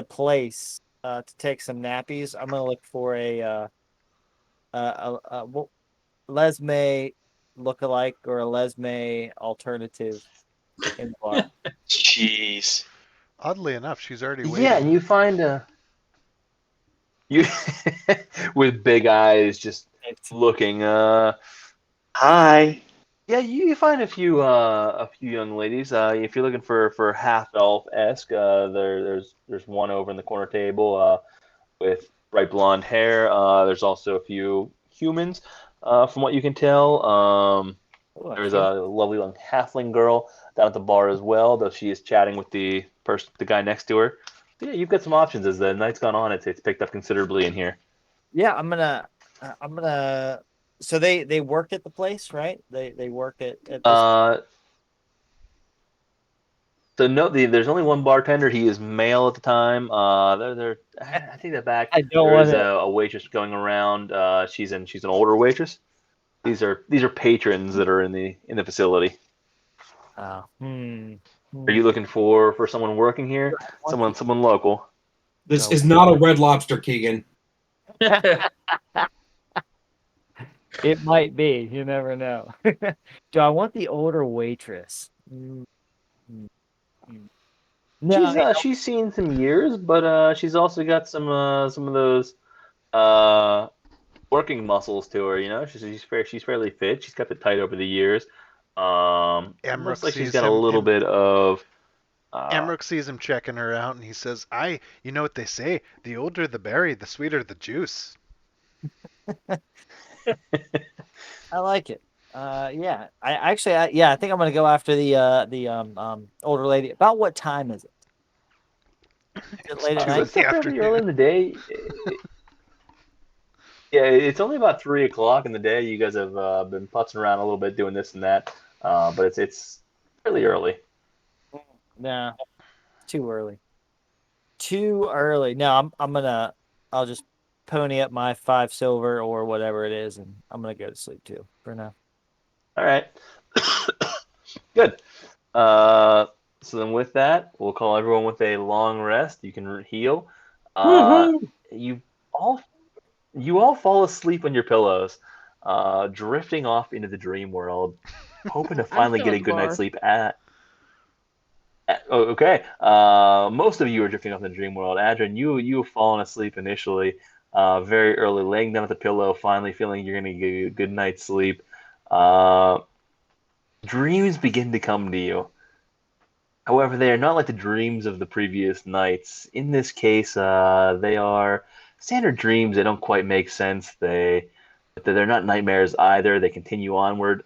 place to take some nappies, I'm gonna look for a Lesme lookalike or a Lesme alternative in the bar. Jeez. Oddly enough, she's already waiting. Yeah, and you find you with big eyes just looking. Hi. Yeah, you find a few young ladies. If you're looking for half elf esque, there's one over in the corner table with bright blonde hair. There's also a few humans, from what you can tell. There's a lovely young halfling girl down at the bar as well, though she is chatting with the guy next to her. So yeah, you've got some options as the night's gone on. It's picked up considerably in here. Yeah, I'm gonna. So they work at the place, right? They work at this. So no, there's only one bartender. He is male at the time. I think that back. There is a waitress going around. She's an older waitress. These are patrons that are in the facility. Are you looking for someone working here? Someone local? This is not a Red Lobster, Keegan. It might be. You never know. Do I want the older waitress? No, She's seen some years, but she's also got some of those working muscles to her. You know, she's fairly fit. She's kept it tight over the years. Looks like she's got a little bit of. Amrook sees him checking her out, and he says, you know what they say, the older the berry, the sweeter the juice. I like it. Yeah. I think I'm gonna go after the older lady. About what time is it? Is it late at night? It's still fairly early in the day. Yeah, it's only about 3 o'clock in the day. You guys have been putzing around a little bit, doing this and that, but it's fairly early. Nah, too early. Too early. No, I'll just pony up my 5 silver or whatever it is, and I'm gonna go to sleep too for now. All right. Good. So then with that, we'll call everyone with a long rest. You can heal. You all fall asleep on your pillows, drifting off into the dream world, hoping to finally get a good night's sleep okay. Most of you are drifting off in the dream world. Adrian, you have fallen asleep initially, very early, laying down at the pillow, finally feeling you're going to get a good night's sleep. Dreams begin to come to you. However, they are not like the dreams of the previous nights. In this case, they are standard dreams. They don't quite make sense. They're not nightmares either. They continue onward.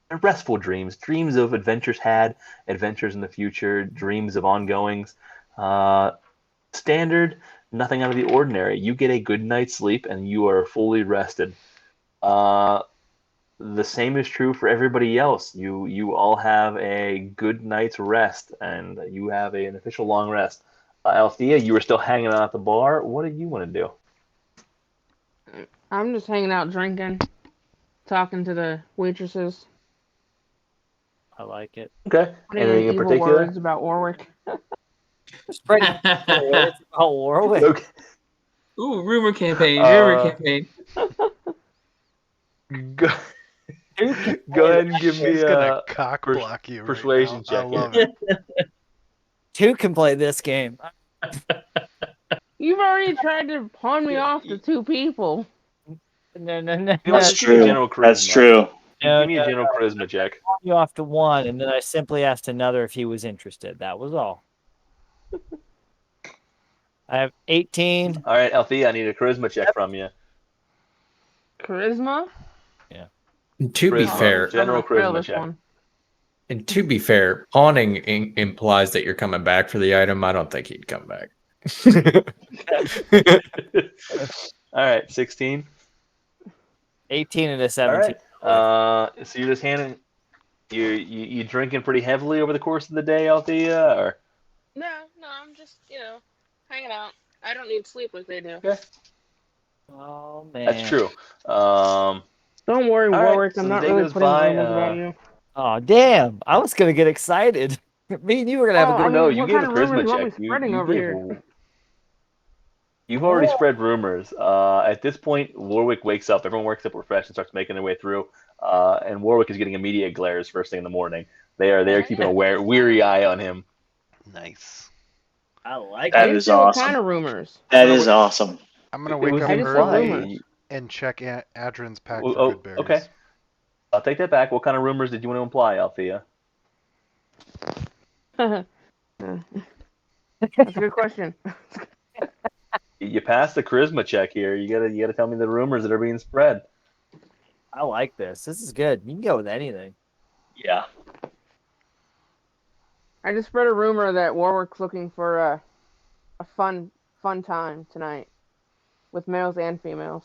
They're restful dreams, dreams of adventures had, adventures in the future, dreams of ongoings. Standard, nothing out of the ordinary. You get a good night's sleep and you are fully rested. The same is true for everybody else. You all have a good night's rest, and you have an official long rest. Althea, you were still hanging out at the bar. What do you want to do? I'm just hanging out drinking, talking to the waitresses. I like it. Okay. Putting Anything in evil particular? words about Warwick. Spreading words about Warwick. Okay. Ooh, rumor campaign. Rumor campaign. Go ahead and give me He's gonna cock block you. persuasion right check. now. I love it. Two can play this game. You've already tried to pawn me off to 2 people. No. That's just give me true. general charisma. That's true. Give me a general charisma check. You off to one, and then I simply asked another if he was interested. That was all. I have 18. All right, Althea, I need a charisma check from you. Charisma? And to be Charisma, fair, general I'm gonna fail charisma this check. one. and to be fair, pawning implies that you're coming back for the item. I don't think he'd come back. All right, 16. 18 and a All 17. right. So you're just you drinking pretty heavily over the course of the day, Althea, or? No, I'm just, hanging out. I don't need sleep like they do. Okay. Oh, man. That's true. Don't worry, All right, Warwick. so I'm the not day really goes putting by, rumors about you. Oh, damn. I was going to get excited. Me and you were going to have a Oh, good I mean, No, you what gave kind a of rumors charisma you want me check. spreading over gave here? You've already spread rumors. At this point, Warwick wakes up. Everyone wakes up refreshed and starts making their way through. And Warwick is getting immediate glares first thing in the morning. They are keeping a weary eye on him. Nice. I like That it. is What awesome. kind of rumors? That is awesome. I'm gonna It wake was up I just said early rumors. and check Adrin's pack Oh, for good berries. okay. I'll take that back. What kind of rumors did you want to imply, Althea? That's a good question. You passed the charisma check here. You gotta tell me the rumors that are being spread. I like this. This is good. You can go with anything. Yeah. I just spread a rumor that Warwick's looking for a fun time tonight with males and females.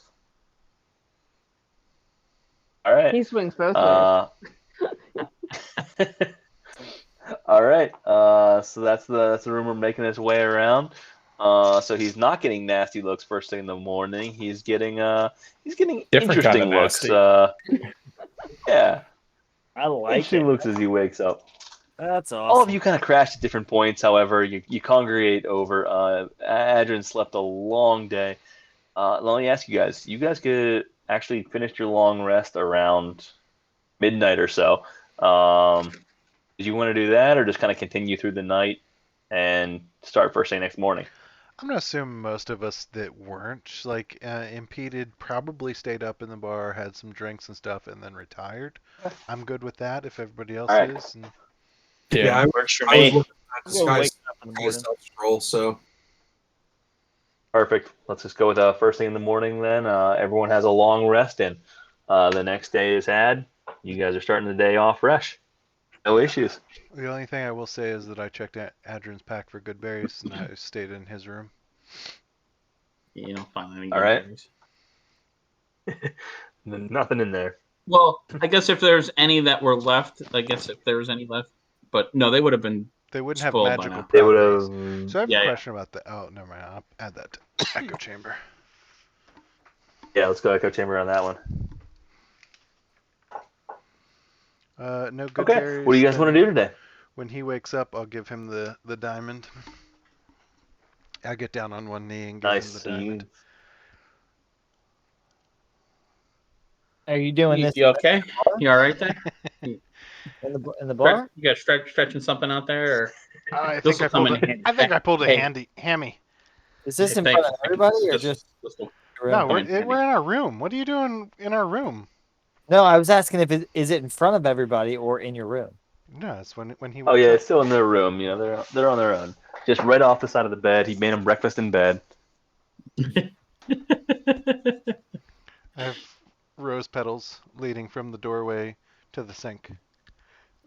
All right. He swings both ways. All right. So that's the rumor making its way around. So he's not getting nasty looks first thing in the morning. He's getting Different interesting kind of looks. nasty. Yeah. I like Interesting it. looks as he wakes up. That's awesome. All of you kind of crash at different points. However, you congregate over. Adrian slept a long day. Let me ask you guys. You guys could actually finish your long rest around midnight or so. Did you want to do that, or just kind of continue through the night and start first thing next morning? I'm gonna assume most of us that weren't like impeded probably stayed up in the bar, had some drinks and stuff, and then retired. I'm good with that if everybody else All right. is. And... Yeah, I, Works for I was me. looking at the We'll sky wake up in the morning. self stroll, so Perfect. Let's just go with first thing in the morning then. Everyone has a long rest in. The next day is had. You guys are starting the day off fresh. No issues. The only thing I will say is that I checked Adrian's pack for good berries, and I stayed in his room. You know, find any All good right. berries. Nothing in there. Well, I guess if there's any that were left, if there was any left, but no, they would have been. They wouldn't have Spoiled by magical now. They would properties. have. So I have Yeah, a yeah. question about the. Oh, never mind. I'll add that to echo chamber. Yeah, let's go echo chamber on that one. No good Okay. berries. What do you guys want to then do today? When he wakes up, I'll give him the diamond. I get down on one knee and give him Nice. the So diamond. Are you doing this You okay? You all right there? in the bar? You got stretching something out there? Or... I This think will I come pulled. in handy. I think I pulled a Hey. hammy. Is this in Thanks. front of everybody or just? This will No, come in handy. we're in our room. What are you doing in our room? No, I was asking if is it in front of everybody or in your room? No, it's when he wakes Oh yeah, up. it's still in their room. You know, they're on their own. Just right off the side of the bed. He made them breakfast in bed. I have rose petals leading from the doorway to the sink,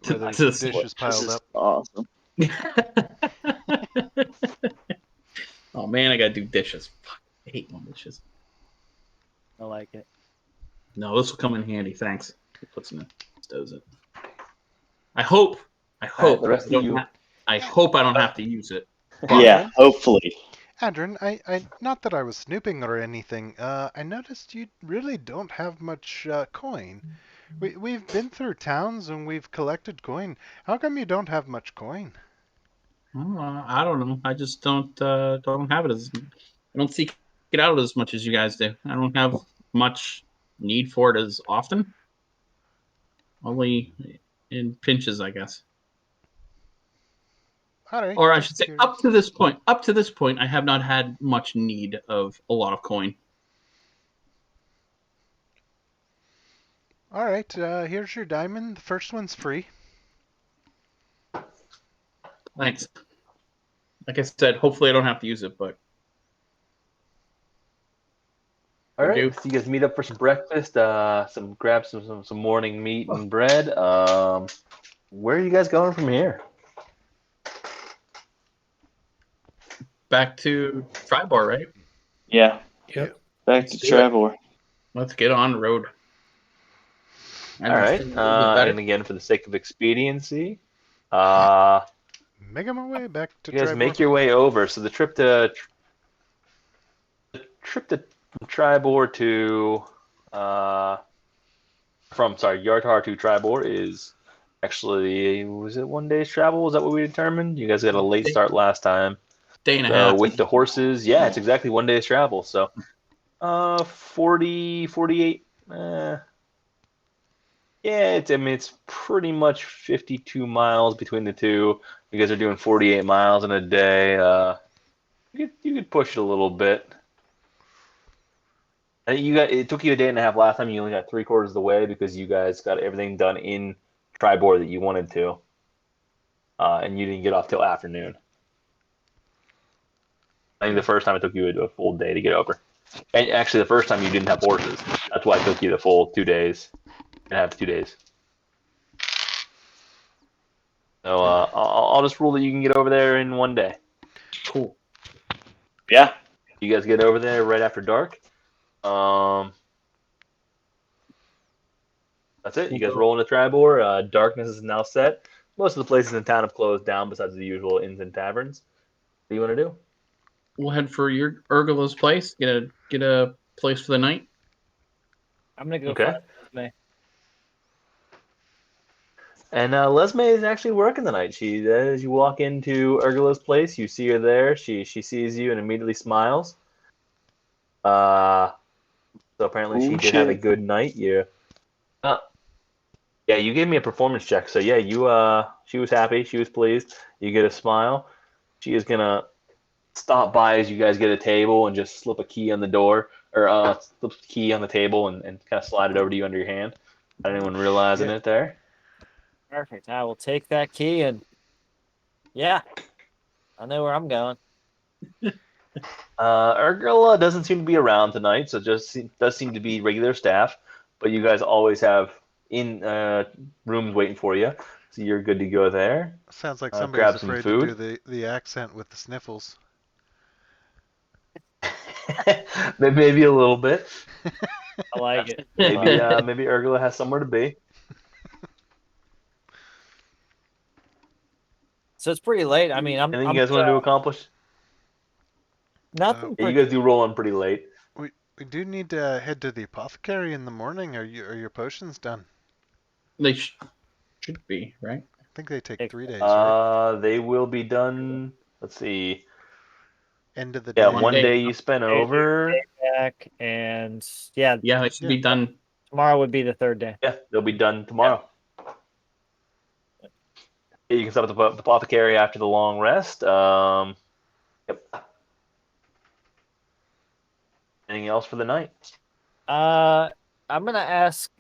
where there's to the sink. dishes This piled is up. awesome. Oh man, I gotta do dishes. Fuck, I hate doing dishes. I like it. No, this will come in handy. Thanks. Put some stows in. I hope. the rest of you. I hope I don't have to use it. Yeah, hopefully. Adrian, I not that I was snooping or anything. I noticed you really don't have much coin. We've been through towns and we've collected coin. How come you don't have much coin? I don't know. I just don't have it as. I don't seek it out as much as you guys do. I don't have much need for it as often. Only in pinches, I guess. All right. Or I just should say, curious. up to this point, I have not had much need of a lot of coin. All right. Here's your diamond. The first one's free. Thanks. Like I said, hopefully I don't have to use it, but All right. do. So you guys meet up for some breakfast. Grab some morning meat and bread. Where are you guys going from here? Back to Tri-Bar, right? Yeah. Yep. Back to Let's do it. Trevor. Let's get on the road. All right. And again, for the sake of expediency, Making my way back to you guys Tribor. make your way over. So the trip to Tribor to Yartar to Tribor is actually, was it 1 day's travel? Is that what we determined? You guys got a late start last time. Day and a So half. with the horses, yeah, it's exactly 1 day's travel. So 40, 48. Yeah, it's pretty much 52 miles between the two. You guys are doing 48 miles in a day. You could push it a little bit. It took you a day and a half last time. You only got 3/4 of the way because you guys got everything done in Tribor that you wanted to, and you didn't get off till afternoon. I think the first time it took you a full day to get over. And actually, the first time you didn't have horses. That's why it took you the full 2 days. And have 2 days. So I'll just rule that you can get over there in 1 day. Cool. Yeah. You guys get over there right after dark. That's it. You guys roll into Tribor. Darkness is now set. Most of the places in town have closed down besides the usual inns and taverns. What do you want to do? We'll head for your Urgula's place. Get a place for the night. I'm gonna go Okay. find Lesme. And Lesme is actually working the night. As you walk into Urgula's place, you see her there. She sees you and immediately smiles. So apparently she did have a good night. Yeah, you gave me a performance check. So yeah, she was happy. She was pleased. You get a smile. She is gonna stop by as you guys get a table and just slip a key on the door, or slip a key on the table and kind of slide it over to you under your hand. Not anyone realizing it there. Perfect. I will take that key and yeah, I know where I'm going. Urgula doesn't seem to be around tonight, so does seem to be regular staff. But you guys always have in rooms waiting for you, so you're good to go there. Sounds like grab somebody's some afraid food. to do the accent with the sniffles. Maybe a little bit. I like it. Maybe Urgula has somewhere to be. So it's pretty late. I mean, I'm Anything you guys want to accomplish? nothing. Yeah, you guys do roll on pretty late. We do need to head to the apothecary in the morning. Are your potions done? They should be, right? I think they take 3 days, right? They will be done. Let's see. End of the day. Yeah, One one day. day you spent over. Back and yeah, Yeah, they should be done. tomorrow would be the third day. Yeah, they'll be done tomorrow. Yeah, you can stop at the apothecary after the long rest. Yep. Anything else for the night? I'm gonna ask.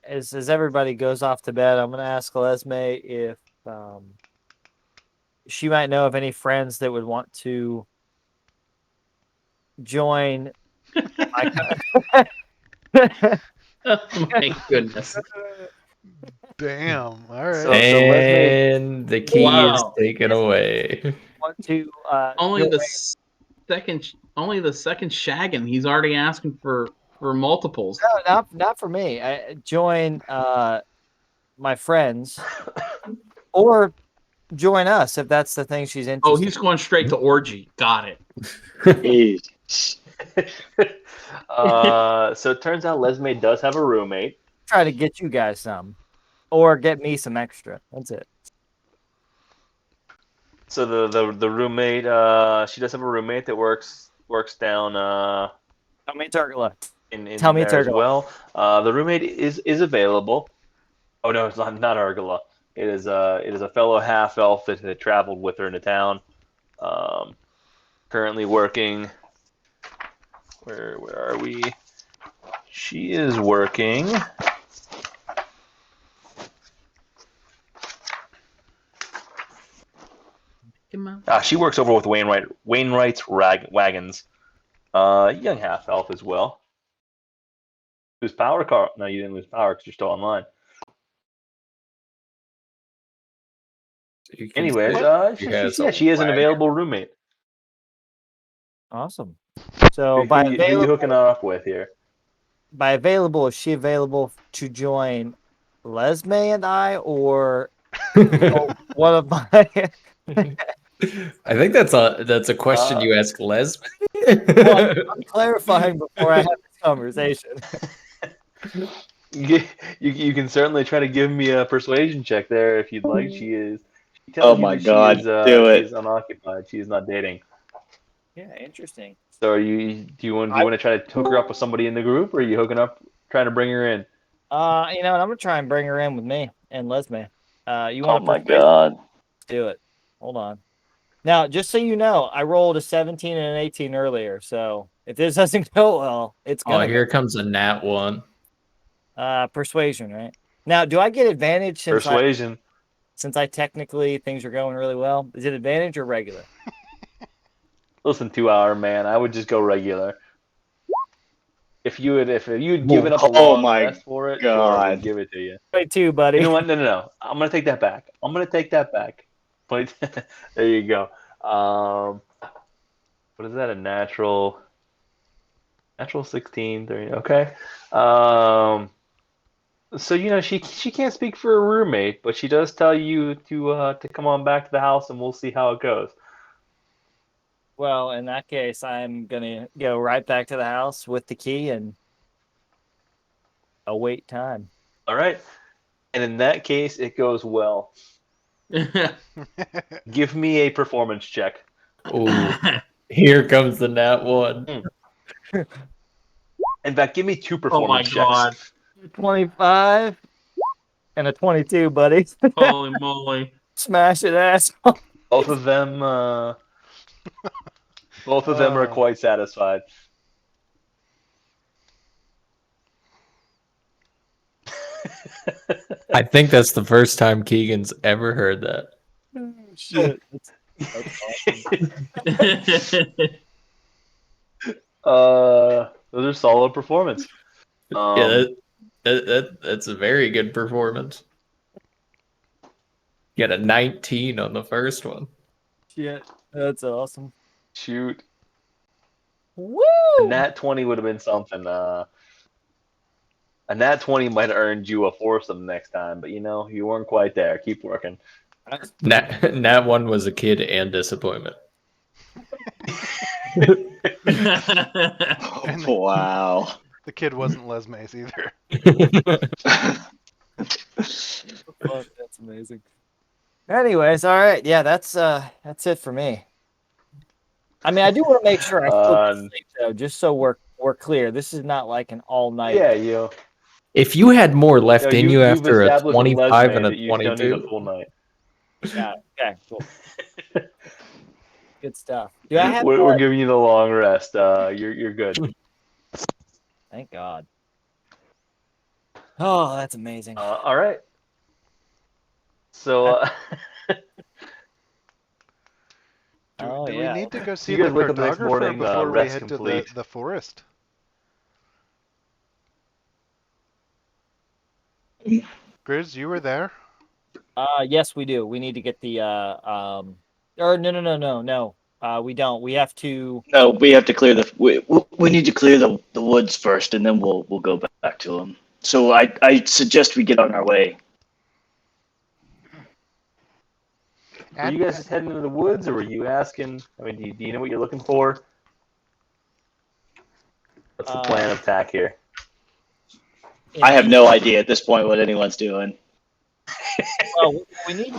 As everybody goes off to bed, I'm gonna ask Lesme if she might know of any friends that would want to join. Oh my goodness. Damn. All right. So And the key is Wow. taken away. Want to Only join- the second shagging. He's already asking for multiples. No, not for me. I join my friends, or join us if that's the thing she's interested. Oh, he's going straight to orgy. Got it. Jesus. So it turns out Lesme does have a roommate. Try to get you guys some, or get me some extra. That's it. So the roommate, she does have a roommate that works down Tell me, Turgula. in Tell me, there as Turgula. well. The roommate is available. Oh no, it's not Urgula. It is a fellow half elf that had traveled with her into town. Currently working. Where are we? She is working. Come on. She works over with Wainwright's wagons. Young half elf as well. Lose power, Carl? No, you didn't lose power because you're still online. So you can Anyways, say she has an available roommate. Awesome. So Who you hooking her up with here? by available, is she available to join Lesme and I, or one of my? I think that's a question you ask Les. Well, I'm clarifying before I have this conversation. You can certainly try to give me a persuasion check there if you'd like. She Oh tells you my that God, do it. She is unoccupied. She is not dating. Yeah, interesting. So do you want to try to hook her up with somebody in the group, or are you hooking up trying to bring her in? You know what? I'm gonna try and bring her in with me and Lesme. You Oh want? my God. Do it. Hold on. Now, just so you know, I rolled a 17 and an 18 earlier. So if this doesn't go well, it's Oh, gonna here comes a nat one. persuasion, right? Now, do I get advantage Persuasion. since I technically things are going really well? Is it advantage or regular? Listen, 2-hour man, I would just go regular. If you'd given up a Oh long my rest for it, sure, God. I'd give it to you. 22, buddy. You know what? No. I'm gonna take that back. There you go. What is that? A natural 16, 30. Okay. So she can't speak for a roommate, but she does tell you to come on back to the house, and we'll see how it goes. Well, in that case, I'm gonna go right back to the house with the key and await time. All right. And in that case, it goes well. Give me a performance check. Ooh, here comes the nat one. In fact, give me 2 Oh my performance checks. God. 25 and a 22, buddy. Holy moly. Smash it, asshole. Both of them Both of them are quite satisfied. I think that's the first time Keegan's ever heard that. Oh, shit. That's awesome. Those are solid performance. Yeah, that's a very good performance. You got a 19 on the first one. Shit. That's awesome. Shoot. Woo! A nat 20 would have been something. A nat 20 might have earned you a foursome next time, but you weren't quite there. Keep working. Nat 1 was a kid and disappointment. Wow. The kid wasn't Les Mace either. Fuck, that's amazing. Anyways, all right. Yeah, that's it for me. I mean, I do want to make sure I still get sleep, though, just so we're clear. This is not like an all night. Yeah, If you had more left in you you've after a established with 25 Lesme and a that you still need a 22, full night. Yeah. Okay. Cool. Good stuff. Do I have? We're giving you the long rest. You're good. Thank God. Oh, that's amazing. All right. So. Do we need to go see you the guys wake up the next cartographer morning, before we rest head complete. to the forest? Grizz, you were there? Yes, we do. We need to get the or no. We don't. We have to. No, we have to clear we need to clear the woods first, and then we'll go back to them. So I suggest we get on our way. Were you guys just heading into the woods, or were you asking? I mean, do you know what you're looking for? What's the plan of attack here? I have no idea at this point what anyone's doing. Well, we need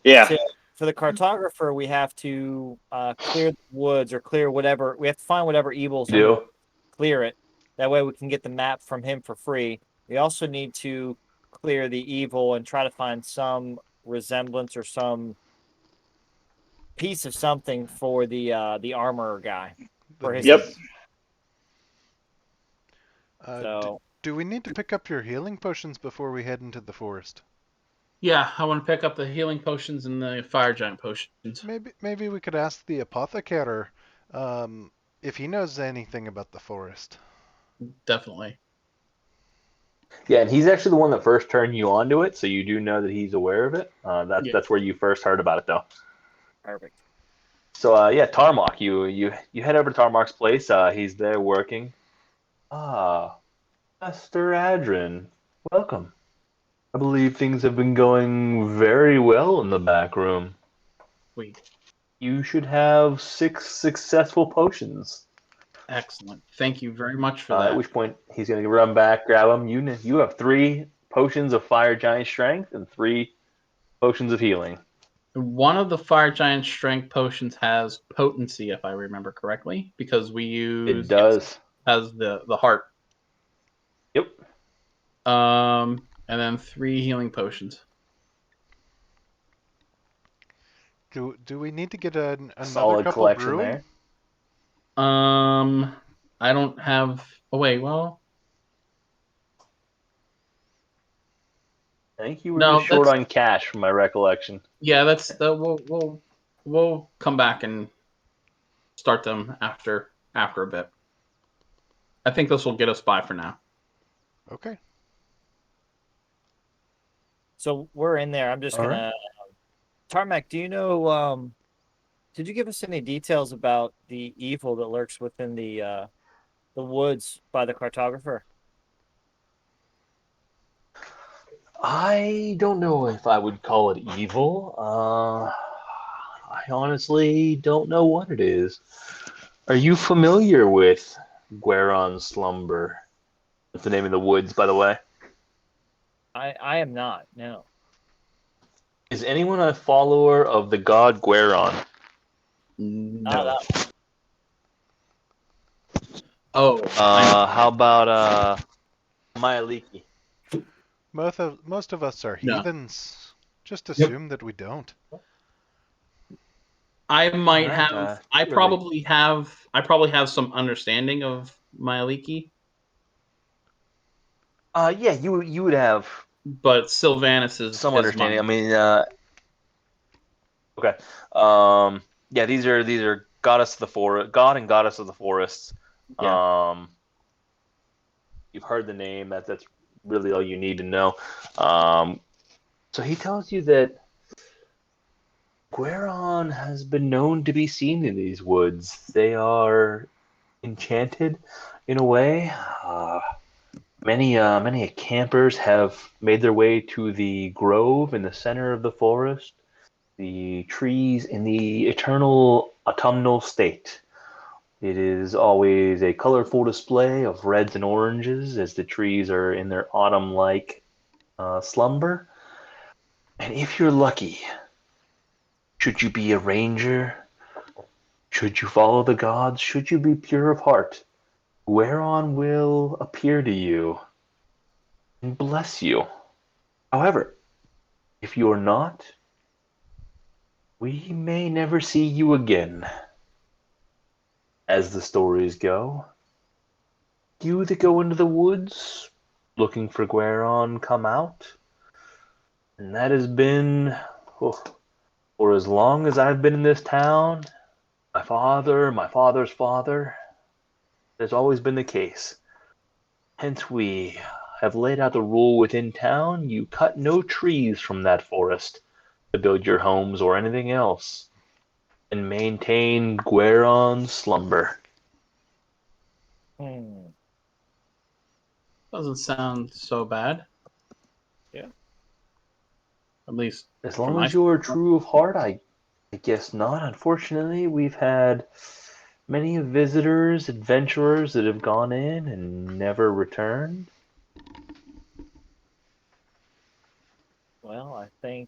Yeah. For the cartographer, we have to clear the woods or clear whatever. We have to find whatever evil's in it, clear it. That way, we can get the map from him for free. We also need to clear the evil and try to find some resemblance or some piece of something for the armorer guy. For his Yep. So do we need to pick up your healing potions before we head into the forest? Yeah, I want to pick up the healing potions and the fire giant potions. Maybe we could ask the apothecator if he knows anything about the forest. Definitely. Yeah, and he's actually the one that first turned you onto it, so you do know that he's aware of it. That's where you first heard about it, though. Perfect. So yeah, Tarmok, you head over to Tarmok's place. He's there working. Master Adrin, welcome. I believe things have been going very well in the back room. Wait. You should have 6 successful potions. Excellent. Thank you very much for that. At which point he's going to run back, grab them. You have 3 potions of fire giant strength and 3 potions of healing. One of the fire giant strength potions has potency, if I remember correctly, because we use It does. Has the heart. Yep. And then 3 healing potions. Do we need to get another Solid couple collection brewing? there. I don't have. Oh wait, well. I think you were just short on cash, from my recollection. Yeah, we'll come back and start them after a bit. I think this will get us by for now. Okay. So we're in there. I'm just gonna. Tarmac, do you know? Did you give us any details about the evil that lurks within the woods by the cartographer? I don't know if I would call it evil. I honestly don't know what it is. Are you familiar with Gueron's Slumber? That's the name of the woods, by the way. I am not. No. Is anyone a follower of the god Gueron? No. Oh. How about Myaliki? Most of us are No. heathens. Just assume that we don't. I might Alright, have. too early. I probably have some understanding of Myaliki, Yeah, you would have but Sylvanas some is understanding. I mine. mean, okay. Yeah, these are goddess of the forest, god and goddess of the forests. Yeah. You've heard the name. That's really all you need to know. Um, so he tells you that Gueron has been known to be seen in these woods. They are enchanted in a way. Many campers have made their way to the grove in the center of the forest, the trees in the eternal autumnal state. It is always a colorful display of reds and oranges as the trees are in their autumn-like slumber. And if you're lucky, should you be a ranger, should you follow the gods, should you be pure of heart, Gueron will appear to you and bless you. However, if you are not, we may never see you again. As the stories go, you that go into the woods looking for Gueron come out, and that has been oh, for as long as I've been in this town. My father, my father's father, has always been the case. Hence, we have laid out the rule within town: you cut no trees from that forest to build your homes or anything else, and maintain Gueron's slumber. Hmm. Doesn't sound so bad. Yeah. At least As from long my as you are standpoint. true of heart, I guess not. Unfortunately, we've had many visitors, adventurers that have gone in and never returned. Well, I think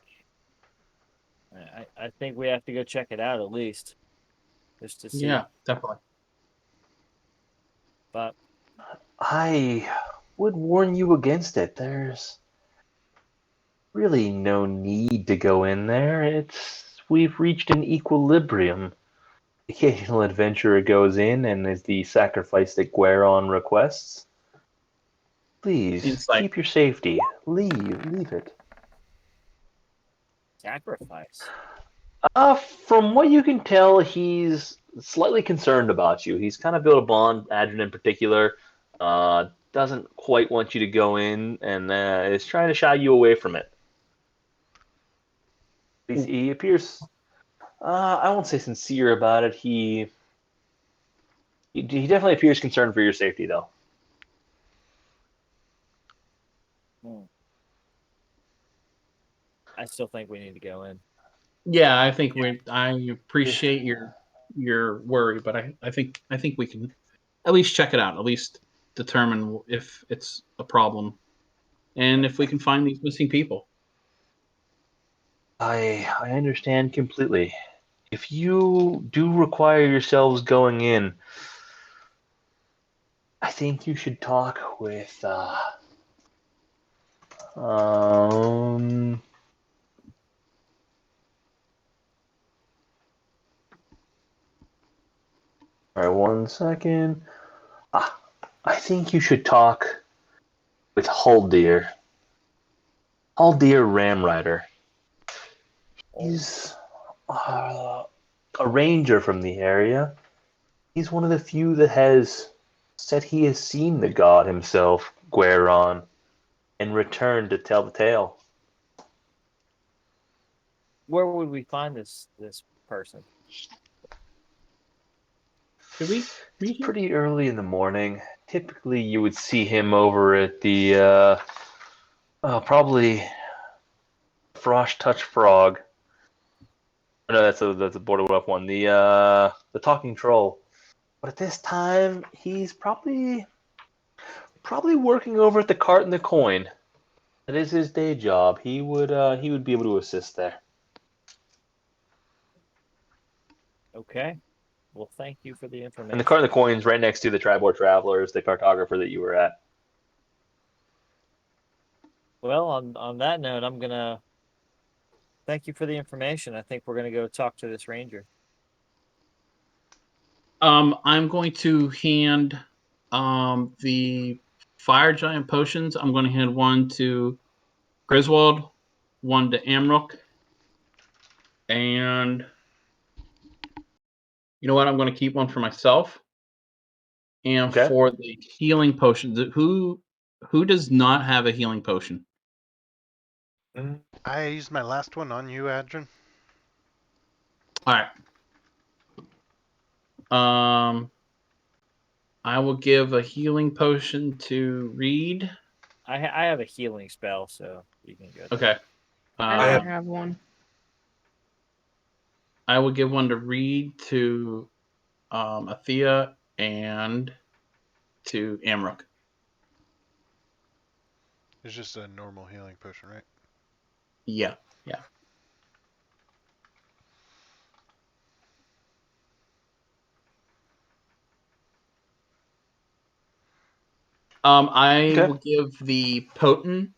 we have to go check it out at least, just to see. Yeah, definitely. But I would warn you against it. There's really no need to go in there. We've reached an equilibrium. The occasional adventurer goes in and is the sacrifice that Gueron requests. Please Insight. keep your safety. Leave it. sacrifice. From what you can tell, he's slightly concerned about you. He's kind of built a bond, Adrian in particular. Doesn't quite want you to go in, and is trying to shy you away from it. He appears, I won't say sincere about it. He definitely appears concerned for your safety, though. Hmm. I still think we need to go in. Yeah, I think I appreciate your worry, but I think we can at least check it out. At least determine if it's a problem and if we can find these missing people. I understand completely. If you do require yourselves going in, I think you should talk with um all right, 1 second. I think you should talk with Haldir. Haldir Ramrider. He's a ranger from the area. He's one of the few that has said he has seen the god himself, Gueron, and returned to tell the tale. Where would we find this person? Should we meet him? Pretty early in the morning. Typically, you would see him over at the probably Frost Touch Frog. No, that's a Border Wolf one. The Talking Troll. But at this time, he's probably working over at the Cart and the Coin. That is his day job. He would be able to assist there. Okay. Well, thank you for the And information. the Cart and the Coin's right next to the Tribor Travelers, the cartographer that you were at. Well, on that note, I'm gonna thank you for the information. I think we're gonna go talk to this ranger. I'm going to hand the fire giant potions. I'm going to hand one to Griswold, one to Amrook, and you know what? I'm going to keep one for myself. And Okay. for the healing potions, who does not have a healing potion? I used my last one on you, Adrian. All right. I will give a healing potion to Reed. I have a healing spell, so you can go. Okay. I have- have one. I will give one to Reed, to Athea, and to Amrook. It's just a normal healing potion, right? Yeah. I Okay. will give the potent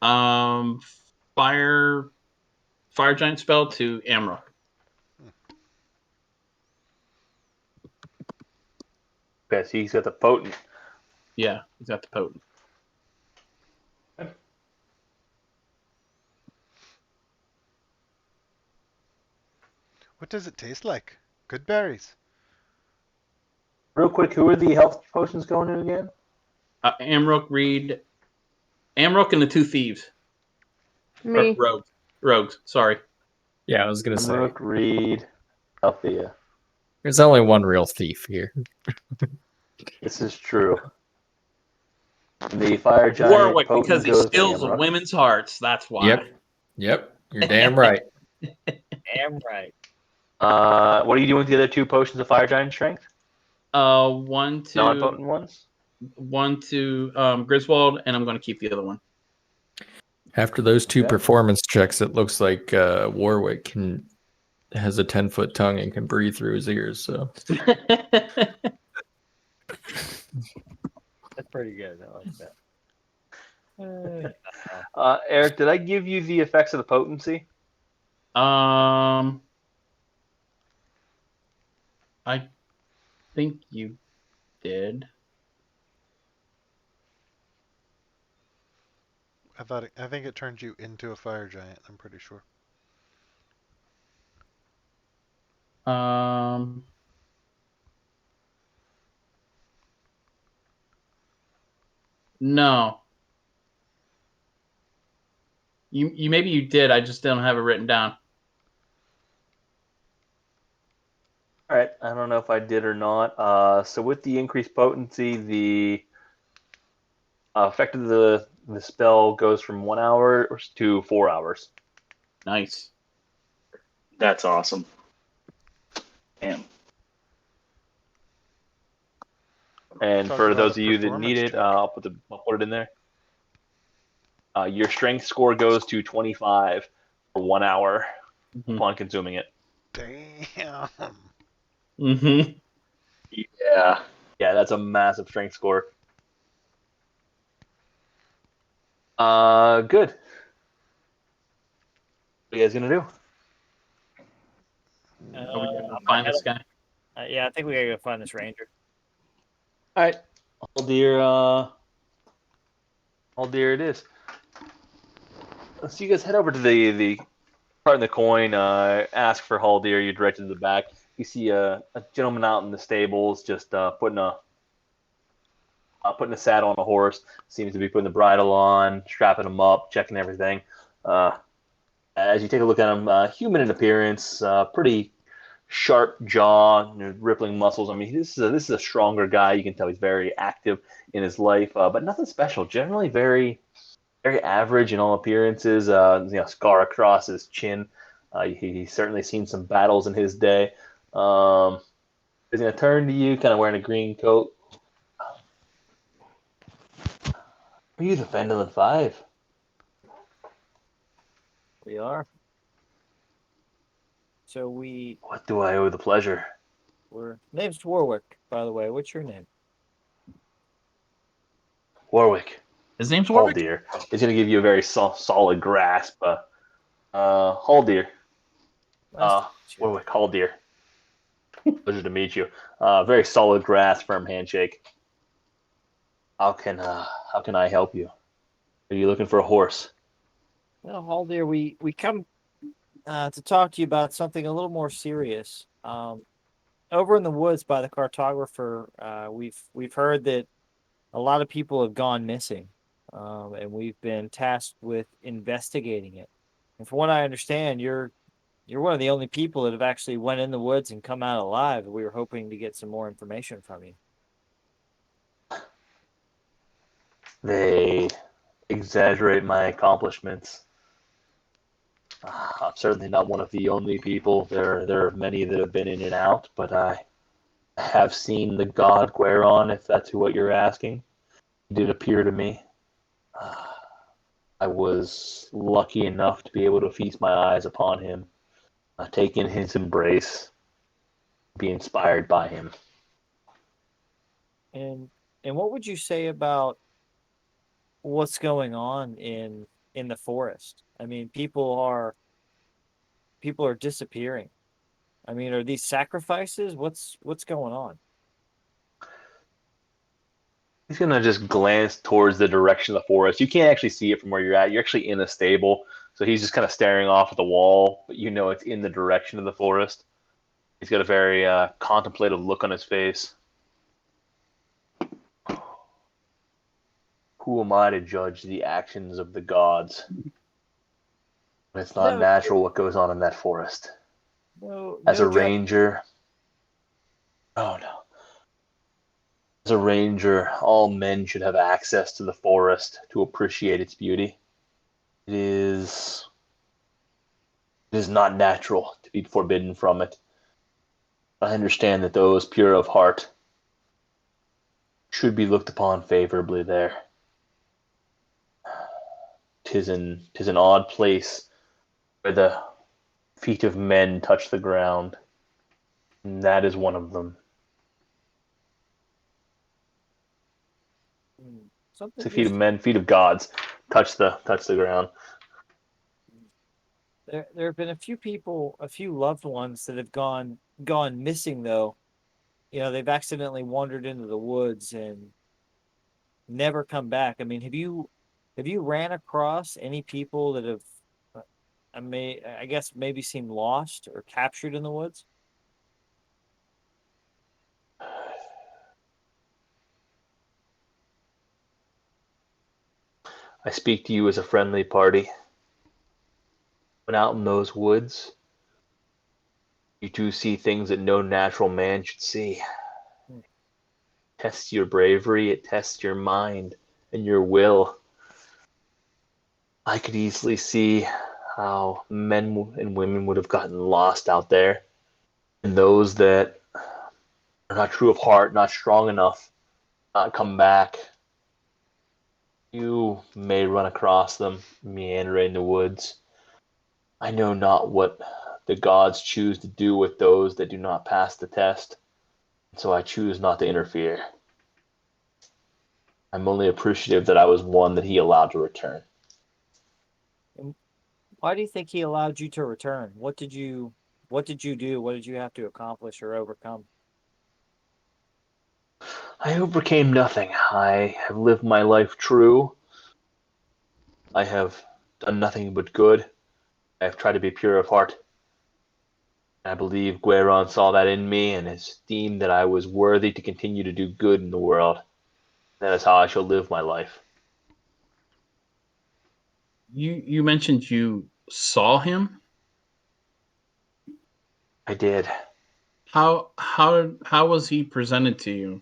fire giant spell to Amrook. Okay, so he's got the potent. Yeah, he's got the potent. What does it taste like? Good berries. Real quick, who are the health potions going in again? Amrook, Reed, Amrook, and the two thieves. Me. Or rogues. Sorry. Yeah, I was gonna say Rook, Reed, Althea. there's only one real thief here. This is true. The fire giant Warwick, potent because he goes to steals Amrook. women's hearts. That's why. Yep. You're damn right. Damn right. What are you doing with the other two potions of fire giant strength? One to Non-potent ones? Griswold, and I'm going to keep the other one. After those two Okay. performance checks, it looks like Warwick has a 10-foot tongue and can breathe through his ears. So That's pretty good. I like that. Eric, did I give you the effects of the potency? I think you did. I think it turns you into a fire giant. I'm pretty sure. No. You maybe you did. I just don't have it written down. All right, I don't know if I did or not. So with the increased potency, the effect of the spell goes from 1 hour to 4 hours. Nice. That's awesome. Damn. And Talk for about those a of you that need performance it, check. I'll put it in there. Your strength score goes to 25 for 1 hour upon consuming it. Damn. Mm-hmm. Yeah. Yeah, that's a massive strength score. Good. What are you guys gonna do? Are we going to I'm find ahead this guy? yeah, I think we gotta go find this ranger. All right, Haldir it is. So you guys head over to the part in the coin. Ask for Haldir. You're directed to the back. You see a gentleman out in the stables, just putting a saddle on a horse. Seems to be putting the bridle on, strapping him up, checking everything. As you take a look at him, human in appearance, pretty sharp jaw, rippling muscles. I mean, this is a stronger guy. You can tell he's very active in his life, but nothing special. Generally, very average in all appearances. Scar across his chin. He's certainly seen some battles in his day. He's gonna turn to you, kind of wearing a green coat. Are you the Phandalin Phive? We are. So What do I owe the pleasure? name's Warwick, by the way. What's your name? Warwick. His name's Warwick? Haldir. He's going to give you a very solid grasp. Haldir. Nice to meet you. Warwick, Haldir. Pleasure to meet you. Very solid grasp, firm handshake. How can I help you? Are you looking for a horse? Well, Haldir, we come to talk to you about something a little more serious. Over in the woods by the cartographer, we've heard that a lot of people have gone missing, and we've been tasked with investigating it. And from what I understand, you're one of the only people that have actually went in the woods and come out alive. We were hoping to get some more information from you. They exaggerate my accomplishments. I'm certainly not one of the only people. There are many that have been in and out, but I have seen the god Gueron, if that's what you're asking. He did appear to me. I was lucky enough to be able to feast my eyes upon him, take in his embrace, be inspired by him. And what would you say about what's going on in the forest? I mean, people are disappearing. I mean, are these sacrifices? What's going on? He's gonna just glance towards the direction of the forest. You can't actually see it from where you're at. You're actually in a stable, so he's just kind of staring off at the wall, but you know it's in the direction of the forest. He's got a very contemplative look on his face. Who am I to judge the actions of the gods? It's not No, natural what goes on in that forest. no, As a no judge. ranger, oh no. As a ranger, all men should have access to the forest to appreciate its beauty. It is not natural to be forbidden from it. I understand that those pure of heart should be looked upon favorably there. 'Tis an odd place where the feet of men touch the ground, and that is one of them. Something The feet of just men, feet of gods, touch the ground. there have been a few people, a few loved ones that have gone missing though. You know, they've accidentally wandered into the woods and never come back. I mean, have you ran across any people that have I guess maybe seemed lost or captured in the woods? I speak to you as a friendly party. When out in those woods, you do see things that no natural man should see. It tests your bravery, it tests your mind and your will. I could easily see how men and women would have gotten lost out there, and those that are not true of heart, not strong enough, not come back. You may run across them meandering in the woods. I know not what the gods choose to do with those that do not pass the test, so I choose not to interfere. I'm only appreciative that I was one that he allowed to return. And why do you think he allowed you to return? What did you do? What did you have to accomplish or overcome? I overcame nothing. I have lived my life true. I have done nothing but good. I have tried to be pure of heart. I believe Gueron saw that in me and has deemed that I was worthy to continue to do good in the world. That is how I shall live my life. You mentioned you saw him. I did. How was he presented to you?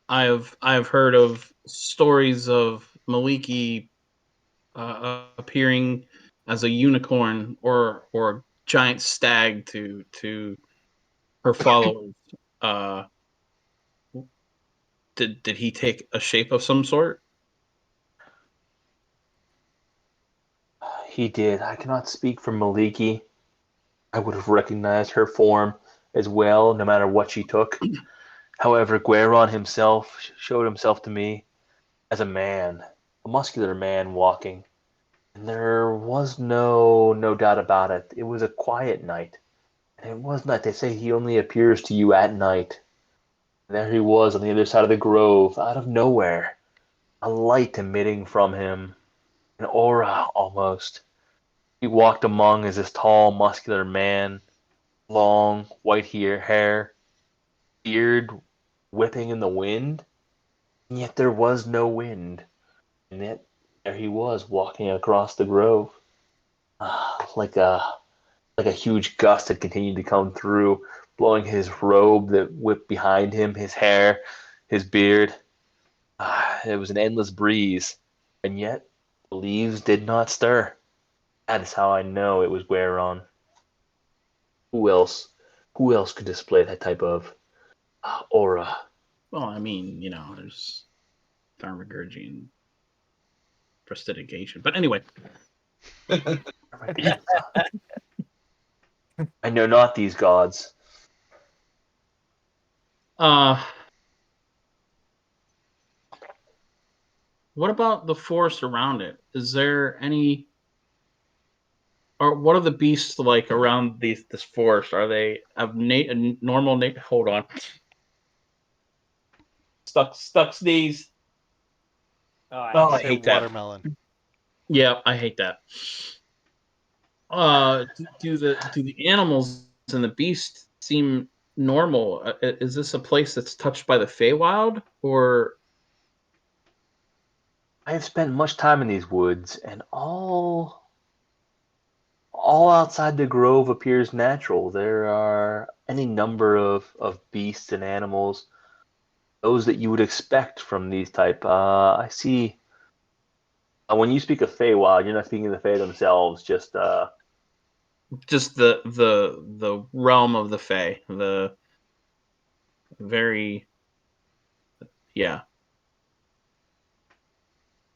I have heard of stories of Maliki appearing as a unicorn or a giant stag to her followers. Uh, did he take a shape of some sort? He did. I cannot speak for Maliki. I would have recognized her form as well, no matter what she took. However, Gueron himself showed himself to me as a man, a muscular man walking. And there was no doubt about it. It was a quiet night. It was night. They say he only appears to you at night. And there he was on the other side of the grove, out of nowhere. A light emitting from him, an aura almost. He walked among as this tall, muscular man, long, white hair, beard whipping in the wind. And yet there was no wind. And yet there he was walking across the grove. Like a huge gust had continued to come through, blowing his robe that whipped behind him, his hair, his beard. It was an endless breeze, and yet the leaves did not stir. That is how I know it was Gueron. Who else? Who else could display that type of aura? Well, I mean, there's Thaumaturgy and prestidigitation. But anyway, I know not these gods. what about the forest around it? Is there any, or what are the beasts like around this forest? Are they of normal? Hold on, stuck sneeze. Oh, I Say hate that. watermelon. Yeah, I hate that. Do the animals and the beasts seem normal? Is this a place that's touched by the Feywild, or I have spent much time in these woods, and all outside the grove appears natural. There are any number of beasts and animals, those that you would expect from these type. I see. When you speak of Feywild, you're not speaking of the Fey themselves, just the realm of the Fey, the very yeah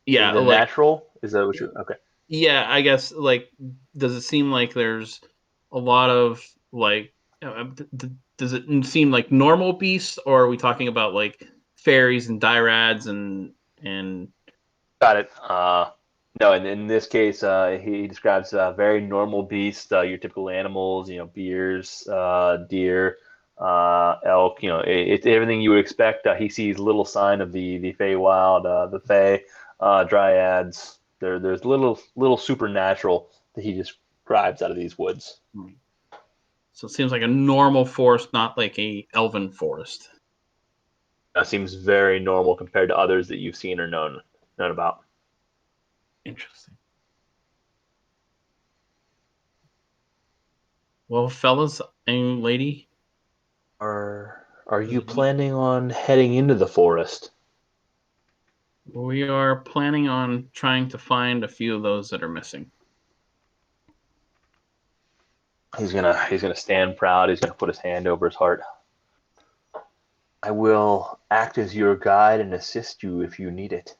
the like natural. Is that what you? Okay. yeah, I guess, like, does it seem like there's a lot of like does it seem like normal beasts, or are we talking about like fairies and dryrads and Got it. No, in this case, he describes very normal beasts, your typical animals, bears, deer, elk. It's everything you would expect. He sees little sign of the Feywild, the Fey, dryads. There's little supernatural that he describes out of these woods. so it seems like a normal forest, not like a elven forest. That seems very normal compared to others that you've seen or known about. Interesting. Well, fellas and lady, Are you planning on heading into the forest? we are planning on trying to find a few of those that are missing. He's gonna stand proud. He's gonna put his hand over his heart. I will act as your guide and assist you if you need it.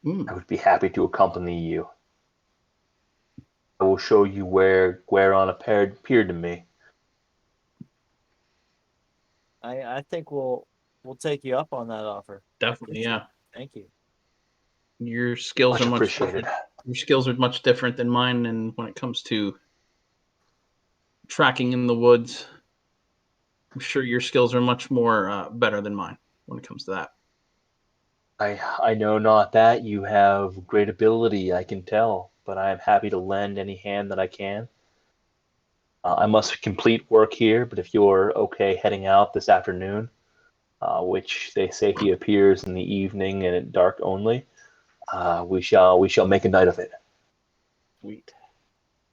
I would be happy to accompany you. I will show you where Gueron appeared to me. I think we'll take you up on that offer. Definitely, yeah. Thank you. Your skills Much are much appreciated. your skills are much different than mine, and when it comes to tracking in the woods, I'm sure your skills are much more better than mine when it comes to that. I know not that you have great ability, I can tell, but I am happy to lend any hand that I can. I must complete work here, but if you're okay heading out this afternoon, which they say he appears in the evening and at dark only, we shall make a night of it. Sweet.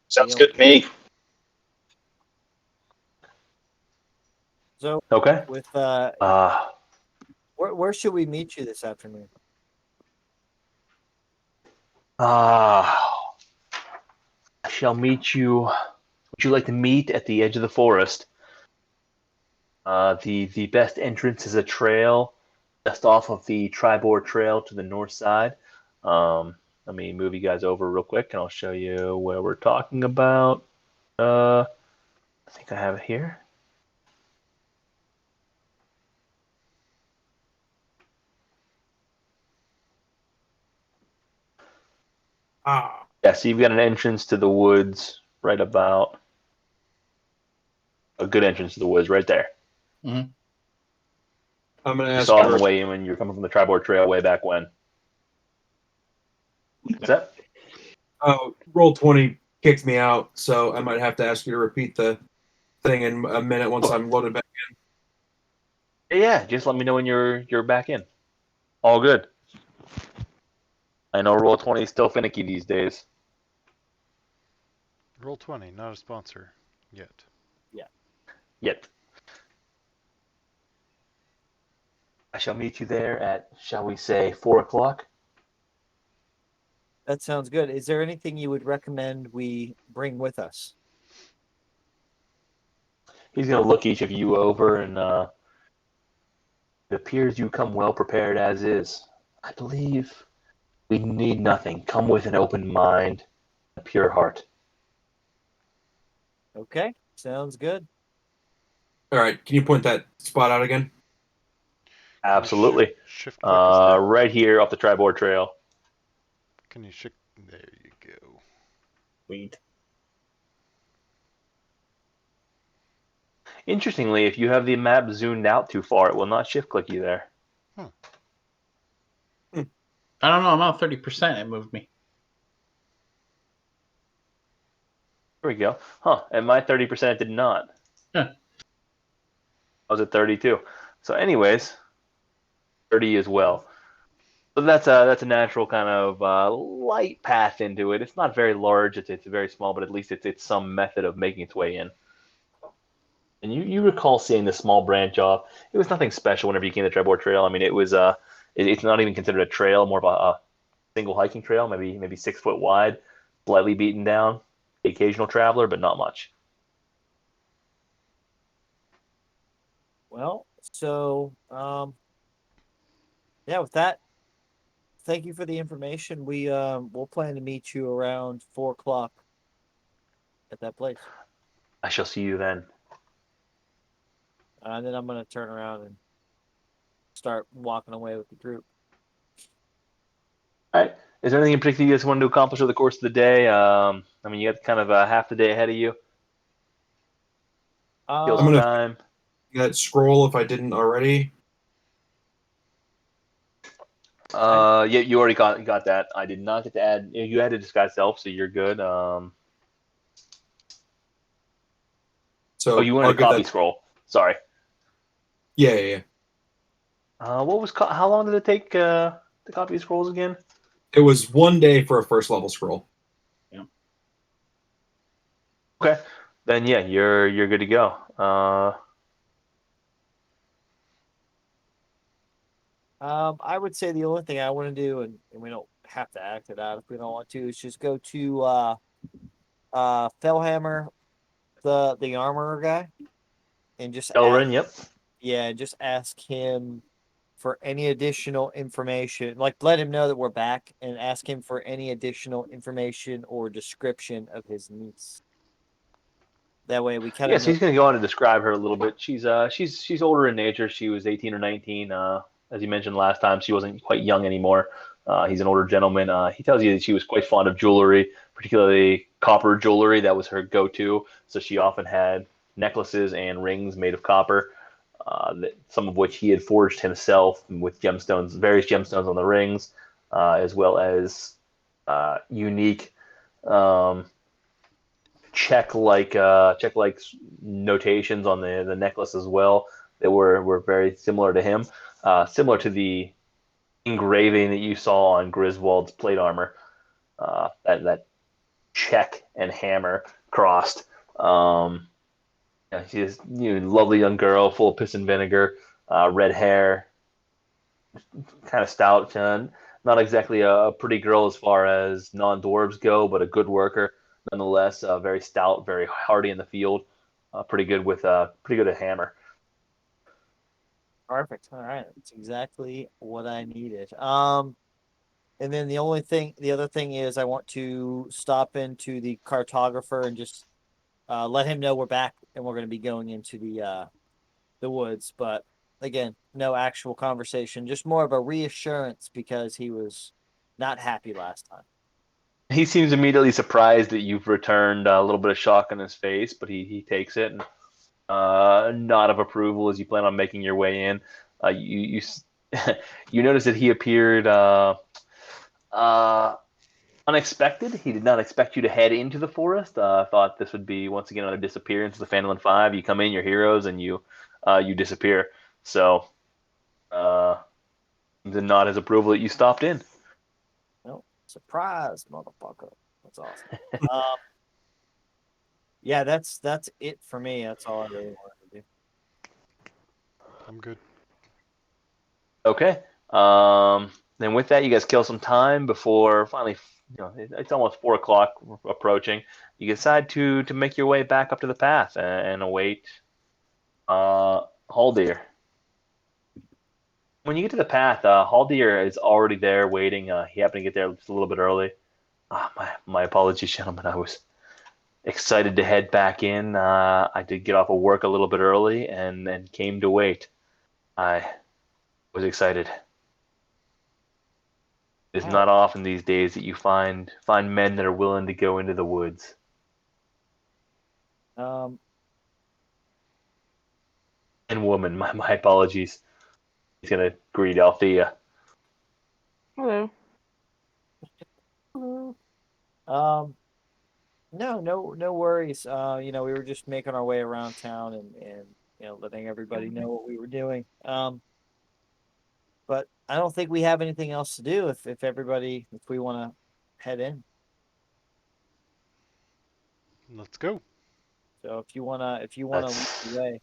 Sounds good to me. So Okay. with Uh, where should we meet you this afternoon? I shall meet you. Would you like to meet at the edge of the forest? The best entrance is a trail just off of the Chamb3r trail to the north side. Let me move you guys over real quick, and I'll show you where we're talking about. I think I have it here. Yeah, so you've got an entrance to the woods right about a good entrance to the woods right there. I'm gonna You ask saw it on her. the way in when you were coming from the Tri-Board Trail way back when. What's that? Roll 20 kicked me out, so I might have to ask you to repeat the thing in a minute once I'm loaded back. Yeah, just let me know when you're back in. All good. I know roll 20 is still finicky these days. Roll 20, not a sponsor yet. Yet. I shall meet you there at, shall we say, 4 o'clock. That sounds good. Is there anything you would recommend we bring with us? He's going to look each of you over, and it appears you come well prepared as is. I believe we need nothing. Come with an open mind, a pure heart. Okay, sounds good. All right, can you point that spot out again? Absolutely. Shift click us there. Right here off the Tri-Board Trail. Can you shift? There you go. Sweet. Interestingly, if you have the map zoomed out too far, it will not shift click you there. I don't know. I'm out 30%. It moved me. There we go. Huh, and my 30% did not. Huh. I was at 32. So anyways, 30 as well. So that's a natural kind of light path into it. It's not very large. It's very small, but at least it's some method of making its way in. And you recall seeing this small branch off. It was nothing special whenever you came to Tri-Board Trail. I mean, it was it's not even considered a trail, more of a single hiking trail, maybe 6 foot wide, slightly beaten down. The occasional traveler, but not much. Well, so yeah, with that, thank you for the information. We'll plan to meet you around 4 o'clock at that place. I shall see you then. And then I'm gonna turn around and start walking away with the group. All right. Is there anything in particular you guys want to accomplish over the course of the day? I mean, you got kind of half the day ahead of you. Kill I'm some gonna time. that scroll if I didn't already. Yeah, you already got that. I did not get to add. You had to disguise self, so you're good. So Oh, you wanted I'll a give copy that. scroll. Sorry. Yeah. How long did it take to copy scrolls again? It was 1 day for a first level scroll. Okay. Then yeah, you're good to go. I would say the only thing I want to do, and we don't have to act it out if we don't want to, is just go to Fellhammer, the armorer guy, and just Elrin, yep. just ask him for any additional information. Like, let him know that we're back, and ask him for any additional information or description of his niece. That way, we kind Yeah, of so he's going to go on to describe her a little bit. She's older in nature. She was 18 or 19. As you mentioned last time, she wasn't quite young anymore. He's an older gentleman. He tells you that she was quite fond of jewelry, particularly copper jewelry. That was her go-to. So she often had necklaces and rings made of copper, some of which he had forged himself with gemstones, various gemstones on the rings, as well as unique check-like notations on the necklace as well that were very similar to him, similar to the engraving that you saw on Griswold's plate armor, that check and hammer crossed. Yeah, she's a lovely young girl, full of piss and vinegar, red hair, kind of stout, not exactly a pretty girl as far as non-dwarves go, but a good worker nonetheless. Very stout, very hardy in the field, pretty good at hammer. Perfect. All right, that's exactly what I needed. And then the other thing is I want to stop into the cartographer and just let him know we're back and we're going to be going into the woods. But again, no actual conversation, just more of a reassurance because he was not happy last time. He seems immediately surprised that you've returned, a little bit of shock on his face, but he takes it. And, nod of approval as you plan on making your way in. You notice that he appeared unexpected. He did not expect you to head into the forest. Thought this would be once again another disappearance of the Phandalin Five. You come in, you're heroes, and you disappear. So, did not his approval that you stopped in. No, surprise, motherfucker. That's awesome. Yeah, that's it for me. That's all I really wanted to do. I'm good. Okay. Then with that, you guys kill some time before finally, it's almost 4 o'clock approaching. You decide to make your way back up to the path and await Haldir. When you get to the path, Haldir is already there waiting. He happened to get there just a little bit early. My apologies, gentlemen. I was excited to head back in. I did get off of work a little bit early and came to wait. I was excited. It's not often these days that you find men that are willing to go into the woods. And woman, my apologies. He's gonna greet Althea. Hello. No worries. We were just making our way around town and letting everybody know what we were doing. But I don't think we have anything else to do if we want to head in. Let's go. So if you wanna lead the way.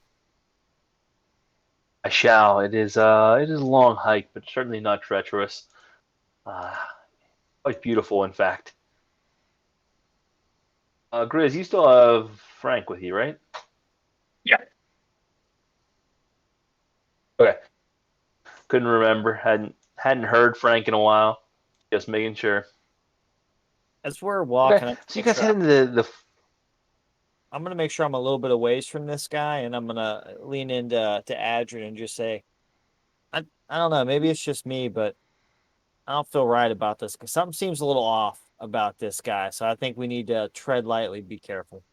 I shall. It is a long hike, but certainly not treacherous. Quite beautiful, in fact. Grizz, you still have Frank with you, right? Yeah. Okay. Couldn't remember. Hadn't heard Frank in a while. Just making sure. As we're walking, Okay. So you guys head into the. I'm gonna make sure I'm a little bit away from this guy, and I'm gonna lean into Adrian and just say, I don't know, maybe it's just me, but I don't feel right about this because something seems a little off about this guy. So I think we need to tread lightly, be careful.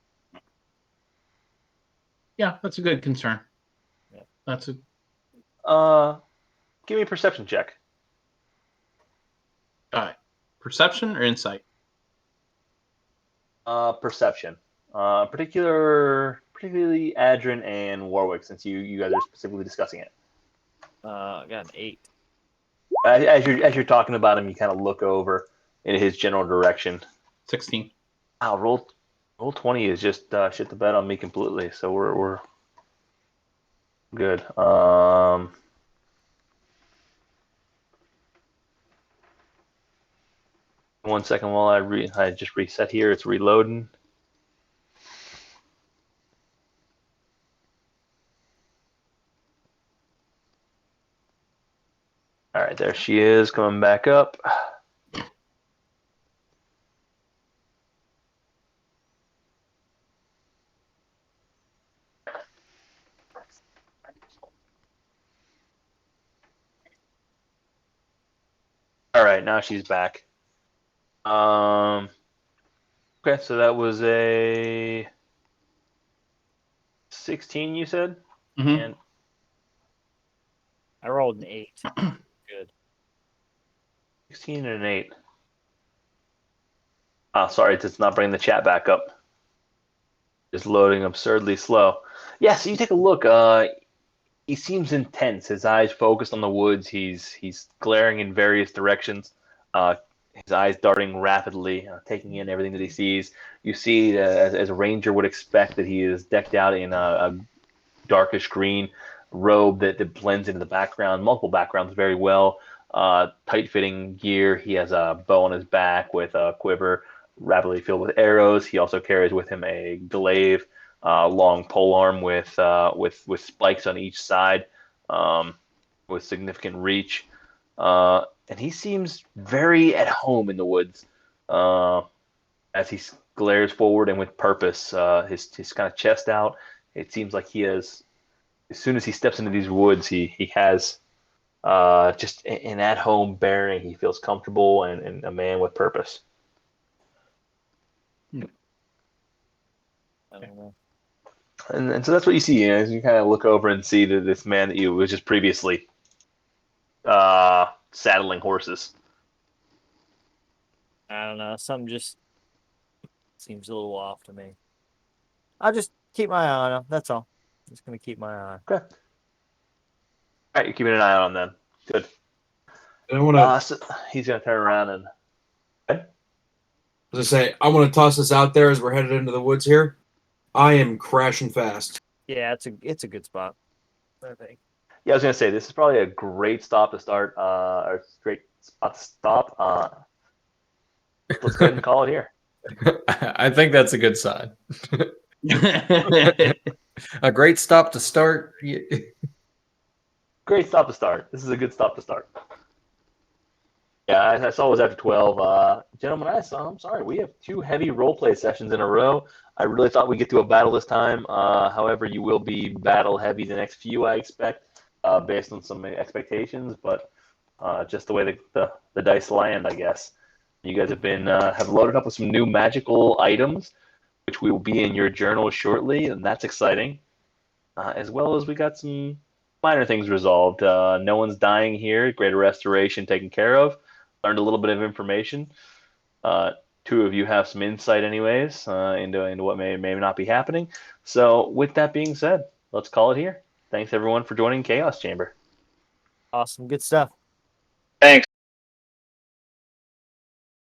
Yeah, that's a good concern. Yeah. That's a Give me a perception check. all right. Perception or insight? Perception. Particularly Adrian and Warwick, since you guys are specifically discussing it. I got an 8. As you're talking about him, you kind of look over in his general direction. 16. Wow, roll 20 is just shit the bed on me completely. So we're good. 1 second while I just reset here. It's reloading. All right, there she is coming back up. All right, now she's back. Okay, so that was a 16, you said? Mm-hmm. And I rolled an 8. Good. 16 and an 8. Oh, sorry, it's not bringing the chat back up. Just loading absurdly slow. Yeah, so you take a look. He seems intense. His eyes focused on the woods. He's glaring in various directions. His eyes darting rapidly, taking in everything that he sees. You see, as a ranger would expect, that he is decked out in a darkish green robe that blends into the background, multiple backgrounds very well. Tight-fitting gear. He has a bow on his back with a quiver rapidly filled with arrows. He also carries with him a glaive, long polearm with spikes on each side, with significant reach. And he seems very at home in the woods as he glares forward and with purpose. His kind of chest out. It seems like he has. As soon as he steps into these woods, he has just an at-home bearing. He feels comfortable and a man with purpose. I don't know. And so that's what you see. As you kind of look over and see that this man that you was just previously saddling horses. I don't know. Something just seems a little off to me. I'll just keep my eye on him. That's all. Just gonna keep my eye. Okay. All right, you're keeping an eye on him then. Good. And I want to, So he's gonna turn around and. as I say, I want to toss this out there as we're headed into the woods here. I am crashing fast. Yeah, it's a good spot. I think. Yeah, I was gonna say this is probably a great stop to start. Or great spot to stop. Let's go ahead and call it here. I think that's a good sign. A great stop to start. Great stop to start. This is a good stop to start. Yeah, I saw it was after 12. Gentlemen, I'm sorry. We have 2 heavy roleplay sessions in a row. I really thought we'd get to a battle this time. However, you will be battle heavy the next few, I expect, based on some expectations. But just the way the dice land, I guess. You guys have loaded up with some new magical items, which will be in your journal shortly, and that's exciting. As well as we got some minor things resolved. No one's dying here. Greater restoration taken care of. Learned a little bit of information. 2 of you have some insight, anyways, into what may not be happening. So, with that being said, let's call it here. Thanks everyone for joining Chaos Chamber. Awesome, good stuff.